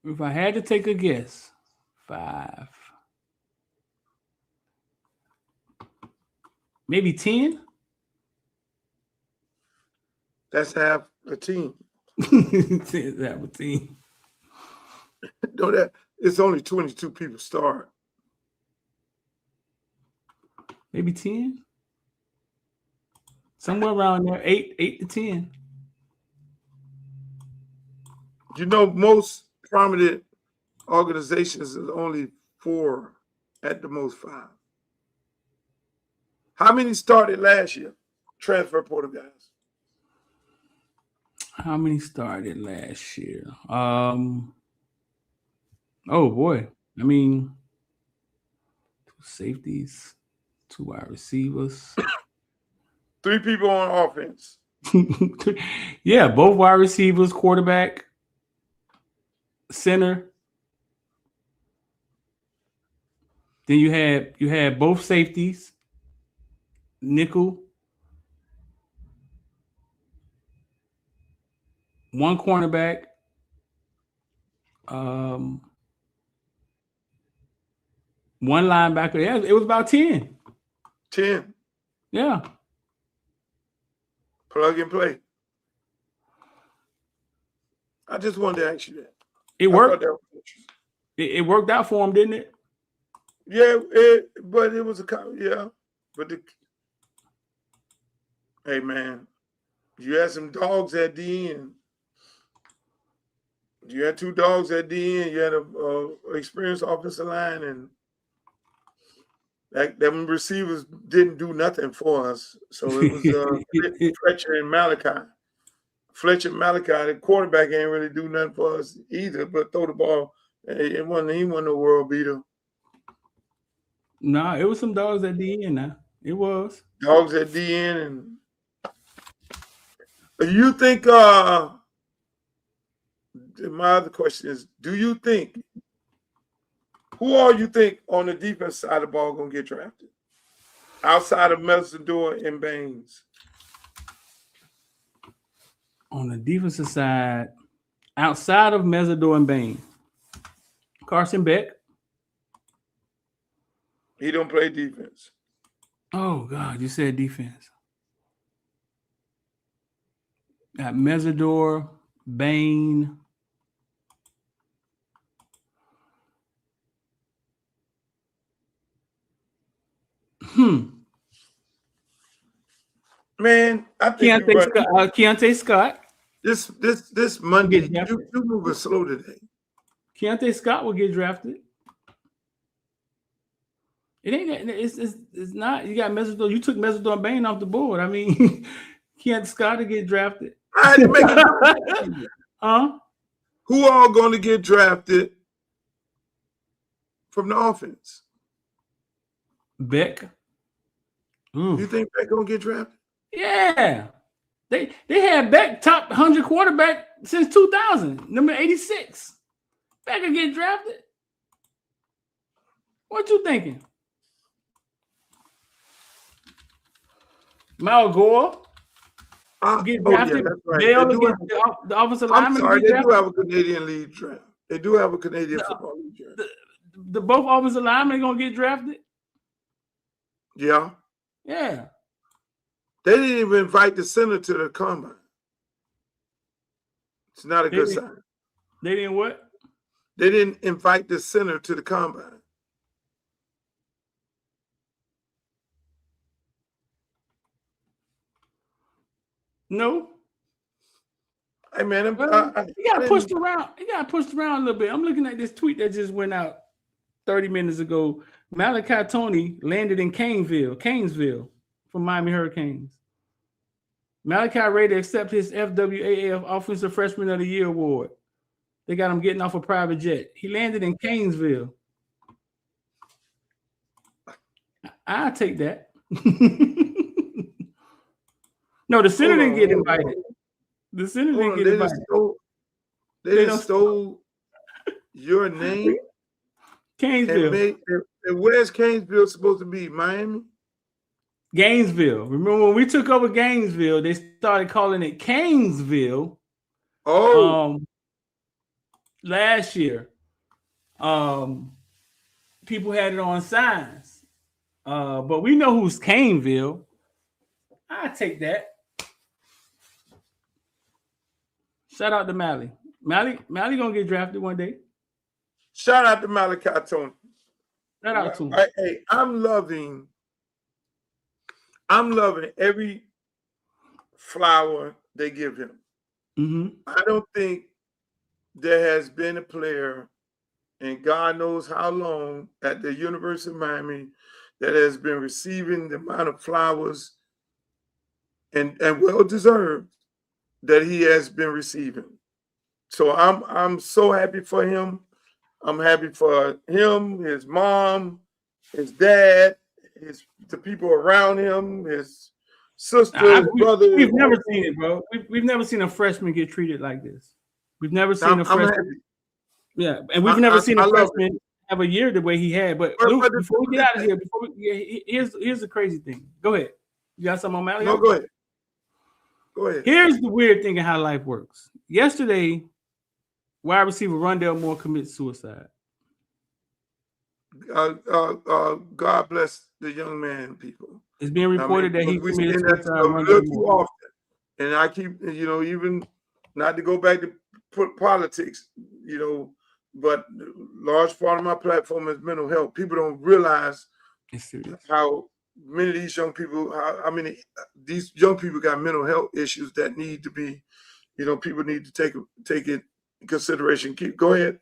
Speaker 4: if I had to take a guess, 5. Maybe 10?
Speaker 1: That's half a team.
Speaker 4: Half a team.
Speaker 1: No, that it's only 22 people start.
Speaker 4: Maybe 10? Somewhere around there, 8 to 10.
Speaker 1: You know, most prominent organizations is only 4, at the most 5. How many started last year? Transfer portal guys.
Speaker 4: How many started last year? Oh boy. I mean, 2 safeties, 2 wide receivers.
Speaker 1: 3 people on offense.
Speaker 4: Yeah, both wide receivers, quarterback, center. Then you had both safeties, nickel, 1 cornerback, 1 linebacker. Yeah, it was about 10.
Speaker 1: 10.
Speaker 4: Yeah.
Speaker 1: Plug and play. I just wanted to ask you that.
Speaker 4: It
Speaker 1: I thought
Speaker 4: worked.
Speaker 1: that was interesting.
Speaker 4: It worked out for him, didn't it?
Speaker 1: Yeah, but it was but hey man, you had some dogs at the end. You had 2 dogs at the end. You had a experienced offensive line, and them receivers didn't do nothing for us. So it was Fletcher and Malachi. Fletcher and Malachi, the quarterback, ain't really do nothing for us either, but throw the ball. He wasn't no world beater.
Speaker 4: Nah, it was some dogs at the end. Now it was
Speaker 1: Dogs at the end, and you think? My other question is: do you think who all you think on the defense side of the ball gonna get drafted outside of Messador and Baines?
Speaker 4: on the defensive side, outside of Mesador and Bain, Carson Beck.
Speaker 1: He don't play defense.
Speaker 4: Oh God, you said defense. Got Mesador, Bain.
Speaker 1: Man, I think
Speaker 4: Keontae Scott.
Speaker 1: This Monday, you moving slow today.
Speaker 4: Keontae Scott will get drafted. It ain't. It's not. You got Mesador. You took Mesador and Bain off the board. I mean, Keontae Scott to get drafted.
Speaker 1: I had to make it. Who all going to get drafted from the offense?
Speaker 4: Beck.
Speaker 1: You think Beck gonna get drafted?
Speaker 4: Yeah. They had Beck top 100 quarterback since 2000, number 86. Beck will get drafted. What you thinking? Mal Gore get drafted.
Speaker 1: Yeah, that's right.
Speaker 4: The offensive lineman.
Speaker 1: I'm sorry, they do have a Canadian league draft. They do have a Canadian football league draft.
Speaker 4: The both offensive linemen gonna get drafted.
Speaker 1: Yeah.
Speaker 4: Yeah.
Speaker 1: They didn't even invite the center to the combine. It's not a good sign.
Speaker 4: They didn't what?
Speaker 1: They didn't invite the center to the combine.
Speaker 4: No.
Speaker 1: Hey man,
Speaker 4: he got pushed around. He got pushed around a little bit. I'm looking at this tweet that just went out 30 minutes ago. Malachi Tony landed in Canesville from Miami Hurricanes. Malachi ready to accept his FWAF Offensive Freshman of the Year award. They got him getting off a private jet. He landed in Canesville. I'll take that. No, the center didn't get invited. The center didn't get invited.
Speaker 1: They stole your name.
Speaker 4: Canesville.
Speaker 1: And where's Canesville supposed to be? Miami?
Speaker 4: Gainesville. Remember when we took over Gainesville, they started calling it Canesville. Last year. People had it on signs. But we know who's Caneville. I take that. Shout out to Mally. Mally gonna get drafted one day.
Speaker 1: Shout out to Malachi Tony.
Speaker 4: Shout out to him.
Speaker 1: Hey, I'm loving every flower they give him.
Speaker 4: Mm-hmm.
Speaker 1: I don't think there has been a player in God knows how long at the University of Miami that has been receiving the amount of flowers and well deserved that he has been receiving. So I'm so happy for him. I'm happy for him, his mom, his dad, the people around him, his sister, his brother.
Speaker 4: We've never seen it, bro. We've never seen a freshman get treated like this. We've never seen a freshman. Yeah, and we've never seen a freshman have a year the way he had. But Luke, before we get out of here, here's the crazy thing. Go ahead. You got something on Mally?
Speaker 1: No, go ahead. Go ahead.
Speaker 4: Here's the weird thing of how life works. Yesterday, wide receiver Rondell Moore commits suicide.
Speaker 1: God bless the young man, people.
Speaker 4: It's being reported that he committed suicide.
Speaker 1: Too often. And I keep, even not to go back to politics, but large part of my platform is mental health. People don't realize how many of these young people, these young people got mental health issues that need to be, people need to take it in consideration. Go ahead.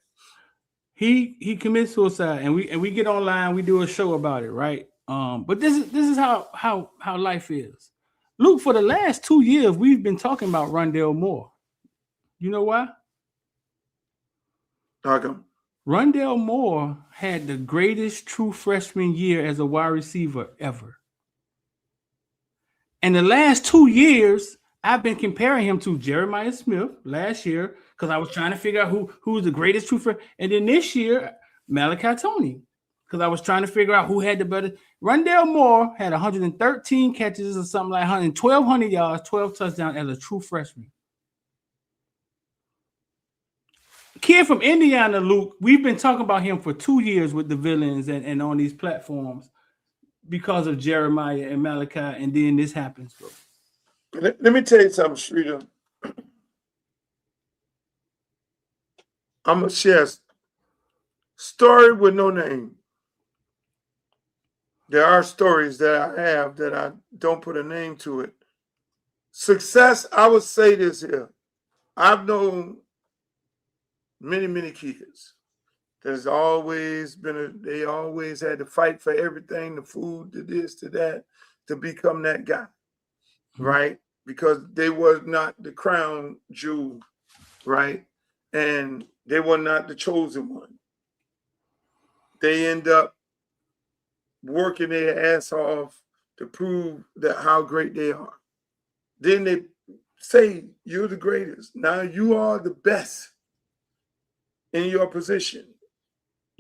Speaker 4: He commits suicide, and we get online, we do a show about it, right? But this is how life is. Luke, for the last 2 years, we've been talking about Rondale Moore. You know why?
Speaker 1: How come?
Speaker 4: Rondale Moore had the greatest true freshman year as a wide receiver ever. And the last 2 years, I've been comparing him to Jeremiah Smith last year because I was trying to figure out who's the greatest true freshman. And then this year, Malachi Tony, because I was trying to figure out who had the better. Rondale Moore had 113 catches or something like 1,200 yards, 12 touchdowns as a true freshman. Kid from Indiana, Luke, we've been talking about him for 2 years with the villains and on these platforms because of Jeremiah and Malachi, and then this happens, bro.
Speaker 1: Let me tell you something, Streeter. I'm going to share a story with no name. There are stories that I have that I don't put a name to it. Success, I would say this here. I've known many, many kids. There's always been they always had to fight for everything, the food, to this, to that, to become that guy, right? Because they were not the crown jewel, right? And they were not the chosen one. They end up working their ass off to prove that how great they are. Then they say, you're the greatest. Now you are the best in your position.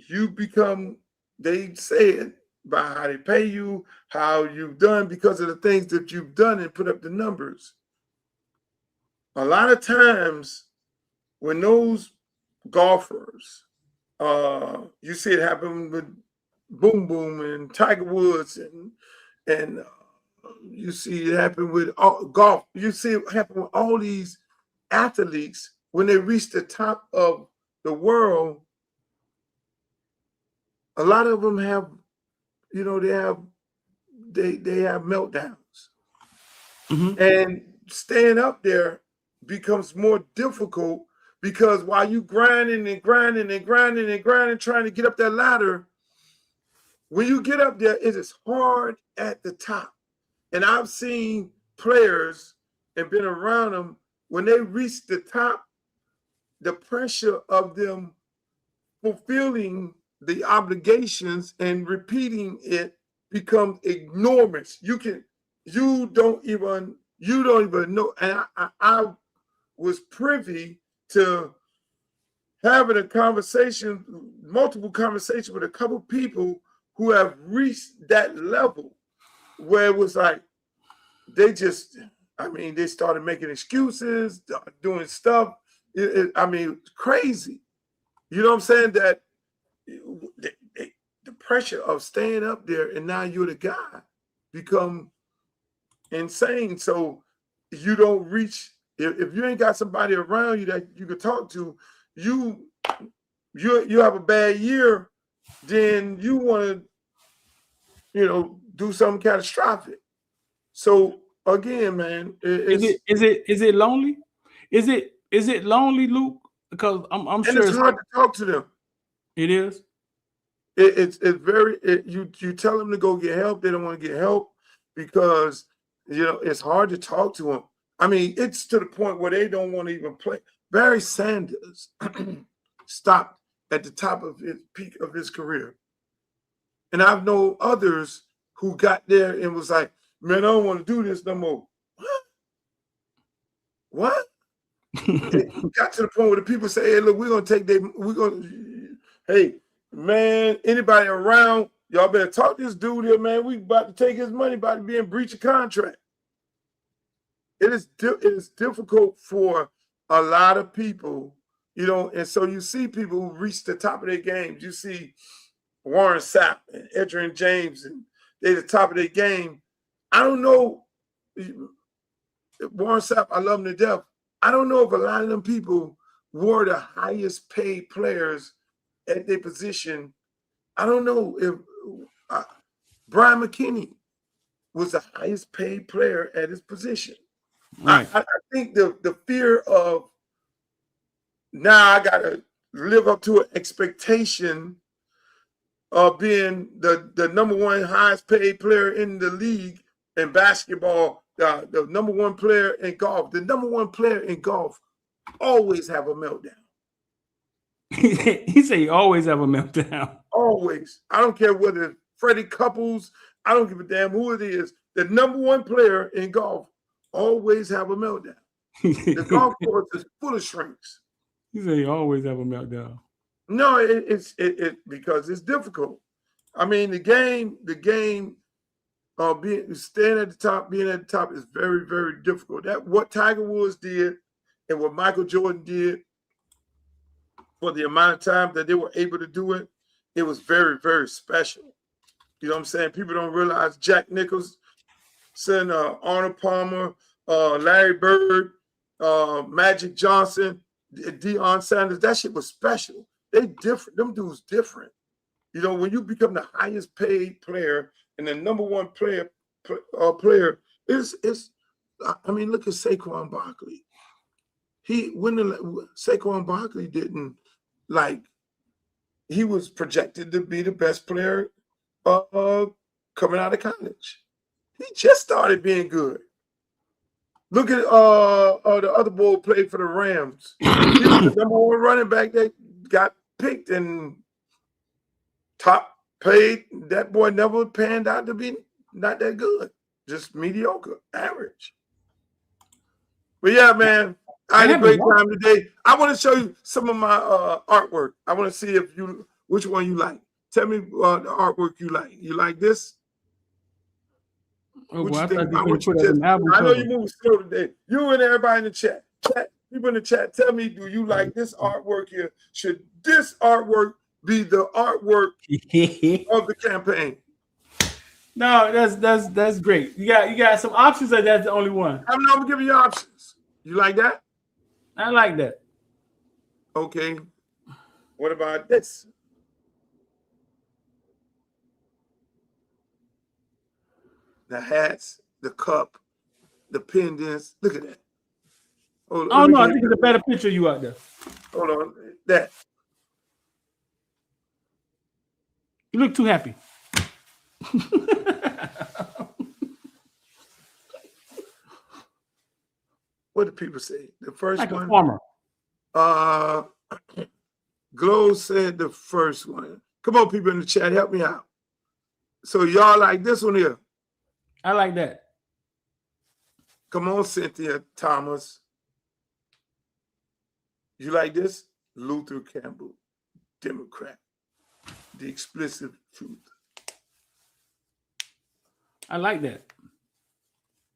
Speaker 1: You become, they say it by how they pay you, how you've done because of the things that you've done and put up the numbers. A lot of times when those golfers, you see it happen with Boom Boom and Tiger Woods, and you see it happen with golf. You see it happen with all these athletes when they reach the top of the world. A lot of them have, they have meltdowns, and staying up there becomes more difficult because while you grinding and grinding and grinding and grinding, trying to get up that ladder, when you get up there, it is hard at the top. And I've seen players and been around them when they reach the top, the pressure of them fulfilling the obligations and repeating it becomes enormous. You don't even know. And I was privy to having multiple conversations with a couple people who have reached that level where it was like, they started making excuses, doing stuff. Crazy. You know what I'm saying? That the pressure of staying up there and now you're the guy become insane. So you don't reach, if you ain't got somebody around you that you could talk to, you have a bad year, then you want to, do something catastrophic. So again, man, is
Speaker 4: it lonely? Is it lonely, Luke? Because I'm sure
Speaker 1: it's hard to talk to them.
Speaker 4: It is.
Speaker 1: It's very. You tell them to go get help. They don't want to get help because it's hard to talk to them. It's to the point where they don't want to even play. Barry Sanders stopped at the top of his peak of his career, and I've known others who got there and was like, "Man, I don't want to do this no more." What? It got to the point where the people say, "Hey, look, hey, man, anybody around, y'all better talk to this dude here, man. We about to take his money, about to be in breach of contract." It is difficult for a lot of people, and so you see people who reach the top of their games. You see Warren Sapp and Edgerrin James, and they're the top of their game. I don't know. Warren Sapp, I love him to death. I don't know if a lot of them people were the highest paid players at their position. I don't know if Brian McKinney was the highest paid player at his position.
Speaker 4: Right.
Speaker 1: I think the fear of now I got to live up to an expectation of being the number one highest paid player in the league in basketball, the number one player in golf. The number one player in golf always have a meltdown.
Speaker 4: He said you always have a meltdown.
Speaker 1: Always. I don't care whether it's Freddie Couples. I don't give a damn who it is. The number one player in golf always have a meltdown. The golf course is full of shrinks.
Speaker 4: He said you always have a meltdown.
Speaker 1: No, it's because it's difficult. I mean, the game, being staying at the top, being at the top is very, very difficult. That what Tiger Woods did and what Michael Jordan did for the amount of time that they were able to do it, it was very, very special. You know what I'm saying? People don't realize Jack Nicholson, Arnold Palmer, Larry Bird, Magic Johnson, Deion Sanders. That shit was special. They different. Them dudes different. You know, when you become the highest paid player and the number one player is I mean, look at Saquon Barkley. Saquon Barkley didn't he was projected to be the best player coming out of college. He just started being good. Look at the other boy played for the Rams. He was the number one running back that got picked and top paid. That boy never panned out to be not that good, just mediocre, average. But yeah, man, I had a great time today. I want to show you some of my artwork. I want to see which one you like. Tell me the artwork you like. You like this?
Speaker 4: Oh,
Speaker 1: What
Speaker 4: well,
Speaker 1: you
Speaker 4: I
Speaker 1: think?
Speaker 4: thought you put it as an album
Speaker 1: I know
Speaker 4: cover.
Speaker 1: you moving slow today. You and everybody in the chat. People in the chat, tell me, do you like this artwork here? Should this artwork be the artwork of the campaign?
Speaker 4: No, that's great. You got some options, or that's the only one?
Speaker 1: I'm gonna give you options. You like that?
Speaker 4: I like that.
Speaker 1: Okay. What about this? The hats, the cup, the pendants. Look at that.
Speaker 4: Oh no, I think it's a better picture of you out there.
Speaker 1: Hold on. That.
Speaker 4: You look too happy.
Speaker 1: What do people say? The first
Speaker 4: like
Speaker 1: one.
Speaker 4: A farmer.
Speaker 1: Glow said the first one. Come on, people in the chat, help me out. So y'all like this one here?
Speaker 4: I like that.
Speaker 1: Come on, Cynthia Thomas. You like this? Luther Campbell, Democrat. The explicit truth.
Speaker 4: I like that.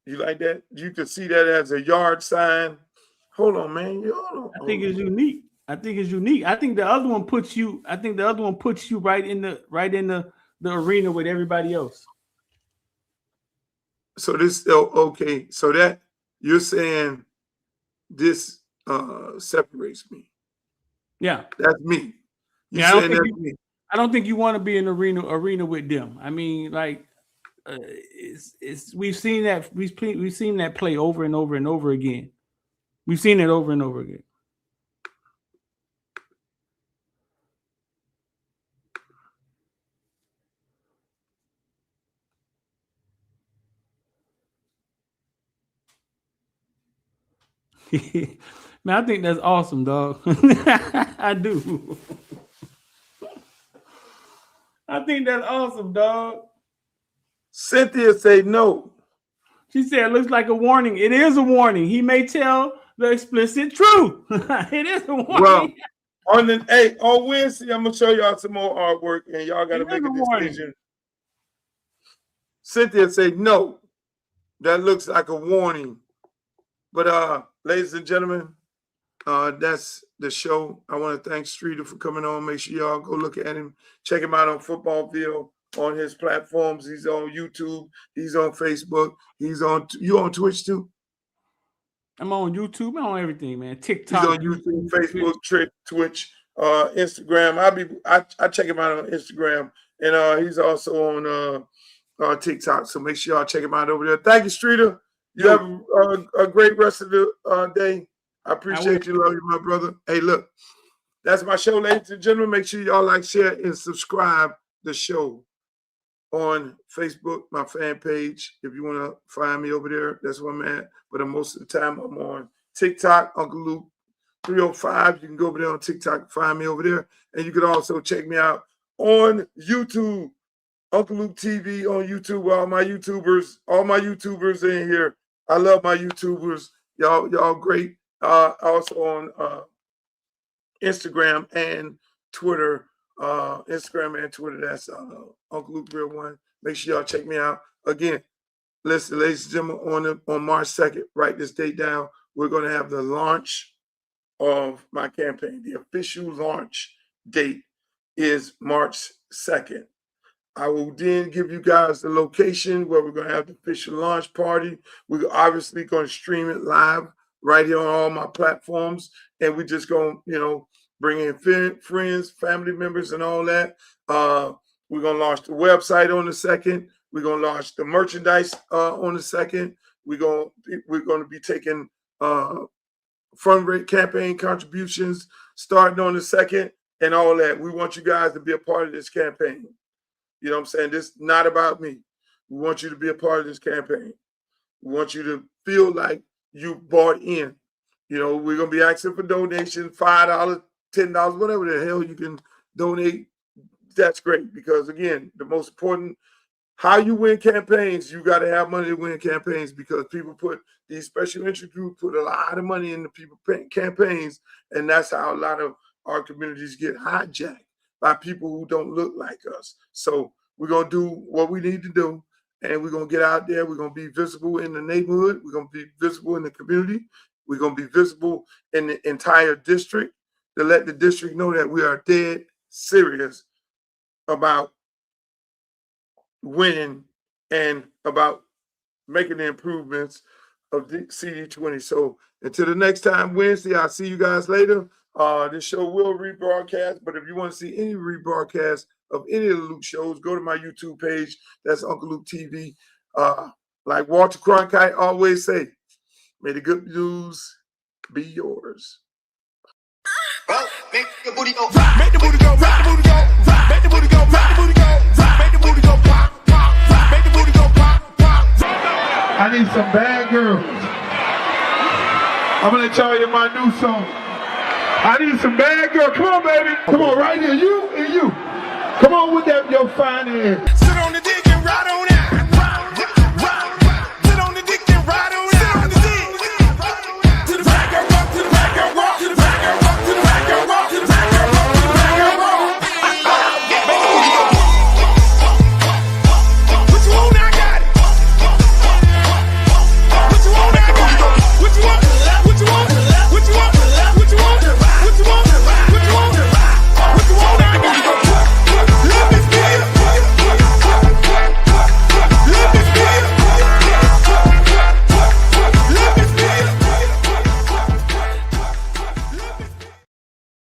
Speaker 1: You like that? You can see that as a yard sign. Hold on, man. Hold on.
Speaker 4: I think it's unique. I think the other one puts you. I think the other one puts you right in the arena with everybody else.
Speaker 1: So this okay. So that you're saying this separates me.
Speaker 4: Yeah,
Speaker 1: that's me.
Speaker 4: I don't think you want to be in arena with them. I mean, like, we've seen that play over and over and over again. We've seen it over and over again. Man, I think that's awesome, dog. I do. I think that's awesome, dog.
Speaker 1: Cynthia said no.
Speaker 4: She said it looks like a warning. It is a warning. He may tell the explicit truth. It is a warning.
Speaker 1: Well, on Wednesday, I'm gonna show y'all some more artwork, and y'all gotta make a decision. Cynthia said no. That looks like a warning. But ladies and gentlemen, that's the show. I want to thank Streeter for coming on. Make sure y'all go look at him. Check him out on Footballville on his platforms. He's on YouTube. He's on Facebook. You on Twitch too?
Speaker 4: I'm on YouTube. I'm on everything, man.
Speaker 1: He's
Speaker 4: TikTok.
Speaker 1: on YouTube, Facebook, Twitch, Instagram. I check him out on Instagram, and he's also on TikTok. So make sure y'all check him out over there. Thank you, Streeter. You have a great rest of the day. I appreciate you. Love you, my brother. Hey, look, that's my show, ladies and gentlemen. Make sure y'all like, share, and subscribe the show on Facebook, my fan page. If you want to find me over there, that's where I'm at. But most of the time, I'm on TikTok, Uncle Luke 305. You can go over there on TikTok and find me over there. And you can also check me out on YouTube, Uncle Luke TV on YouTube. All my YouTubers in here. I love my YouTubers. Y'all great. Also on Instagram and Twitter. Instagram and Twitter. That's Uncle Luke Real One. Make sure y'all check me out. Again, listen, ladies and gentlemen, on March 2nd, write this date down. We're going to have the launch of my campaign. The official launch date is March 2nd. I will then give you guys the location where we're going to have the official launch party. We're obviously going to stream it live right here on all my platforms. And we're just going to, bring in friends, family members, and all that. We're going to launch the website on the 2nd. We're going to launch the merchandise on the 2nd. We're going to be taking fundraising campaign contributions starting on the 2nd and all that. We want you guys to be a part of this campaign. You know what I'm saying? This is not about me. We want you to be a part of this campaign. We want you to feel like you bought in. We're going to be asking for donations, $5, $10, whatever the hell you can donate. That's great because, again, the most important, how you win campaigns, you got to have money to win campaigns because these special interest groups put a lot of money into people campaigns, and that's how a lot of our communities get hijacked by people who don't look like us. So we're going to do what we need to do, and we're going to get out there. We're going to be visible in the neighborhood. We're going to be visible in the community. We're going to be visible in the entire district to let the district know that we are dead serious about winning and about making the improvements of the CD20. So until the next time, Wednesday, I'll see you guys later. This show will rebroadcast, but if you want to see any rebroadcast of any of the Luke shows, go to my YouTube page. That's Uncle Luke TV. Like Walter Cronkite always say, may the good news be yours.
Speaker 2: Make the booty go, make the booty go, make the booty go, make the booty go, make the booty go, make the booty go, pop, pop, make the booty go, pop, pop. I need some bad girls. I'm gonna let y'all hear my new song. I need some bad girls. Come on, baby. Come on, right here. You and you. Come on with that, your fine ass.